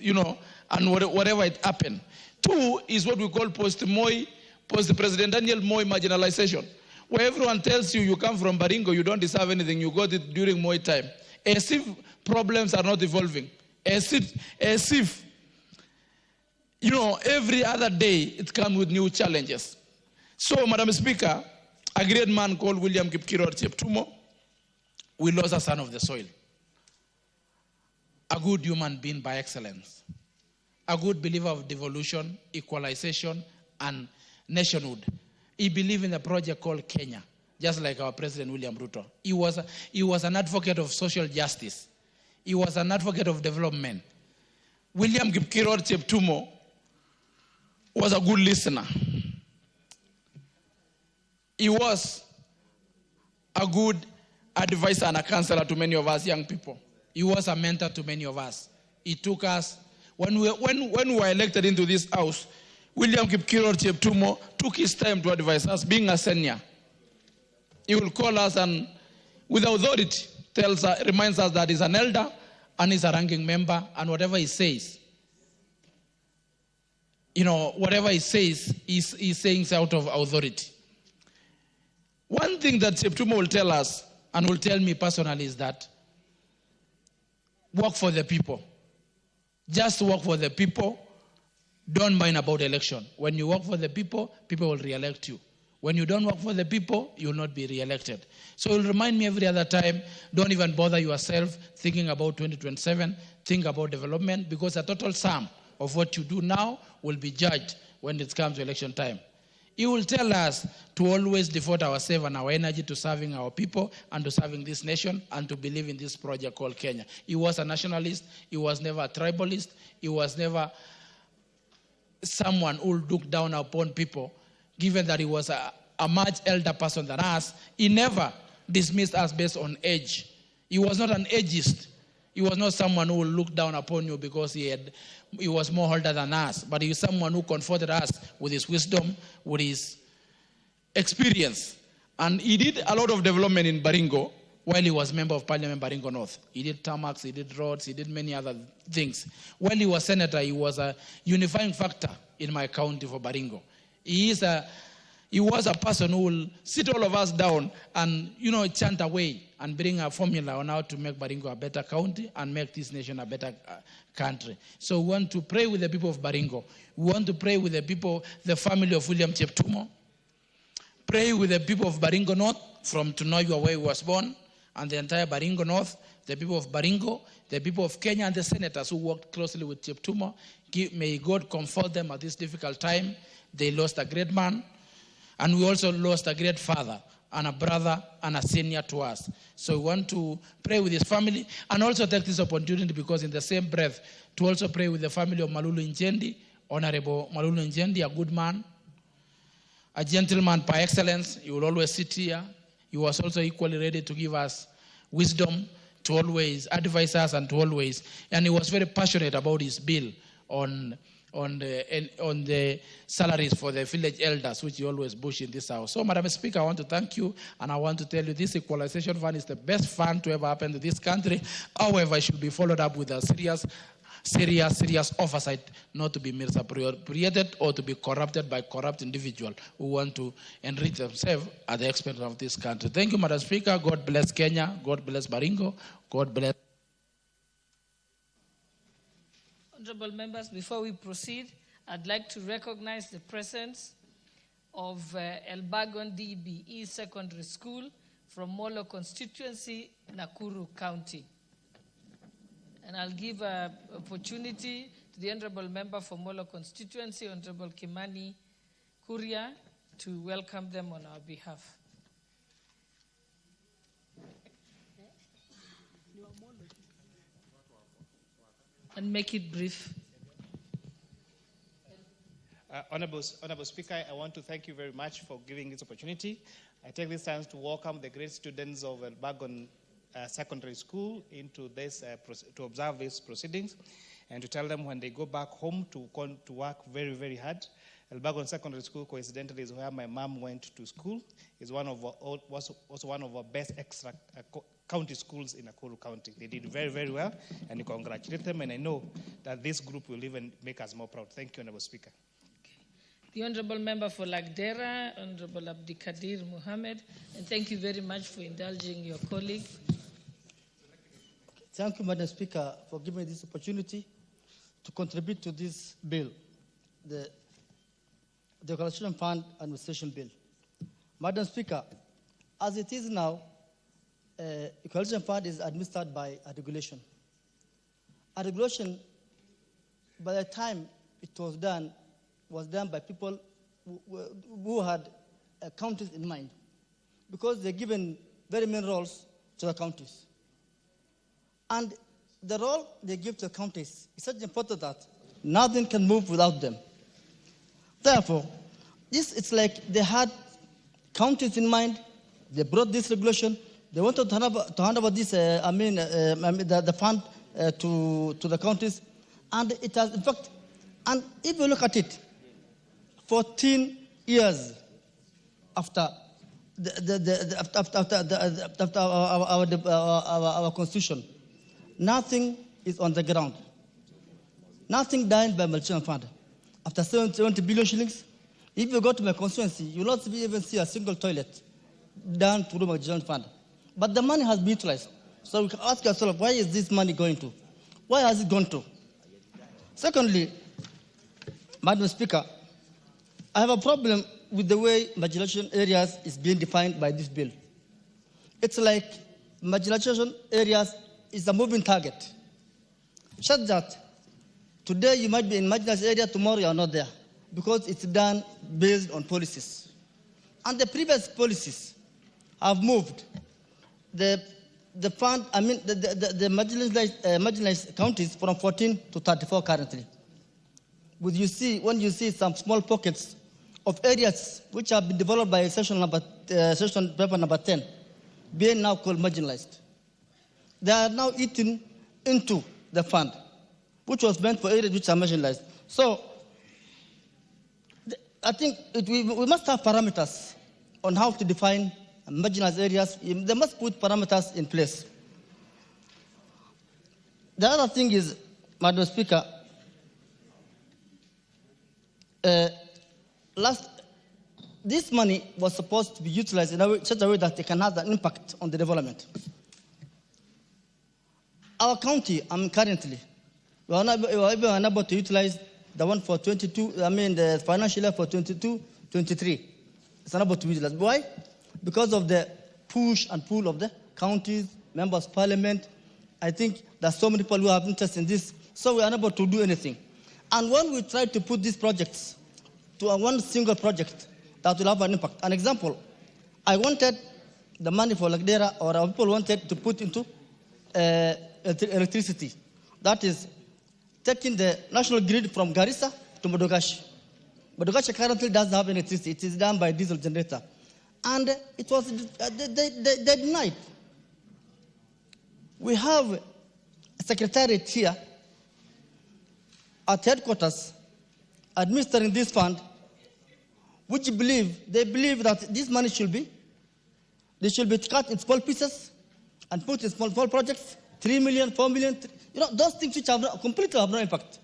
and whatever it happened. Two is what we call post-presidential Moi marginalization, where everyone tells you you come from Baringo, you don't deserve anything, you got it during Moi time. As if problems are not evolving. As if every other day it comes with new challenges. So, Madam Speaker, a great man called William Kipkiror Cheptumo, we lost a son of the soil. A good human being by excellence. A good believer of devolution, equalization, and nationhood. He believed in a project called Kenya, just like our President William Ruto. He was an advocate of social justice. He was an advocate of development. William Kipkiror Cheptumo was a good listener. He was a good advisor and a counselor to many of us young people. He was a mentor to many of us. He took us, when we were elected into this house, William Kipkiror Cheptumo took his time to advise us, being a senior. He will call us and, with authority, reminds us that he's an elder and he's a ranking member, and whatever he says, whatever he says, he's saying out of authority. One thing that Cheptumo will tell us, and will tell me personally, is that work for the people. Just work for the people. Don't mind about election. When you work for the people, people will re-elect you. When you don't work for the people, you will not be re-elected. So it will remind me every other time, don't even bother yourself thinking about 2027, think about development, because the total sum of what you do now will be judged when it comes to election time. He will tell us to always devote ourselves and our energy to serving our people and to serving this nation and to believe in this project called Kenya. He was a nationalist. He was never a tribalist. He was never someone who looked down upon people, given that he was a much elder person than us. He never dismissed us based on age. He was not an ageist. He was not someone who will look down upon you because he was more older than us, but he was someone who comforted us with his wisdom, with his experience. And he did a lot of development in Baringo while he was member of Parliament Baringo North. He did tarmacs, he did roads, he did many other things. While he was senator, he was a unifying factor in my county for Baringo. He was a person who will sit all of us down and, chant away and bring a formula on how to make Baringo a better county and make this nation a better country. So we want to pray with the people of Baringo. We want to pray with the people, the family of William Cheptumo. Pray with the people of Baringo North from Tunoyua, where he was born, and the entire Baringo North, the people of Baringo, the people of Kenya, and the senators who worked closely with Cheptumo. May God comfort them at this difficult time. They lost a great man. And we also lost a great father and a brother and a senior to us. So we want to pray with his family and also take this opportunity, because in the same breath, to also pray with the family of Malulu Njendi, Honorable Malulu Njendi, a good man, a gentleman by excellence. He will always sit here. He was also equally ready to give us wisdom, to always advise us and he was very passionate about his bill on on the salaries for the village elders, which you always push in this house. So, Madam Speaker, I want to thank you, and I want to tell you this Equalization Fund is the best fund to ever happen to this country. However, it should be followed up with a serious oversight, not to be misappropriated or to be corrupted by corrupt individuals who want to enrich themselves at the expense of this country. Thank you, Madam Speaker. God bless Kenya. God bless Baringo. God bless. Honorable members, before we proceed, I'd like to recognize the presence of Elbagon DBE Secondary School from Molo constituency, Nakuru County. And I'll give an opportunity to the Honorable Member for Molo constituency, Honorable Kimani Kuria, to welcome them on our behalf. And make it brief. Honorable Speaker, I want to thank you very much for giving this opportunity. I take this chance to welcome the great students of Elbagon Secondary School into this, to observe these proceedings, and to tell them when they go back home to work very, very hard. Elbagon Secondary School, coincidentally, is where my mom went to school. It's was also one of our best extra county schools in Nakuru County. They did very, very well, and I congratulate them, and I know that this group will even make us more proud. Thank you, Honorable Speaker. The Honorable Member for Lagdera, Honorable Abdikadir Mohammed, and thank you very much for indulging your colleague. Thank you, Madam Speaker, for giving me this opportunity to contribute to this bill, the Delegation Fund Administration Bill. Madam Speaker, as it is now, Equalization Fund is administered by a regulation. A regulation, by the time it was done by people who had counties in mind, because they're given very many roles to the counties. And the role they give to the counties is such important that nothing can move without them. Therefore, it's like they had counties in mind. They brought this regulation. They wanted to hand over this, the fund to the counties, and it has, in fact, and if you look at it, 14 years after our constitution, nothing is on the ground. Nothing done by Mulching Fund. After 70 billion shillings, if you go to my constituency, you will not even see a single toilet done through Mulching Fund. But the money has been utilized. So we can ask ourselves, where is this money going to? Where has it gone to? Secondly, Madam Speaker, I have a problem with the way marginalization areas is being defined by this bill. It's like marginalization areas is a moving target. Such that today you might be in marginalized area, tomorrow you are not there, because it's done based on policies. And the previous policies have moved the fund, the marginalized counties from 14 to 34 currently. When you see some small pockets of areas which have been developed by session paper number 10, being now called marginalized. They are now eaten into the fund, which was meant for areas which are marginalized. So I think we must have parameters on how to define marginalized areas. They must put parameters in place. The other thing is, Madam Speaker, this money was supposed to be utilized in such a way that it can have an impact on the development. Our county, currently, we are unable to utilize the one for 22, the financial year for 22-23. It's unable to utilize. Why? Because of the push and pull of the counties, members of parliament. I think there's so many people who have interest in this, so we are unable to do anything. And when we try to put these projects to one single project that will have an impact. An example, I wanted the money for Lagdera, or our people wanted to put into electricity. That is taking the national grid from Garissa to Modogashi. Modogashi currently doesn't have electricity. It is done by diesel generator. And it was, they denied. We have a secretariat here at headquarters administering this fund, which they believe that this money should be cut in small pieces and put in small projects, 3 million, 4 million, those things which completely have no impact.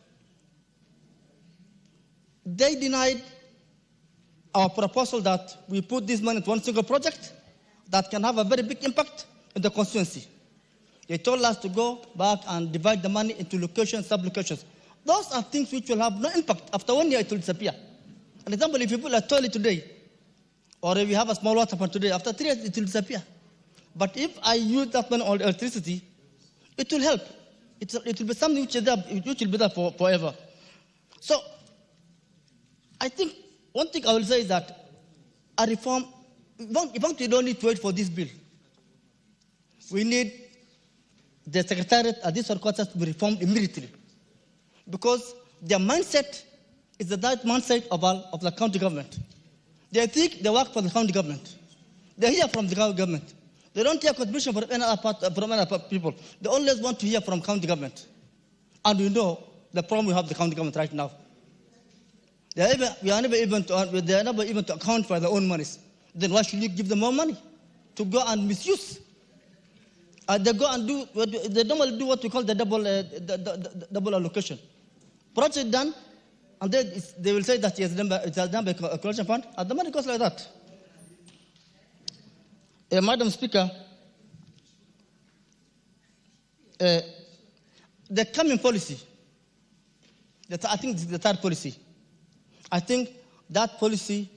They denied our proposal that we put this money into one single project that can have a very big impact in the constituency. They told us to go back and divide the money into locations, sub-locations. Those are things which will have no impact. After 1 year, it will disappear. For example, if you put a toilet today, or if you have a small water pump today, after 3 years, it will disappear. But if I use that money on electricity, it will help. It will be something which will be there forever. So, I think one thing I will say is that a reform, we don't need to wait for this bill. We need the Secretariat at this headquarters to be reformed immediately. Because their mindset is the that mindset of the county government. They think they work for the county government. They hear from the county government. They don't hear contribution from any other people. They always want to hear from county government. And we know the problem we have with the county government right now. They are never even to account for their own monies. Then why should you give them more money to go and misuse? They go and they normally do what we call the double allocation. Project done, and then they will say that it's done by Equalization Fund, and the money goes like that. Madam Speaker, the coming policy, I think this is the third policy. I think that policy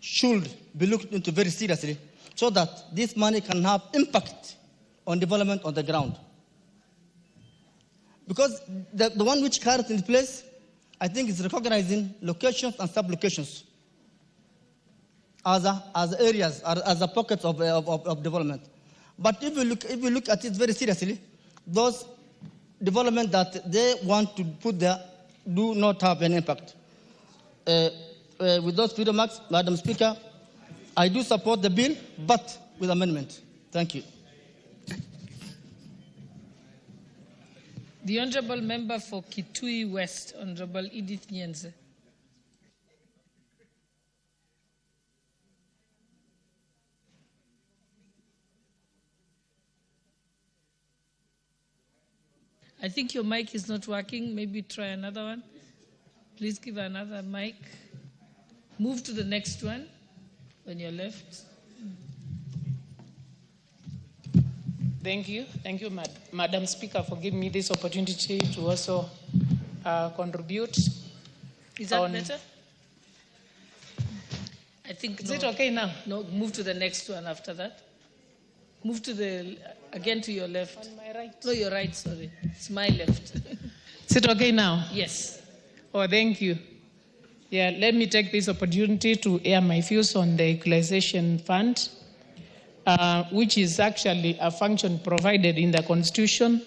should be looked into very seriously so that this money can have impact on development on the ground. Because the one which carries in place, I think, is recognizing locations and sub-locations as areas, as pockets of development. But if we look at it very seriously, those development that they want to put there do not have an impact. With those few remarks, Madam Speaker, I do support the bill, but with amendment. Thank you. The Honourable Member for Kitui West, Honourable Edith Nyenze. I think your mic is not working. Maybe try another one. Please give another mic. Move to the next one on your left. Thank you, Madam Speaker, for giving me this opportunity to also contribute. Is that better? I think. Is it okay now? No, move to the next one after that. Move to again to your left. On my right? No, your right, sorry. It's my left. Is it okay now? Yes. Oh, thank you. Yeah, let me take this opportunity to air my views on the Equalization Fund, which is actually a function provided in the Constitution.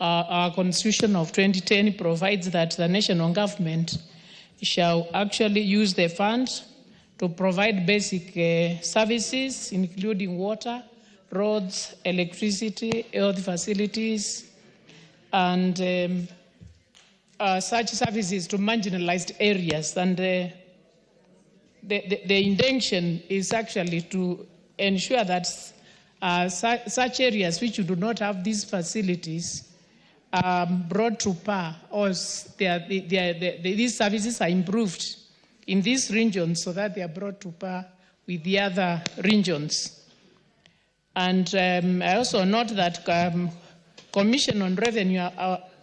Our Constitution of 2010 provides that the national government shall actually use the fund to provide basic services, including water, roads, electricity, health facilities, and such services to marginalized areas. And the intention is actually to ensure that such areas which do not have these facilities are brought to par, or these services are improved in these regions so that they are brought to par with the other regions. And I also note that Commission on Revenue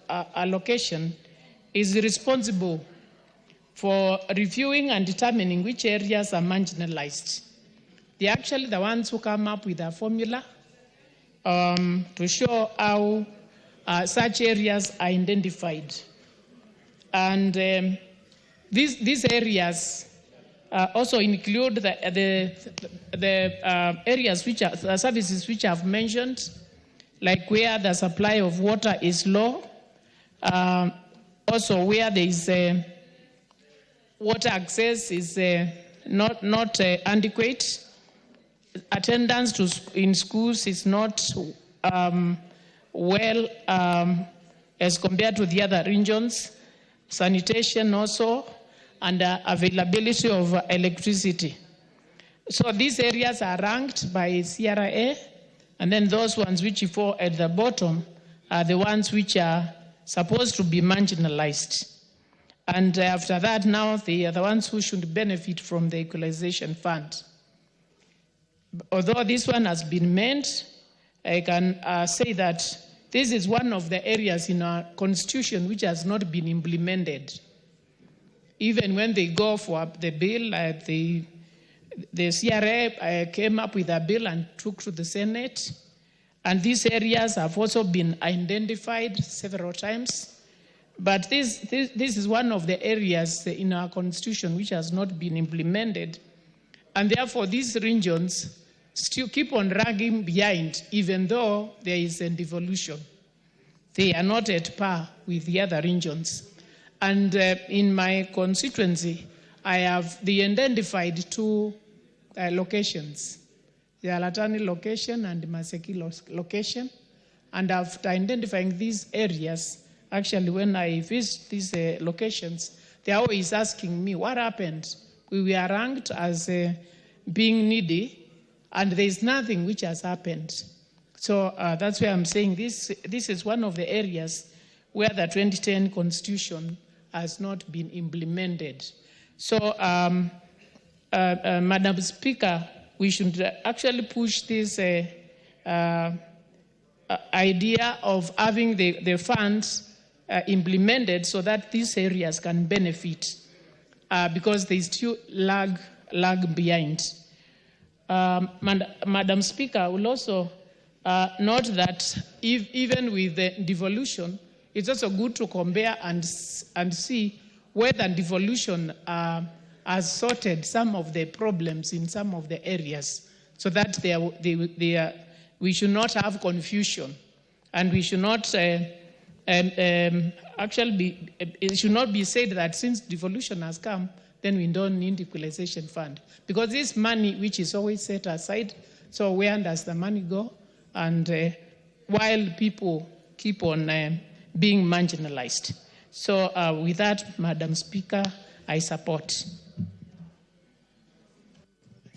Allocation is responsible for reviewing and determining which areas are marginalized. They're actually the ones who come up with a formula to show how such areas are identified. And these areas also include the areas which are the services which I've mentioned, like where the supply of water is low, also where there is water access is not adequate, attendance in schools is not well as compared to the other regions, sanitation also, and availability of electricity. So these areas are ranked by CRA, and then those ones which fall at the bottom are the ones which are supposed to be marginalized. And after that, now they are the ones who should benefit from the Equalization Fund. Although this one has been meant, I can say that this is one of the areas in our constitution which has not been implemented. Even when they go for the bill, the CRA came up with a bill and took to the Senate. And these areas have also been identified several times. But this is one of the areas in our constitution which has not been implemented. And therefore, these regions still keep on lagging behind, even though there is a devolution. They are not at par with the other regions. And in my constituency, I have identified two locations, the Alatani location and Maseki location. And after identifying these areas, actually when I visit these locations, they're always asking me, what happened? We were ranked as being needy, and there's nothing which has happened. So that's why I'm saying this is one of the areas where the 2010 Constitution has not been implemented. So, Madam Speaker, we should actually push this idea of having the funds implemented so that these areas can benefit, because they still lag behind. Madam Speaker, I will also note that even with the devolution, it's also good to compare and see whether devolution has sorted some of the problems in some of the areas, so that we should not have confusion, and we should not it should not be said that since devolution has come, then we don't need Equalization Fund. Because this money which is always set aside, so where does the money go? And while people keep on being marginalized. So with that, Madam Speaker, I support.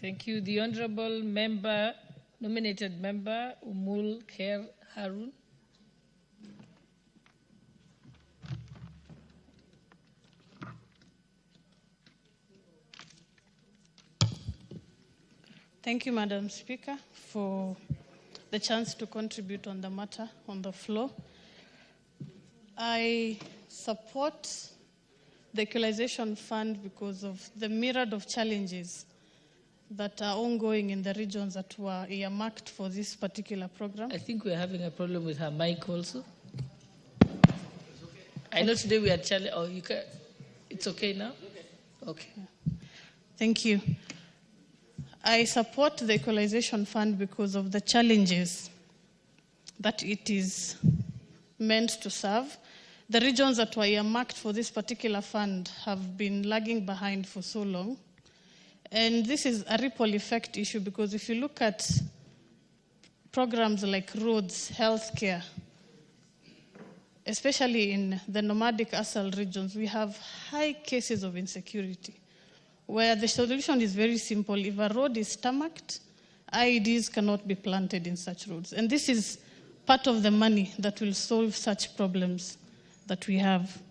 Thank you. The Honorable Member, nominated Member, Umul Khair Harun. Thank you, Madam Speaker, for the chance to contribute on the matter on the floor. I support the Equalization Fund because of the myriad of challenges that are ongoing in the regions that were earmarked for this particular program. I think we're having a problem with her mic also. I know today we are challenged. Oh, it's okay now? Okay. Thank you. I support the Equalization Fund because of the challenges that it is meant to serve. The regions that were earmarked for this particular fund have been lagging behind for so long. And this is a ripple effect issue, because if you look at programs like roads, healthcare, especially in the nomadic ASAL regions, we have high cases of insecurity, where the solution is very simple. If a road is tarmacked, IEDs cannot be planted in such roads. And this is part of the money that will solve such problems that we have.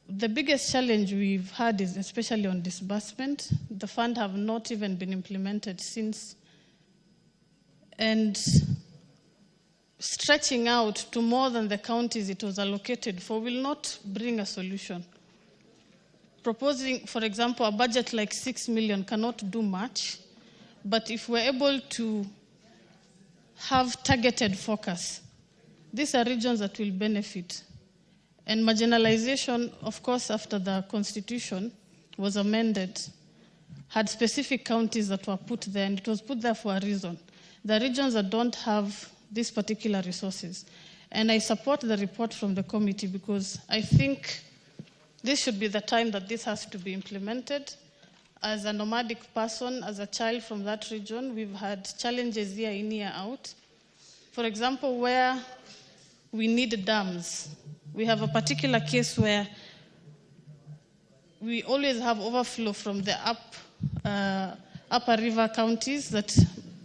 The biggest challenge we've had is especially on disbursement. The fund have not even been implemented since. And stretching out to more than the counties it was allocated for will not bring a solution. Proposing, for example, a budget like 6 million cannot do much, but if we're able to have targeted focus, these are regions that will benefit. And marginalization, of course, after the Constitution was amended, had specific counties that were put there, and it was put there for a reason. The regions that don't have these particular resources. And I support the report from the committee because I think this should be the time that this has to be implemented. As a nomadic person, as a child from that region, we've had challenges year in, year out. For example, where we need dams, we have a particular case where we always have overflow from the upper river counties that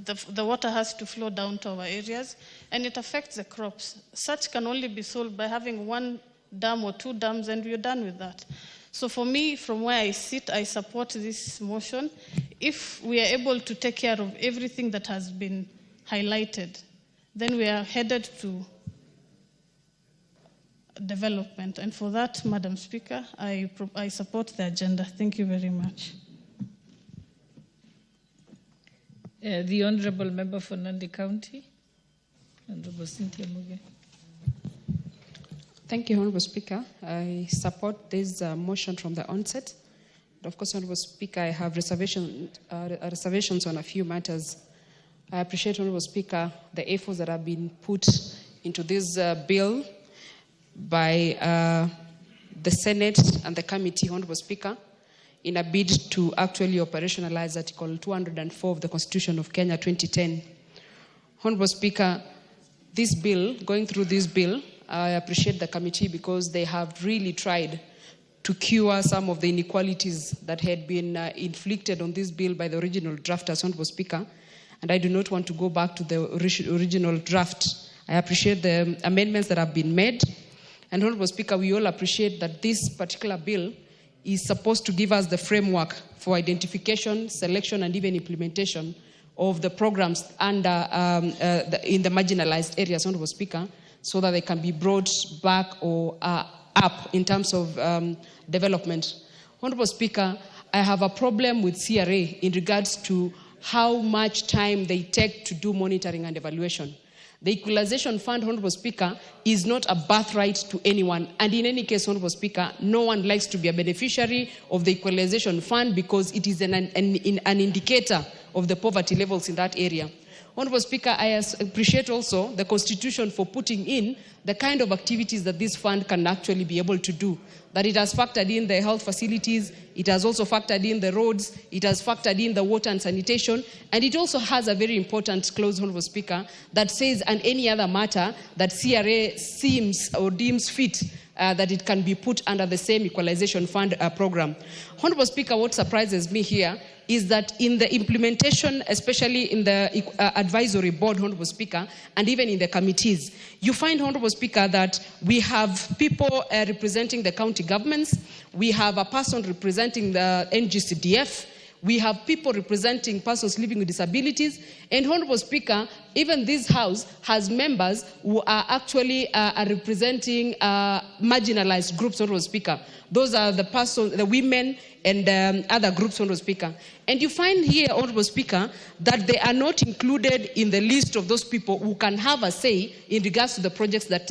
the water has to flow down to our areas, and it affects the crops. Such can only be solved by having one dam or two dams, and we're done with that. So for me, from where I sit, I support this motion. If we are able to take care of everything that has been highlighted, then we are headed to development. And for that, Madam Speaker, I support the agenda. Thank you very much. The Honourable Member for Nandi County, Honourable Cynthia Muge. Thank you, Honourable Speaker. I support this motion from the onset. But of course, Honourable Speaker, I have reservations on a few matters. I appreciate, Honourable Speaker, the efforts that have been put into this bill by the Senate and the committee, Honourable Speaker, in a bid to actually operationalize Article 204 of the Constitution of Kenya 2010. Honourable Speaker, this bill, going through this bill, I appreciate the committee because they have really tried to cure some of the inequalities that had been inflicted on this bill by the original drafters, Honourable Speaker. And I do not want to go back to the original draft. I appreciate the amendments that have been made. And Honourable Speaker, we all appreciate that this particular bill is supposed to give us the framework for identification, selection, and even implementation of the programs under in the marginalized areas, Honourable Speaker, so that they can be brought back or up in terms of development. Honourable Speaker, I have a problem with CRA in regards to how much time they take to do monitoring and evaluation. The Equalization Fund, Honourable Speaker, is not a birthright to anyone. And in any case, Honourable Speaker, no one likes to be a beneficiary of the Equalization Fund because it is an indicator of the poverty levels in that area. Honourable Speaker, I appreciate also the Constitution for putting in the kind of activities that this fund can actually be able to do. That it has factored in the health facilities, it has also factored in the roads, it has factored in the water and sanitation, and it also has a very important clause, Honourable Speaker, that says, and any other matter that CRA seems or deems fit, that it can be put under the same Equalization Fund program. Honourable Speaker, what surprises me here is that in the implementation, especially in the advisory board, Honourable Speaker, and even in the committees, you find, Honourable Speaker, that we have people representing the county governments, we have a person representing the NGCDF, we have people representing persons living with disabilities, and Honourable Speaker, even this House has members who are actually representing marginalized groups, Honourable Speaker. Those are the persons, the women and other groups, Honourable Speaker. And you find here, Honourable Speaker, that they are not included in the list of those people who can have a say in regards to the projects that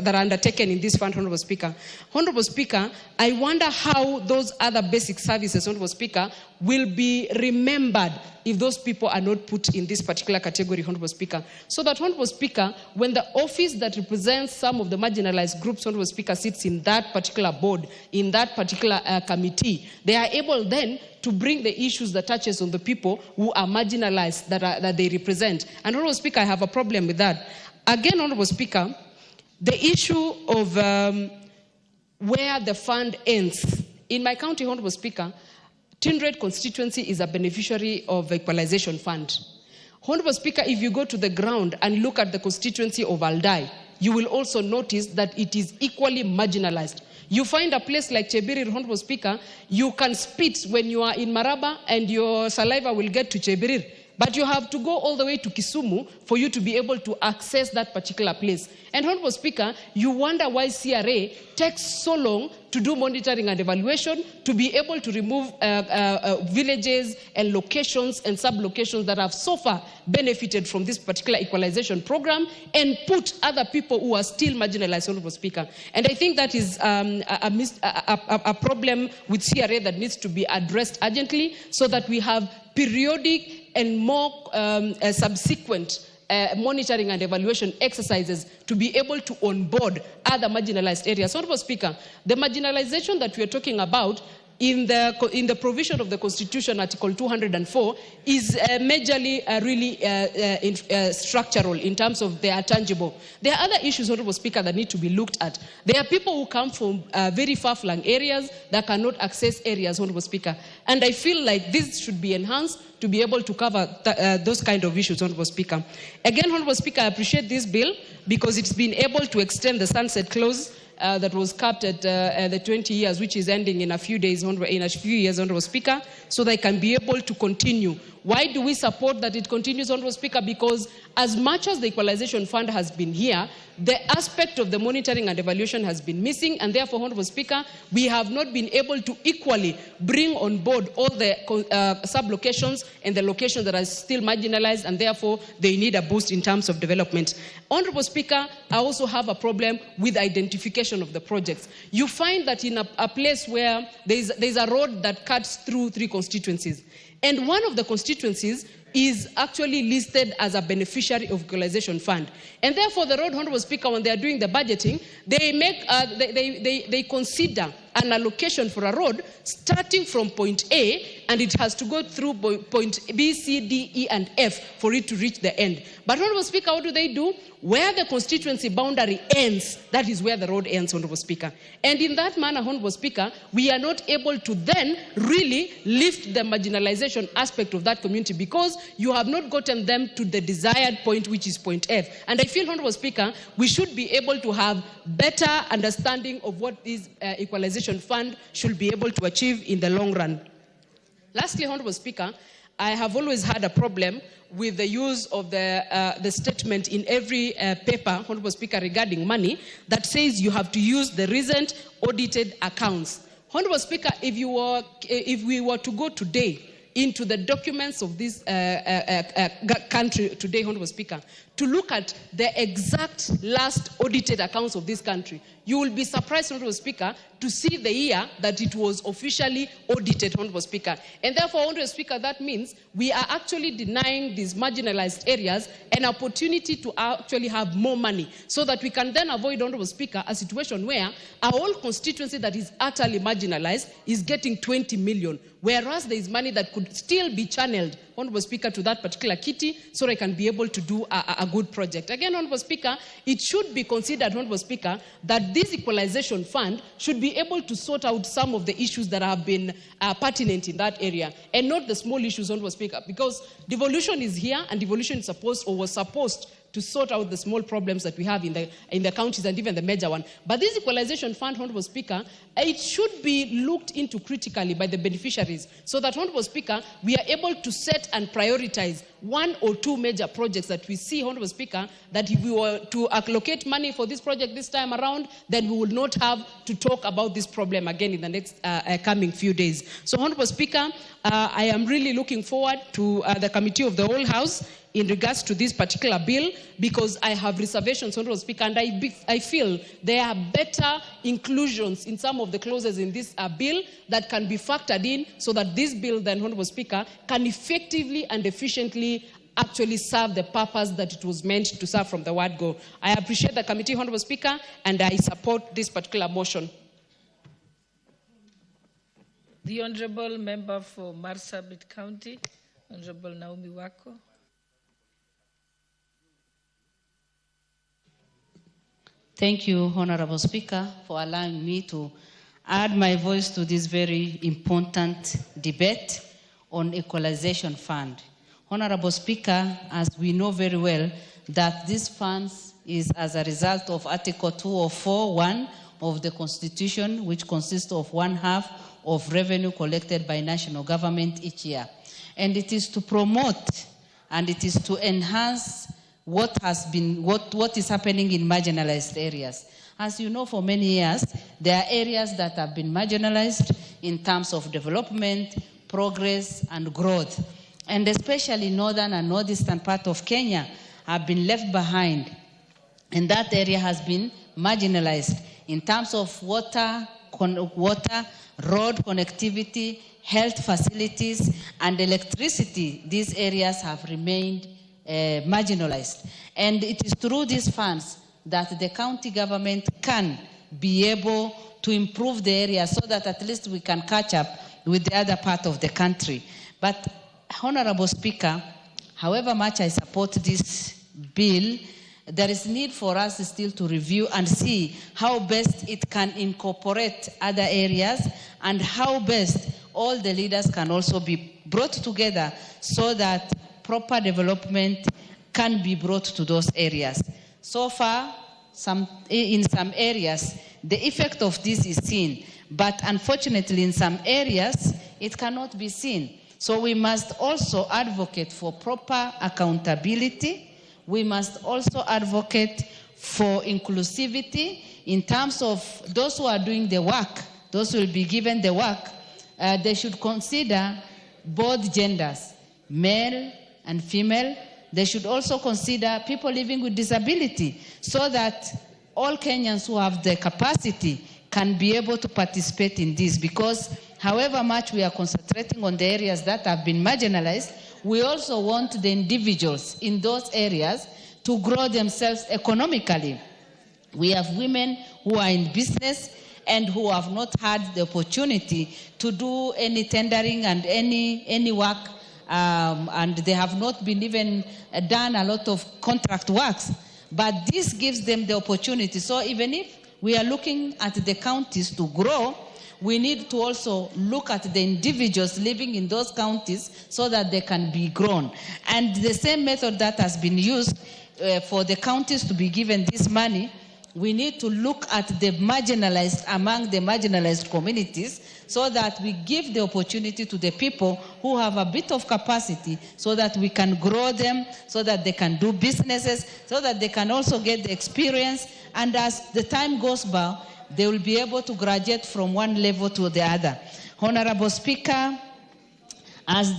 are undertaken in this fund, Honourable Speaker. Honourable Speaker, I wonder how those other basic services, Honourable Speaker, will be remembered if those people are not put in this particular category, Honourable Speaker. So that, Honourable Speaker, when the office that represents some of the marginalized groups, Honourable Speaker, sits in that particular board, in that particular committee, they are able then to bring the issues that touches on the people who are marginalized that they represent. And Honourable Speaker, I have a problem with that. Again, Honourable Speaker, the issue of where the fund ends. In my county, Honourable Speaker, Tindred constituency is a beneficiary of the Equalization Fund. Honourable Speaker, if you go to the ground and look at the constituency of Aldai, you will also notice that it is equally marginalized. You find a place like Chebirir, Honourable Speaker, you can spit when you are in Maraba and your saliva will get to Chebirir. But you have to go all the way to Kisumu for you to be able to access that particular place. And Honourable Speaker, you wonder why CRA takes so long to do monitoring and evaluation, to be able to remove villages and locations and sub-locations that have so far benefited from this particular equalization program and put other people who are still marginalized, Honourable Speaker. And I think that is a problem with CRA that needs to be addressed urgently so that we have periodic and more subsequent monitoring and evaluation exercises to be able to onboard other marginalized areas. Honourable Speaker, the marginalization that we are talking about in the provision of the Constitution, Article 204, is majorly really structural in terms of they are tangible. There are other issues, Honorable Speaker, that need to be looked at. There are people who come from very far-flung areas that cannot access areas, Honorable Speaker. And I feel like this should be enhanced to be able to cover those kind of issues, Honorable Speaker. Again, Honorable Speaker, I appreciate this bill because it's been able to extend the sunset clause that was capped at the 20 years, which is ending in a few days, in a few years, Honorable Speaker, so they can be able to continue. Why do we support that it continues, Honorable Speaker? Because as much as the Equalization Fund has been here, the aspect of the monitoring and evaluation has been missing, and therefore, Honorable Speaker, we have not been able to equally bring on board all the sub-locations and the locations that are still marginalized, and therefore, they need a boost in terms of development. Honorable Speaker, I also have a problem with identification of the projects. You find that in a place where there's a road that cuts through 3 constituencies, and one of the constituencies is actually listed as a beneficiary of Equalization Fund. And therefore, the Road Honorable Speaker, when they are doing the budgeting, they make they consider an allocation for a road starting from point A, and it has to go through point B, C, D, E, and F for it to reach the end. But Honorable Speaker, what do? Where the constituency boundary ends, that is where the road ends, Honorable Speaker. And in that manner, Honorable Speaker, we are not able to then really lift the marginalization aspect of that community because you have not gotten them to the desired point, which is point F. And I feel, Honorable Speaker, we should be able to have better understanding of what this Equalization Fund should be able to achieve in the long run. Lastly, Honorable Speaker, I have always had a problem with the use of the statement in every paper, Honorable Speaker, regarding money that says you have to use the recent audited accounts. Honorable Speaker, if we were to go today into the documents of this country today, Honorable Speaker, to look at the exact last audited accounts of this country, you will be surprised, Honorable Speaker, to see the year that it was officially audited, Honorable Speaker. And therefore, Honorable Speaker, that means we are actually denying these marginalized areas an opportunity to actually have more money so that we can then avoid, Honorable Speaker, a situation where our whole constituency that is utterly marginalized is getting 20 million, whereas there is money that could still be channeled, Honorable Speaker, to that particular kitty so they can be able to do a good project. Again, Honorable Speaker, it should be considered, Honorable Speaker, that this Equalization Fund should be able to sort out some of the issues that have been pertinent in that area and not the small issues, Honorable Speaker, because devolution is here and devolution is was supposed to sort out the small problems that we have in the counties and even the major one. But this Equalization Fund, Honorable Speaker, it should be looked into critically by the beneficiaries so that, Honorable Speaker, we are able to set and prioritize 1 or 2 major projects that we see, Honorable Speaker, that if we were to allocate money for this project this time around, then we would not have to talk about this problem again in the next coming few days. So, Honorable Speaker, I am really looking forward to the Committee of the Whole House in regards to this particular bill because I have reservations, Honorable Speaker, and I feel there are better inclusions in some of the clauses in this bill that can be factored in so that this bill, then, Honorable Speaker, can effectively and efficiently actually serve the purpose that it was meant to serve from the word go. I appreciate the committee, Honorable Speaker, and I support this particular motion. The Honorable Member for Marsabit County, Honorable Naomi Wako. Thank you, Honorable Speaker, for allowing me to add my voice to this very important debate on Equalization Fund. Honorable Speaker, as we know very well, that this fund is as a result of Article 204(1) of the Constitution, which consists of 1/2 of revenue collected by national government each year. And it is to promote and it is to enhance what is happening in marginalized areas. As you know, for many years, there are areas that have been marginalized in terms of development, progress, and growth. And especially northern and northeastern part of Kenya have been left behind. And that area has been marginalized in terms of water, road connectivity, health facilities, and electricity. These areas have remained marginalized. And it is through these funds that the county government can be able to improve the area so that at least we can catch up with the other part of the country. But, Honorable Speaker, however much I support this bill, there is need for us still to review and see how best it can incorporate other areas and how best all the leaders can also be brought together so that proper development can be brought to those areas. So far, in some areas, the effect of this is seen, but unfortunately in some areas, it cannot be seen. So we must also advocate for proper accountability. We must also advocate for inclusivity in terms of those who are doing the work, those who will be given the work. They should consider both genders, male and female. They should also consider people living with disability so that all Kenyans who have the capacity can be able to participate in this, because however much we are concentrating on the areas that have been marginalized, we also want the individuals in those areas to grow themselves economically. We have women who are in business and who have not had the opportunity to do any tendering and any work, and they have not been even done a lot of contract works. But this gives them the opportunity. So even if we are looking at the counties to grow, we need to also look at the individuals living in those counties so that they can be grown. And the same method that has been used for the counties to be given this money, we need to look at the marginalized among the marginalized communities so that we give the opportunity to the people who have a bit of capacity so that we can grow them, so that they can do businesses, so that they can also get the experience. And as the time goes by, they will be able to graduate from one level to the other. Honorable Speaker, as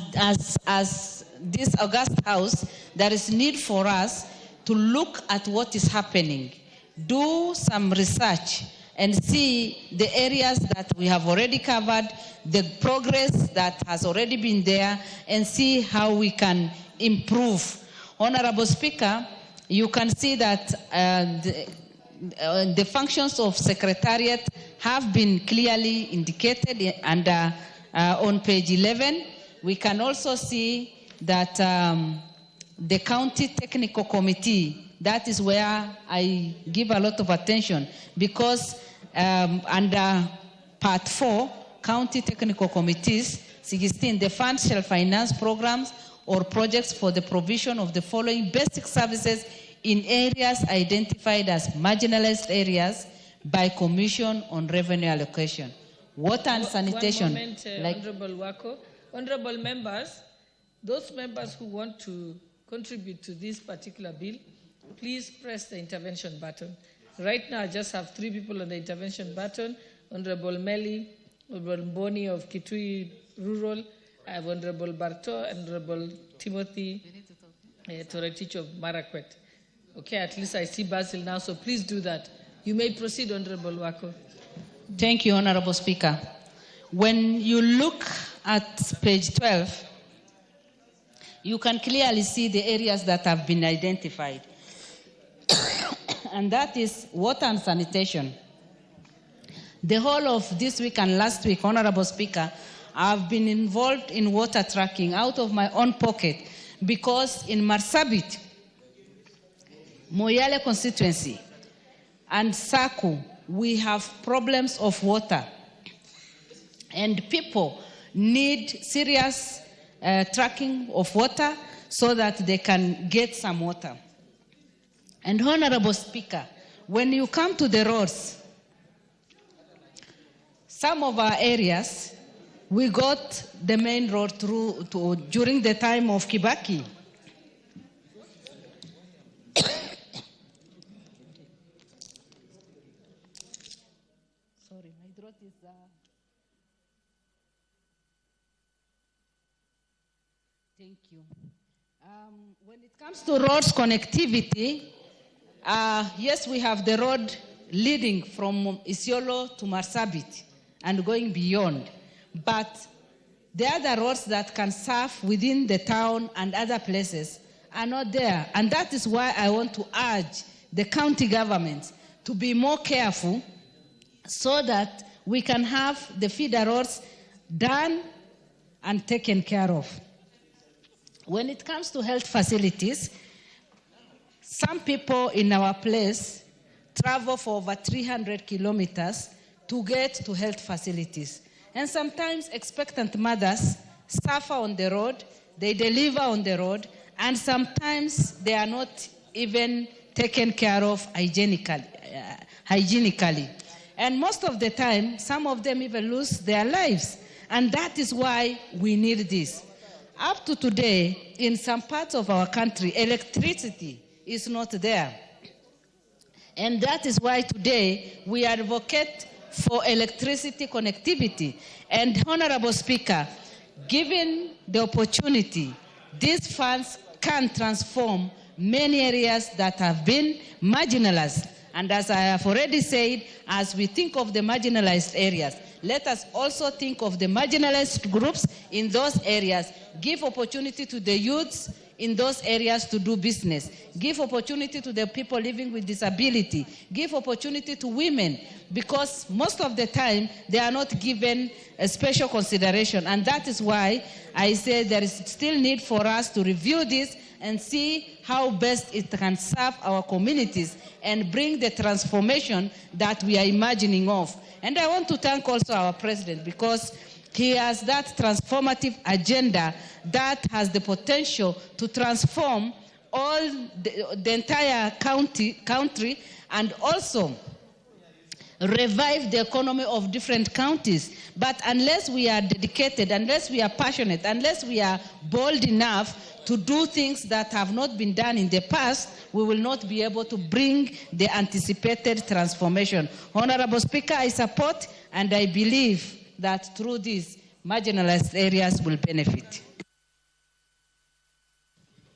this august House, there is need for us to look at what is happening, do some research, and see the areas that we have already covered, the progress that has already been there, and see how we can improve. Honorable Speaker, you can see that the functions of Secretariat have been clearly indicated under on page 11. We can also see that the County Technical Committee, that is where I give a lot of attention, because under Part 4, County Technical Committees, 16, the fund shall finance programs or projects for the provision of the following basic services in areas identified as marginalized areas by Commission on Revenue Allocation. Water and sanitation. One moment, Honorable Wako. Honorable members, those members who want to contribute to this particular bill, please press the intervention button. Right now, I just have 3 people on the intervention button: Honorable Meli, Honorable Boni of Kitui Rural, I have Honorable Barto, and Honorable Timothy Toretich of Marakwet. Okay, at least I see Basil now, so please do that. You may proceed, Honorable Wako. Thank you, Honorable Speaker. When you look at page 12, you can clearly see the areas that have been identified. And that is water and sanitation. The whole of this week and last week, Honorable Speaker, I've been involved in water tracking out of my own pocket, because in Marsabit, Moyale constituency, and Saku, we have problems of water. And people need serious tracking of water so that they can get some water. And Honorable Speaker, when you come to the roads, some of our areas, we got the main road through during the time of Kibaki. Sorry, my throat is... Thank you. When it comes to roads connectivity, yes, we have the road leading from Isiolo to Marsabit and going beyond. But the other roads that can serve within the town and other places are not there. And that is why I want to urge the county government to be more careful so that we can have the feeder roads done and taken care of. When it comes to health facilities, some people in our place travel for over 300 kilometers to get to health facilities. And sometimes expectant mothers suffer on the road, they deliver on the road, and sometimes they are not even taken care of hygienically. And most of the time, some of them even lose their lives. And that is why we need this. Up to today, in some parts of our country, electricity is not there. And that is why today we advocate for electricity connectivity. And Honorable Speaker, given the opportunity, these funds can transform many areas that have been marginalized. And as I have already said, as we think of the marginalized areas, let us also think of the marginalized groups in those areas. Give opportunity to the youths in those areas to do business. Give opportunity to the people living with disability. Give opportunity to women, because most of the time they are not given a special consideration. And that is why I say there is still need for us to review this and see how best it can serve our communities and bring the transformation that we are imagining of. And I want to thank also our president, because he has that transformative agenda that has the potential to transform all the entire country and also revive the economy of different counties. But unless we are dedicated, unless we are passionate, unless we are bold enough to do things that have not been done in the past, we will not be able to bring the anticipated transformation. Honorable Speaker, I support and I believe that through this, marginalized areas will benefit.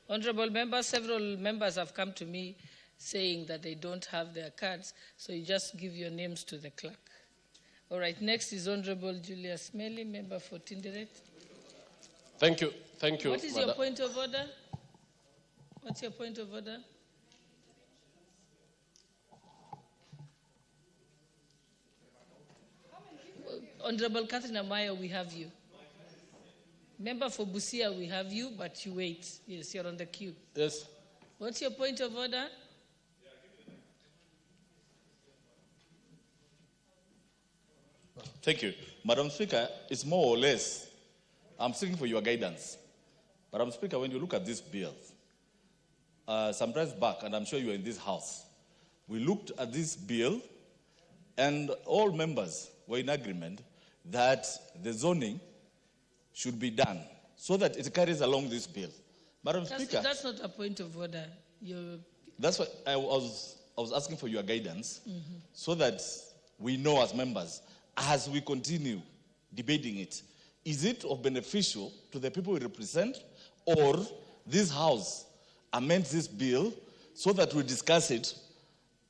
Honorable members, several members have come to me saying that they don't have their cards, so you just give your names to the clerk. All right, next is Honorable Julius Melly, member for Tinderet. Thank you. Thank you. What is your point of order? What's your point of order? Honorable Catherine Amaya, we have you. Member for Busia, we have you, but you wait. Yes, you're on the queue. Yes. What's your point of order? Thank you. Madam Speaker, it's more or less, I'm seeking for your guidance. Madam Speaker, when you look at this bill, some time back, and I'm sure you were in this house, we looked at this bill and all members were in agreement that the zoning should be done so that it carries along this bill. Madam Speaker. That's not a point of order. That's why I was asking for your guidance so that we know as members, as we continue debating it, is it of beneficial to the people we represent, or this House amends this bill so that we discuss it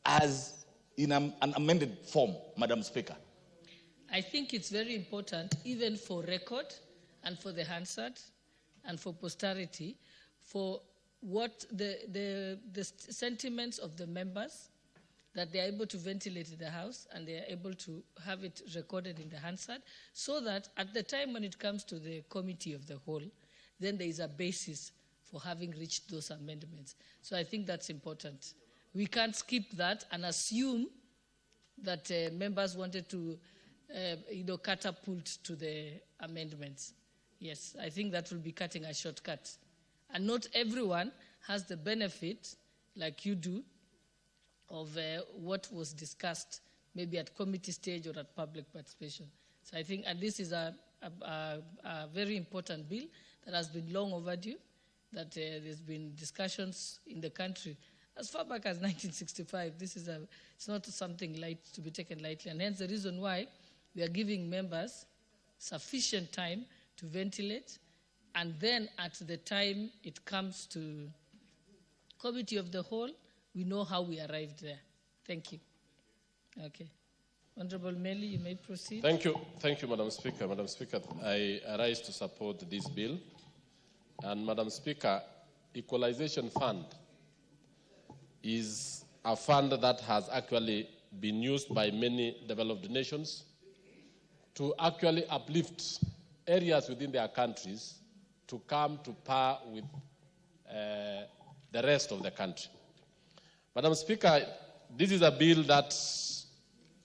as in an amended form, Madam Speaker? I think it's very important, even for record and for the Hansard and for posterity, for what the sentiments of the members, that they are able to ventilate in the House and they are able to have it recorded in the Hansard, so that at the time when it comes to the committee of the whole, then there is a basis for having reached those amendments. So I think that's important. We can't skip that and assume that members wanted to catapult to the amendments. Yes, I think that will be cutting a shortcut. And not everyone has the benefit, like you do, of what was discussed, maybe at committee stage or at public participation. So I think, and this is a very important bill that has been long overdue, that there's been discussions in the country as far back as 1965. It's not something light to be taken lightly, and hence the reason why we are giving members sufficient time to ventilate, and then at the time it comes to committee of the whole, we know how we arrived there. Thank you. Okay. Honorable Melly, you may proceed. Thank you, Madam Speaker. Madam Speaker, I arise to support this bill. And Madam Speaker, Equalization Fund is a fund that has actually been used by many developed nations to actually uplift areas within their countries to come to par with the rest of the country. Madam Speaker, this is a bill that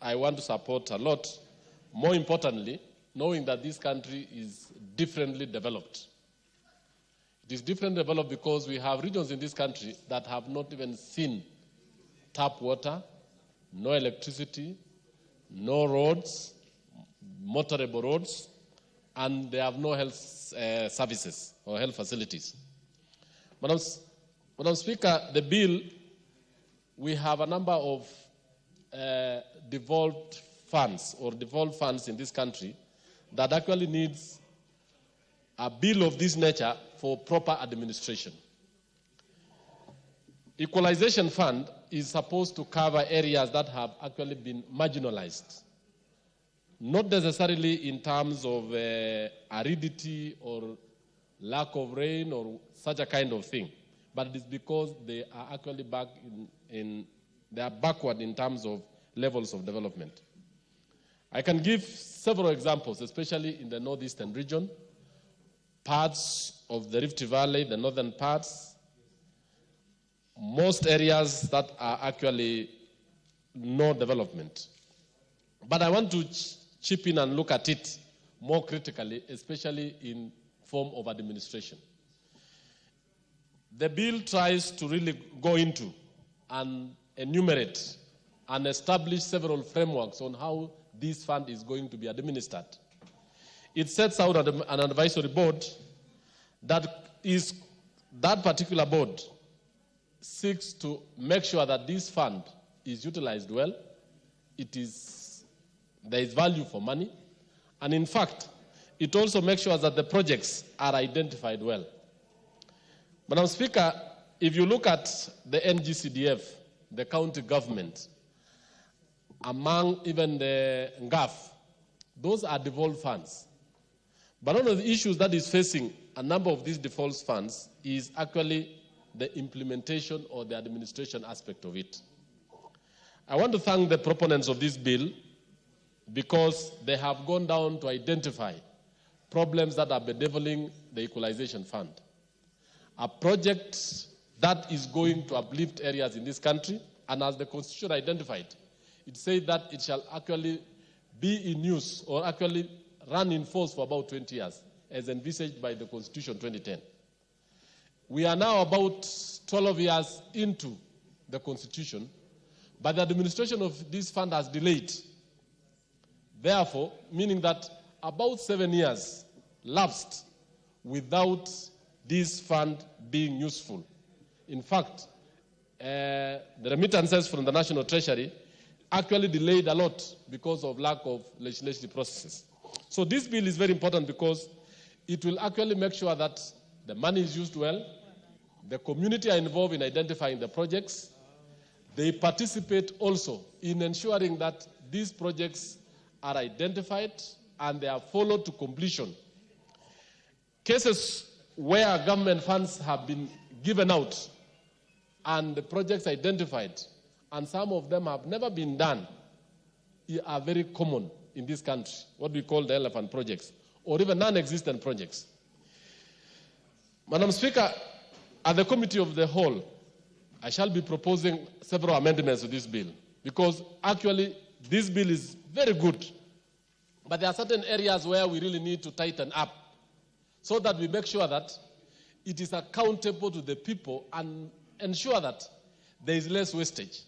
I want to support a lot, more importantly, knowing that this country is differently developed. It is differently developed because we have regions in this country that have not even seen tap water, no electricity, no roads, motorable roads, and they have no health services or health facilities. Madam Speaker, the bill, we have a number of devolved funds in this country that actually needs a bill of this nature for proper administration. Equalization Fund is supposed to cover areas that have actually been marginalized, not necessarily in terms of aridity or lack of rain or such a kind of thing, but it is because they are actually they are backward in terms of levels of development. I can give several examples, especially in the northeastern region, parts of the Rift Valley, the northern parts, most areas that are actually no development. But I want to chip in and look at it more critically, especially in form of administration. The bill tries to really go into and enumerate and establish several frameworks on how this fund is going to be administered. It sets out an advisory board that particular board seeks to make sure that this fund is utilized well, there is value for money, and in fact, it also makes sure that the projects are identified well. Madam Speaker, if you look at the NGCDF, the county government, among even the NGAF, those are devolved funds. But one of the issues that is facing a number of these default funds is actually the implementation or the administration aspect of it. I want to thank the proponents of this bill because they have gone down to identify problems that are bedeviling the Equalization Fund. A project that is going to uplift areas in this country, and as the Constitution identified, it says that it shall actually be in use or actually run in force for about 20 years, as envisaged by the Constitution 2010. We are now about 12 years into the Constitution, but the administration of this fund has delayed. Therefore, meaning that about 7 years lapsed without this fund being useful. In fact, the remittances from the National Treasury actually delayed a lot because of lack of legislative processes. So this bill is very important because it will actually make sure that the money is used well, the community are involved in identifying the projects, they participate also in ensuring that these projects are identified and they are followed to completion. Cases where government funds have been given out and the projects identified, and some of them have never been done, are very common in this country, what we call the elephant projects, or even non-existent projects. Madam Speaker, at the Committee of the Whole, I shall be proposing several amendments to this bill, because actually this bill is very good, but there are certain areas where we really need to tighten up so that we make sure that it is accountable to the people and ensure that there is less wastage.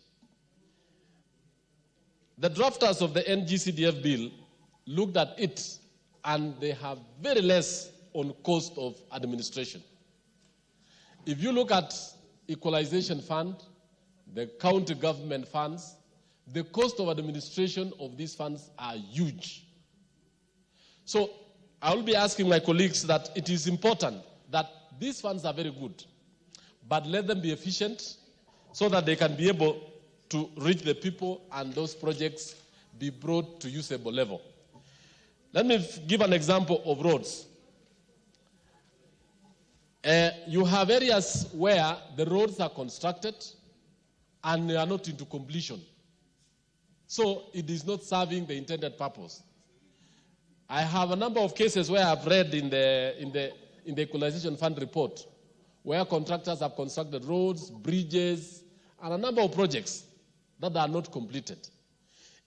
The drafters of the NGCDF bill looked at it and they have very less on cost of administration. If you look at Equalization Fund, the county government funds, the cost of administration of these funds are huge. So I will be asking my colleagues that it is important that these funds are very good, but let them be efficient so that they can be able to reach the people and those projects be brought to usable level. Let me give an example of roads. You have areas where the roads are constructed and they are not into completion. So it is not serving the intended purpose. I have a number of cases where I've read in the Equalization Fund report where contractors have constructed roads, bridges, and a number of projects that are not completed.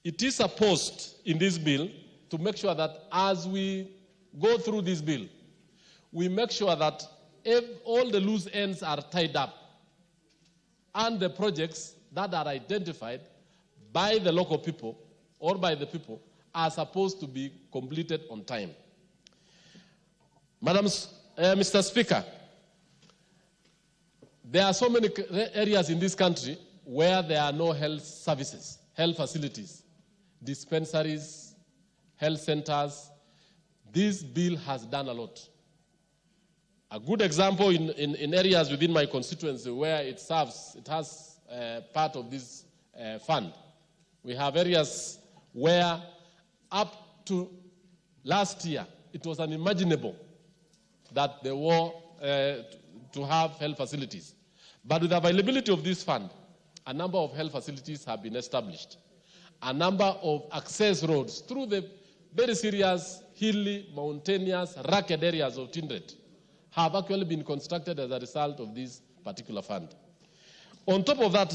It is supposed in this bill to make sure that as we go through this bill, we make sure that all the loose ends are tied up and the projects that are identified by the local people or by the people are supposed to be completed on time. Mr. Speaker, there are so many areas in this country where there are no health services, health facilities, dispensaries, health centers. This bill has done a lot. A good example in areas within my constituency where it has part of this fund. We have areas where up to last year, it was unimaginable that there were to have health facilities. But with the availability of this fund, a number of health facilities have been established. A number of access roads through the very serious, hilly, mountainous, rugged areas of Tindred have actually been constructed as a result of this particular fund. On top of that,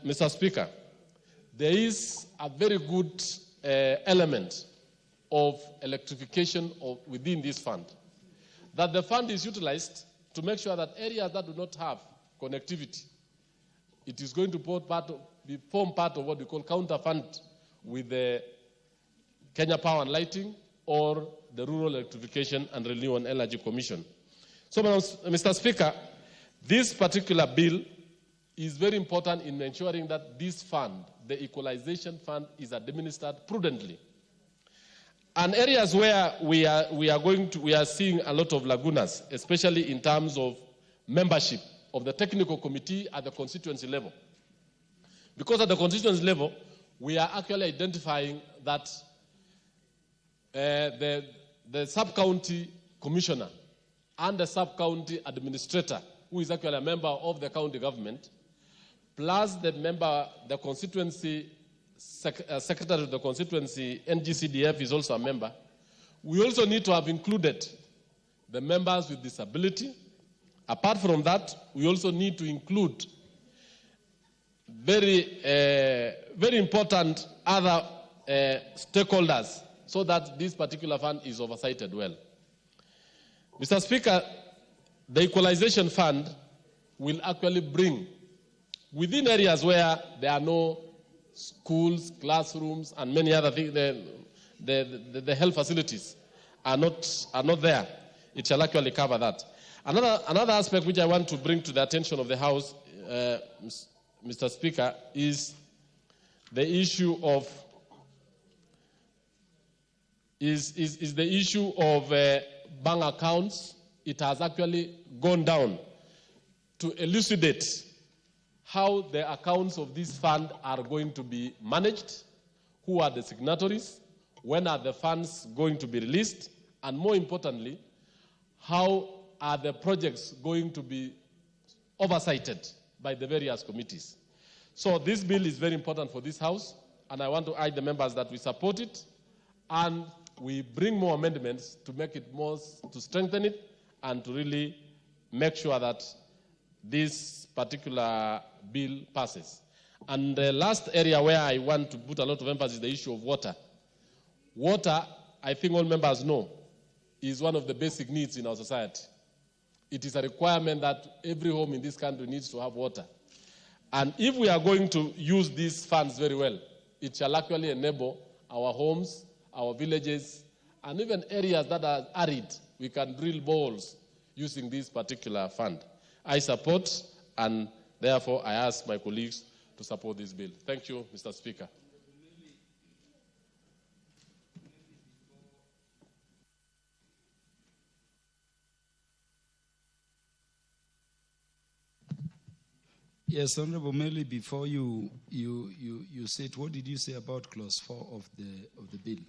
Mr. Speaker, there is a very good element of electrification within this fund. That the fund is utilized to make sure that areas that do not have connectivity, it is going to form part of what we call counter fund with the Kenya Power and Lighting or the Rural Electrification and Renewable Energy Commission. So, Mr. Speaker, this particular bill is very important in ensuring that this fund, the Equalization Fund, is administered prudently. And areas where we are seeing a lot of lagunas, especially in terms of membership of the technical committee at the constituency level. Because at the constituency level, we are actually identifying that the sub-county commissioner and the sub-county administrator, who is actually a member of the county government, plus the constituency secretary of the constituency, NGCDF, is also a member. We also need to have included the members with disability. Apart from that, we also need to include very important other stakeholders so that this particular fund is oversighted well. Mr. Speaker, the Equalization Fund will actually bring, within areas where there are no schools, classrooms, and many other things, the health facilities are not there. It shall actually cover that. Another aspect which I want to bring to the attention of the House, Mr. Speaker, is the issue of bank accounts. It has actually gone down to elucidate how the accounts of this fund are going to be managed, who are the signatories, when are the funds going to be released, and more importantly, how are the projects going to be oversighted by the various committees. So this bill is very important for this House, and I want to urge the members that we support it, and we bring more amendments to make it more, to strengthen it, and to really make sure that this particular bill passes. And the last area where I want to put a lot of emphasis is the issue of water. Water, I think all members know, is one of the basic needs in our society. It is a requirement that every home in this country needs to have water. And if we are going to use these funds very well, it shall actually enable our homes, our villages, and even areas that are arid. We can drill boreholes using this particular fund. I support, and therefore I ask my colleagues to support this bill. Thank you, Mr. Speaker. Yes, Honorable Meli, before you said, what did you say about clause 4 of the bill?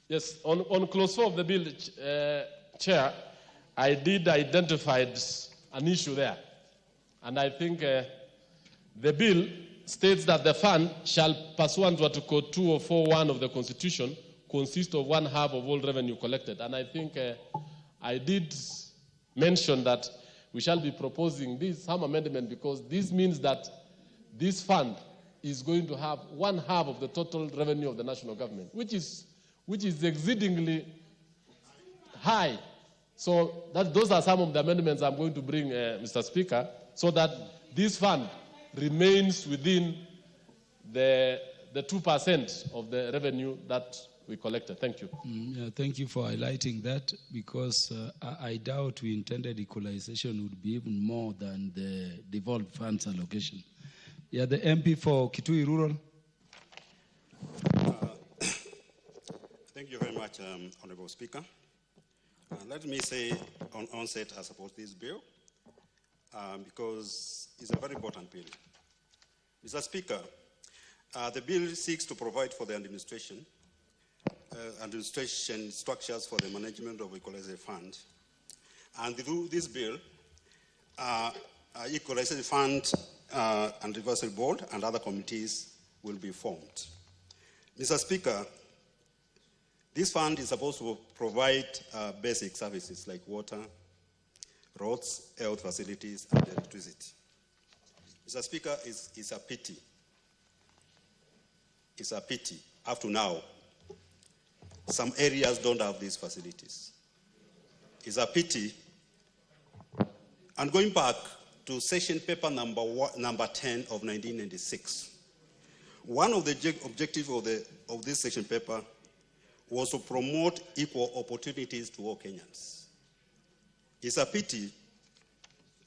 Yes, on clause 4 of the bill, Chair, I did identify an issue there. And I think the bill states that the fund shall, pursuant to Article 2041 of the Constitution, consist of 1/2 of all revenue collected. And I think I did mention that we shall be proposing some amendment, because this means that this fund is going to have 1/2 of the total revenue of the national government, which is exceedingly high. So those are some of the amendments I'm going to bring, Mr. Speaker, so that this fund remains within the 2% of the revenue that we collected. Thank you. Thank you for highlighting that, because I doubt we intended equalization would be even more than the devolved funds allocation. Yeah, the MP for Kitui Rural. Thank you very much, Honorable Speaker. Let me say on onset, I support this bill because it's a very important bill. Mr. Speaker, the bill seeks to provide for the administration structures for the management of Equalization Fund. And through this bill, Equalization Fund and Advisory Board and other committees will be formed. Mr. Speaker, this fund is supposed to provide basic services like water, roads, health facilities, and electricity. Mr. Speaker, it's a pity. It's a pity. Up to now, some areas don't have these facilities. It's a pity. And going back to session paper number 10 of 1996, one of the objectives of this session paper was to promote equal opportunities to all Kenyans. It's a pity,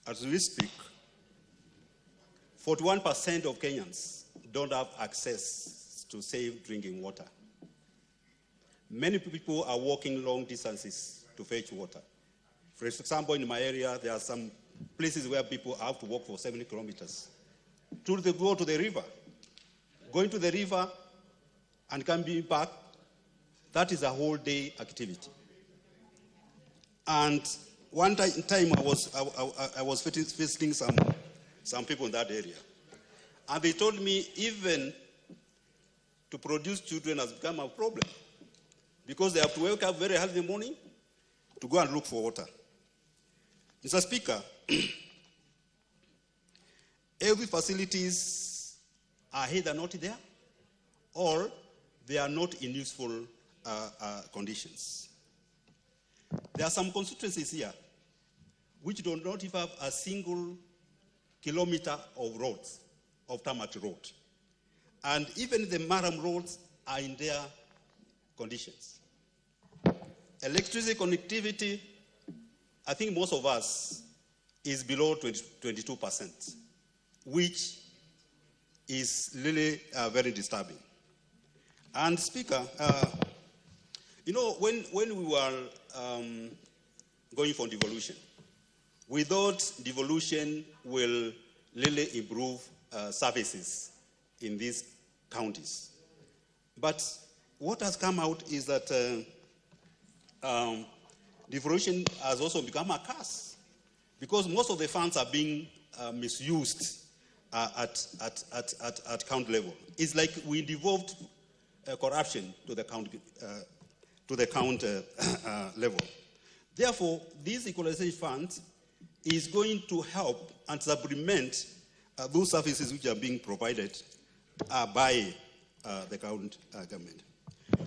as we speak, 41% of Kenyans don't have access to safe drinking water. Many people are walking long distances to fetch water. For example, in my area, there are some places where people have to walk for 70 kilometers to go to the river. Going to the river and coming back, that is a whole day activity. And one time I was visiting some people in that area, and they told me even to produce children has become a problem, because they have to wake up very early in the morning to go and look for water. Mr. Speaker, every facilities are either not there or they are not in useful conditions. There are some constituencies here which do not even have a single kilometer of roads, of tarmac road. And even the Maram roads are in their conditions. Electricity connectivity, I think most of us, is below 22%, which is really very disturbing. And Speaker, you know, when we were going for devolution, we thought devolution will really improve services in these counties. But what has come out is that devolution has also become a curse, because most of the funds are being misused at county level. It's like we devolved corruption to the county level. Therefore, this equalization fund is going to help and supplement those services which are being provided by the county government.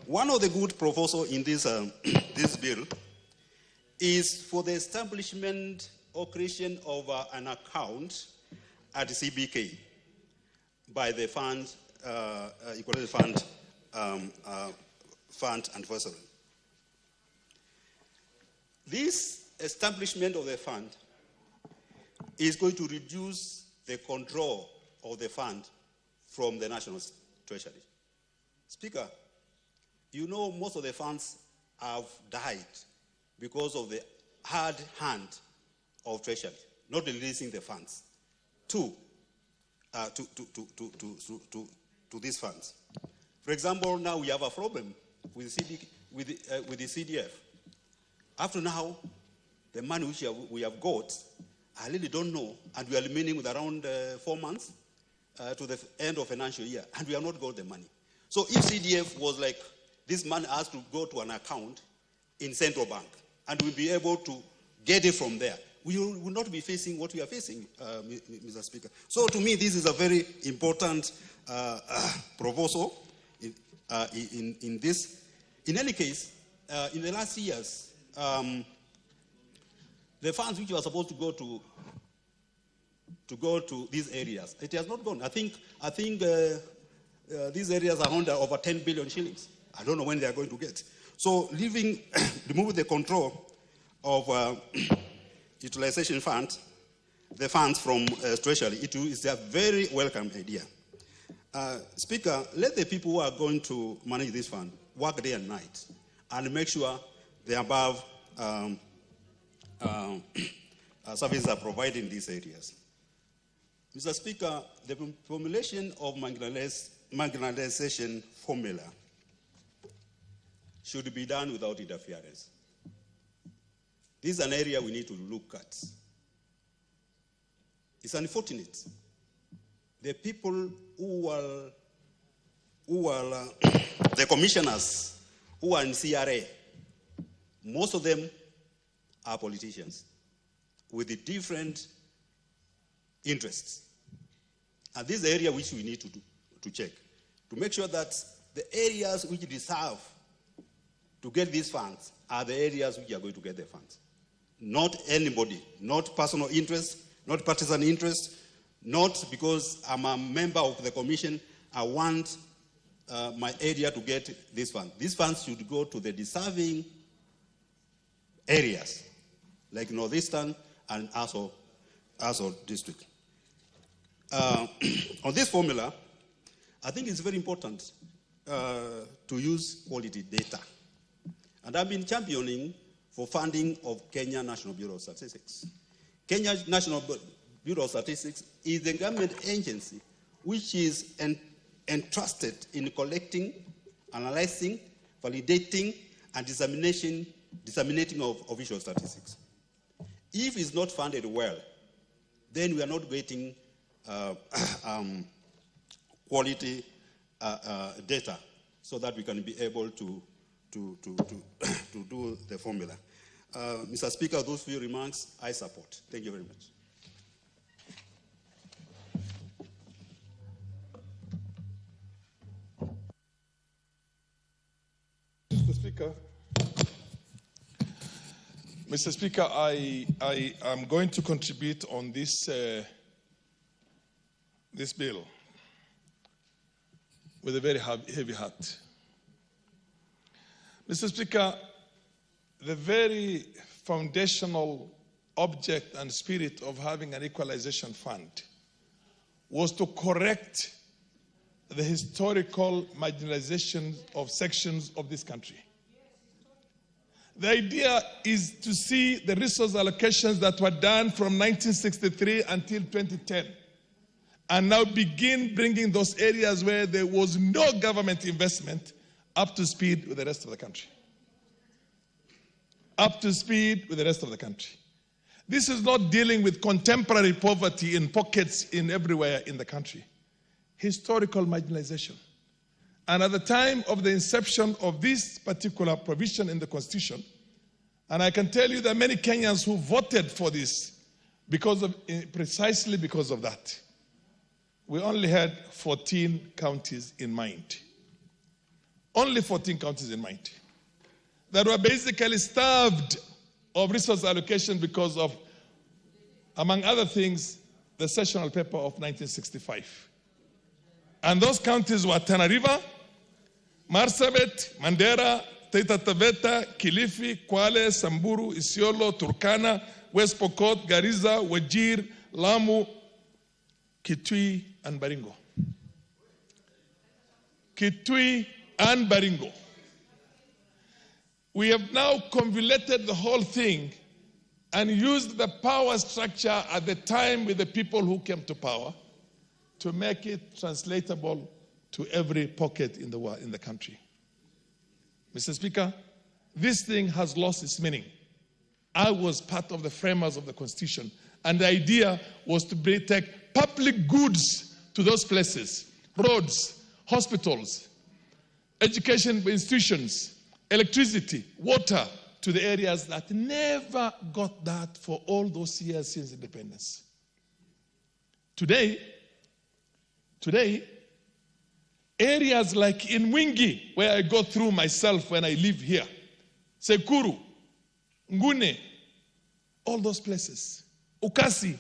One of the good proposals in this, this bill is for the establishment or creation of an account at the CBK by the fund, Equalization Fund, Fund and Advisory. This establishment of the fund is going to reduce the control of the fund from the National Treasury. Speaker, you know most of the funds have died because of the hard hand of Treasury, not releasing the funds to these funds. For example, now we have a problem with the CDF. Up to now, the money which we have got, I really don't know, and we are remaining with around 4 months to the end of financial year, and we have not got the money. So if CDF was like, this money has to go to an account in central bank, and we'll be able to get it from there, we will not be facing what we are facing, Mr. Speaker. So to me, this is a very important proposal in this. In any case, in the last years, the funds which were supposed to go to these areas, it has not gone. I think these areas are under over 10 billion shillings. I don't know when they are going to get. So removing the control of Utilization Fund, the funds from Treasury, it is a very welcome idea. Speaker, let the people who are going to manage this fund work day and night and make sure the above services are provided in these areas. Mr. Speaker, the formulation of marginalization formula should be done without interference. This is an area we need to look at. It's unfortunate. The people who are the commissioners who are in CRA, most of them are politicians with different interests. And this is the area which we need to check, to make sure that the areas which deserve to get these funds are the areas which are going to get the funds. Not anybody, not personal interest, not partisan interest, not because I'm a member of the commission, I want my area to get this fund. These funds should go to the deserving areas, like Northeastern and Aso district. On this formula, I think it's very important to use quality data. And I've been championing for funding of Kenya National Bureau of Statistics. Kenya National Bureau of Statistics is the government agency which is entrusted in collecting, analyzing, validating, and disseminating of official statistics. If it's not funded well, then we are not getting quality data so that we can be able to do the formula. Mr. Speaker, those few remarks I support. Thank you very much. Mr. Speaker, I am going to contribute on this this bill with a very heavy heart. Mr. Speaker, the very foundational object and spirit of having an equalization fund was to correct the historical marginalization of sections of this country. The idea is to see the resource allocations that were done from 1963 until 2010 and now begin bringing those areas where there was no government investment up to speed with the rest of the country. Up to speed with the rest of the country. This is not dealing with contemporary poverty in pockets in everywhere in the country. Historical marginalization. And at the time of the inception of this particular provision in the Constitution, and I can tell you that many Kenyans who voted for this precisely because of that, we only had 14 counties in mind. Only 14 counties in mind that were basically starved of resource allocation because of, among other things, the sessional paper of 1965. And those counties were Tana River, Marsabit, Mandera, Taita Taveta, Kilifi, Kwale, Samburu, Isiolo, Turkana, West Pokot, Garissa, Wajir, Lamu, Kitui, and Baringo. Kitui and Baringo. We have now convoluted the whole thing and used the power structure at the time with the people who came to power to make it translatable to every pocket in the country. Mr. Speaker, this thing has lost its meaning. I was part of the framers of the Constitution, and the idea was to take public goods to those places, roads, hospitals, education institutions, electricity, water, to the areas that never got that for all those years since independence. Today, areas like in Mwingi, where I go through myself when I live here, Sekuru, Ngune, all those places, Ukasi,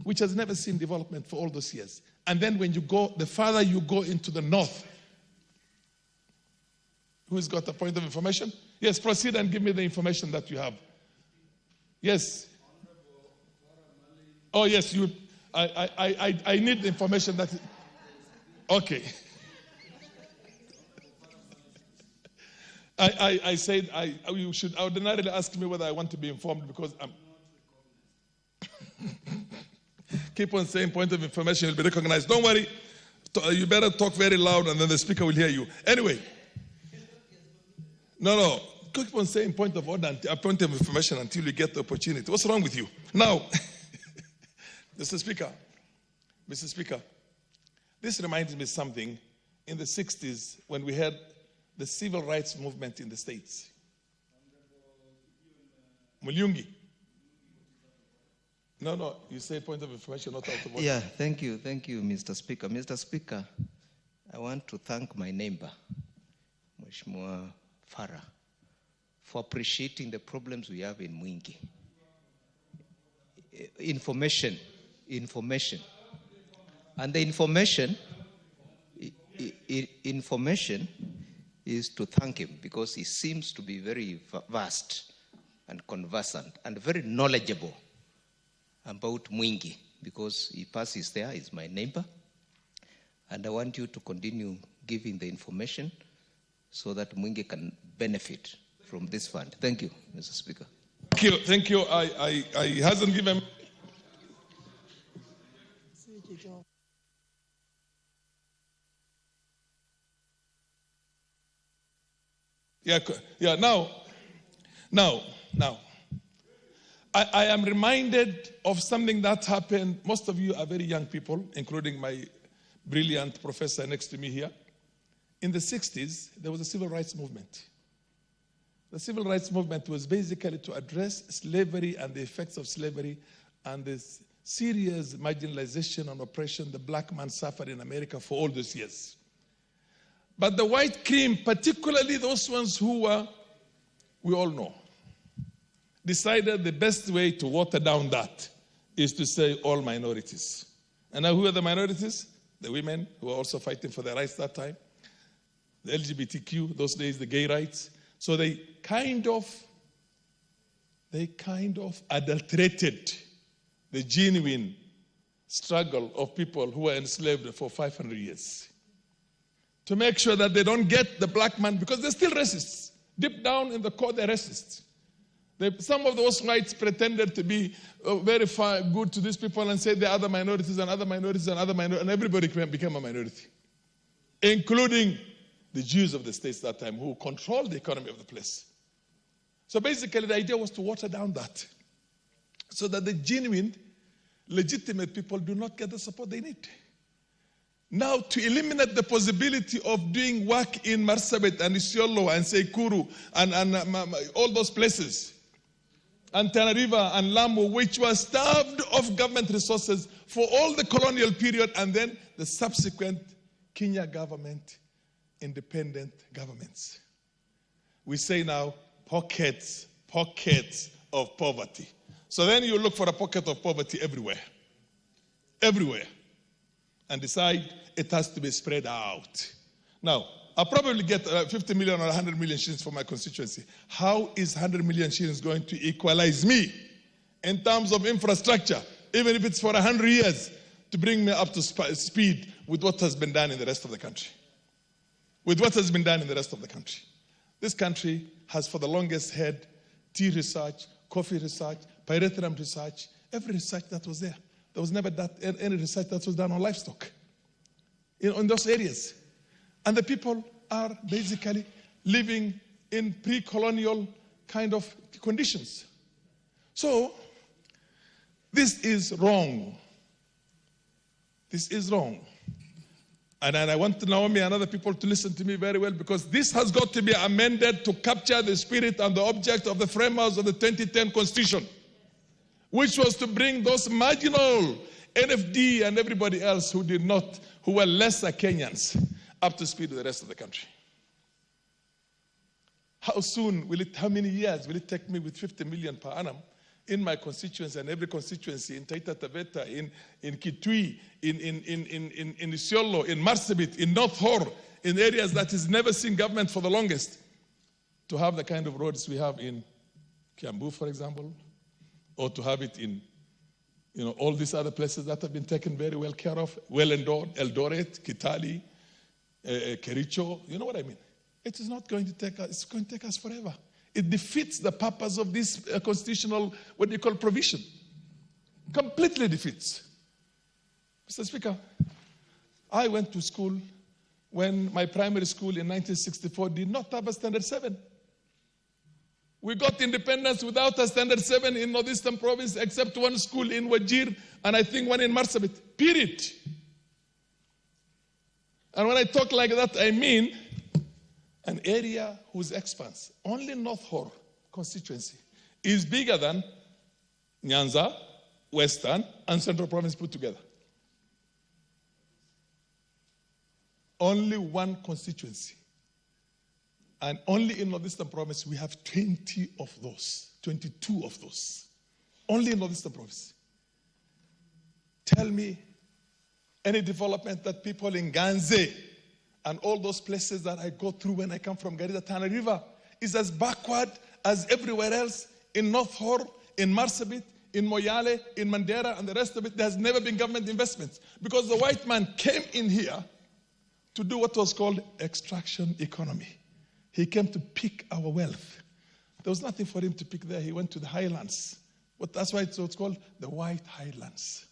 which has never seen development for all those years. And then when you go, the farther you go into the north, who's got a point of information? Yes, proceed and give me the information that you have. Yes. Oh, yes, I need the information that. Okay. I said you should ordinarily ask me whether I want to be informed because I'm. Keep on saying point of information will be recognized. Don't worry. You better talk very loud and then the speaker will hear you. Anyway. No. Keep on saying point of order, point of information until you get the opportunity. What's wrong with you? Now, Mr. Speaker, this reminds me of something in the 60s when we had the civil rights movement in the States. Mulyungi. No, you say point of information, not out of order. Yeah, thank you, Mr. Speaker. Mr. Speaker, I want to thank my neighbor, Mheshimiwa Farah, for appreciating the problems we have in Mwingi. Information. And the information is to thank him because he seems to be very vast and conversant and very knowledgeable about Mwingi because he passes there, he's my neighbor. And I want you to continue giving the information so that Mwingi can benefit from this fund. Thank you, Mr. Speaker. Thank you. I hasn't given. Yeah. Now. I am reminded of something that happened. Most of you are very young people, including my brilliant professor next to me here. In the 60s, there was a civil rights movement. The civil rights movement was basically to address slavery and the effects of slavery and the serious marginalization and oppression the black man suffered in America for all those years. But the white cream, particularly those ones who were, we all know, decided the best way to water down that is to say all minorities. And now who are the minorities? The women who were also fighting for their rights that time. The LGBTQ, those days the gay rights. So they kind of adulterated the genuine struggle of people who were enslaved for 500 years. To make sure that they don't get the black man, because they're still racists. Deep down in the core, they're racists. Some of those whites pretended to be very good to these people and said there are other minorities and other minorities and other minorities, and everybody became a minority, including the Jews of the States that time who controlled the economy of the place. So basically the idea was to water down that so that the genuine, legitimate people do not get the support they need. Now, to eliminate the possibility of doing work in Marsabit and Isiolo and Sekuru and all those places, and Tanariva and Lamu, which were starved of government resources for all the colonial period and then the subsequent Kenya government, independent governments. We say now, pockets of poverty. So then you look for a pocket of poverty everywhere, and decide it has to be spread out. Now, I'll probably get 50 million or 100 million shillings for my constituency. How is 100 million shillings going to equalize me in terms of infrastructure, even if it's for 100 years, to bring me up to speed with what has been done in the rest of the country? This country has for the longest had tea research, coffee research, pyrethrum research, every research that was there. There was never any research that was done on livestock in those areas. And the people are basically living in pre-colonial kind of conditions. So, this is wrong. This is wrong. And I want Naomi and other people to listen to me very well, because this has got to be amended to capture the spirit and the object of the framers of the 2010 Constitution, which was to bring those marginal NFD and everybody else who were lesser Kenyans up to speed with the rest of the country. How many years will it take me with 50 million per annum in my constituency and every constituency, in Taita Taveta, in Kitui, in Isiolo, in Marsabit, in North Hor, in areas that has never seen government for the longest, to have the kind of roads we have in Kiambu, for example, or to have it in all these other places that have been taken very well care of, Eldoret, Kitale, Kericho, you know what I mean? It is not going to take us, it's going to take us forever. It defeats the purpose of this constitutional, provision. Completely defeats. Mr. Speaker, I went to school when my primary school in 1964 did not have a Standard 7. We got independence without a Standard 7 in Northeastern Province, except one school in Wajir and I think one in Marsabit. Period. And when I talk like that, I mean an area whose expanse, only North Hor constituency, is bigger than Nyanza, Western, and Central Province put together. Only one constituency. And only in Northeastern Province, we have 20 of those, 22 of those. Only in Northeastern Province. Tell me any development that people in Ganze and all those places that I go through when I come from Garissa Tana River is as backward as everywhere else in North Hor, in Marsabit, in Moyale, in Mandera, and the rest of it. There has never been government investments because the white man came in here to do what was called extraction economy. He came to pick our wealth. There was nothing for him to pick there. He went to the highlands. But that's why it's called the White Highlands.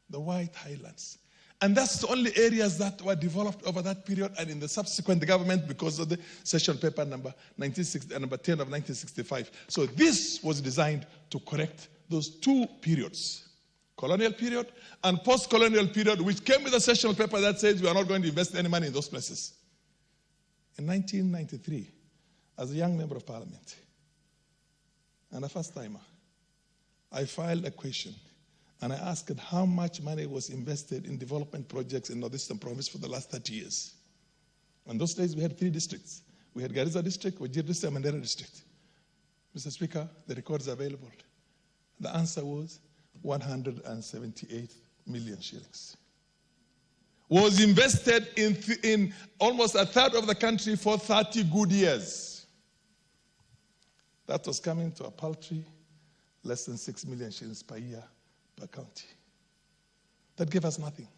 The White Highlands. And that's the only areas that were developed over that period and in the subsequent government because of the session paper number 10 of 1965. So this was designed to correct those two periods, colonial period and post-colonial period, which came with a session paper that says we are not going to invest any money in those places. In 1993, as a young member of parliament and a first-timer, I filed a question and I asked how much money was invested in development projects in Northeastern Province for the last 30 years. In those days, we had 3 districts. We had Garissa District, Wajir District, and Mandera District. Mr. Speaker, the records are available. The answer was 178 million shillings. Was invested in almost a third of the country for 30 good years. That was coming to a paltry less than 6 million shillings per year per county. That gave us nothing.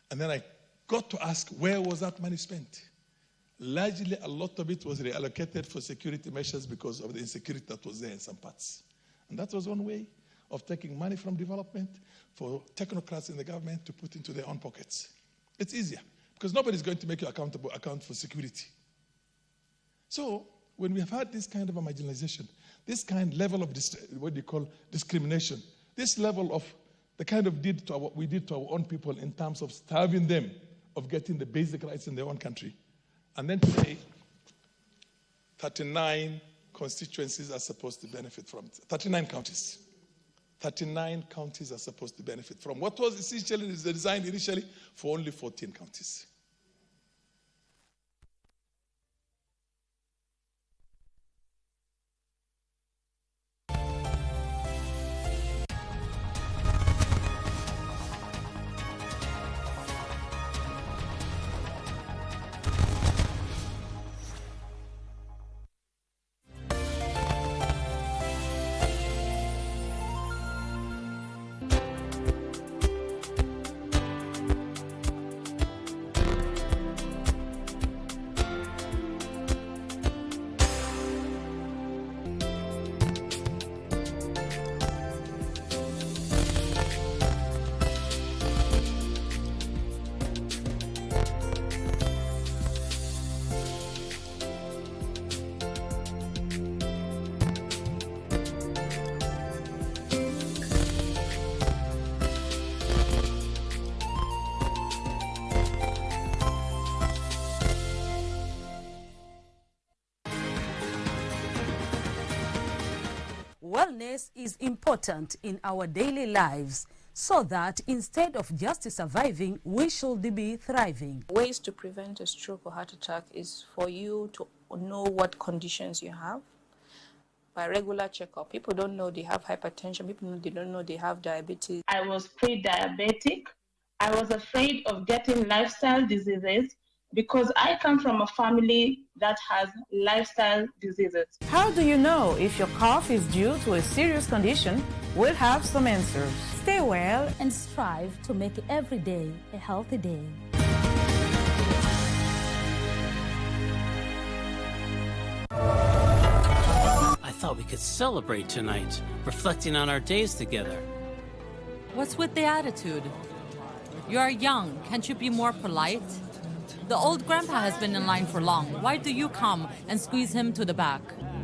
And then I got to ask, where was that money spent? Largely, a lot of it was reallocated for security measures because of the insecurity that was there in some parts. And that was one way of taking money from development for technocrats in the government to put into their own pockets. It's easier because nobody's going to make you account for security. So when we have had this kind of a marginalization, this kind level of discrimination, this level of the kind of what we did to our own people in terms of starving them of getting the basic rights in their own country. And then today, 39 constituencies are supposed to benefit from it. 39 counties. 39 counties are supposed to benefit from what was essentially designed initially for only 14 counties. wellness is important in our daily lives, so that instead of just surviving, we should be thriving. Ways to prevent a stroke or heart attack is for you to know what conditions you have by regular checkup. People don't know they have hypertension. They don't know they have diabetes. I was pre-diabetic. I was afraid of getting lifestyle diseases because I come from a family that has lifestyle diseases. How do you know if your cough is due to a serious condition? We'll have some answers. Stay well and strive to make every day a healthy day. I thought we could celebrate tonight, reflecting on our days together. What's with the attitude? You are young. Can't you be more polite? The old grandpa has been in line for long. Why do you come and squeeze him to the back?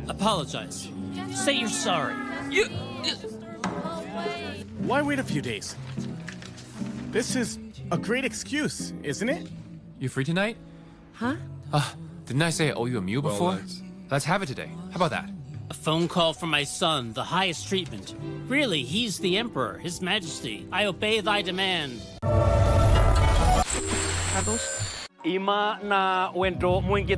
Apologize. Say you're sorry. Why wait a few days? This is a great excuse, isn't it? You free tonight? Huh? Didn't I say I owe you a meal before? Let's have it today. How about that? A phone call from my son, the highest treatment. Really, he's the emperor, his majesty. I obey thy demand. Ima na wendo mwingi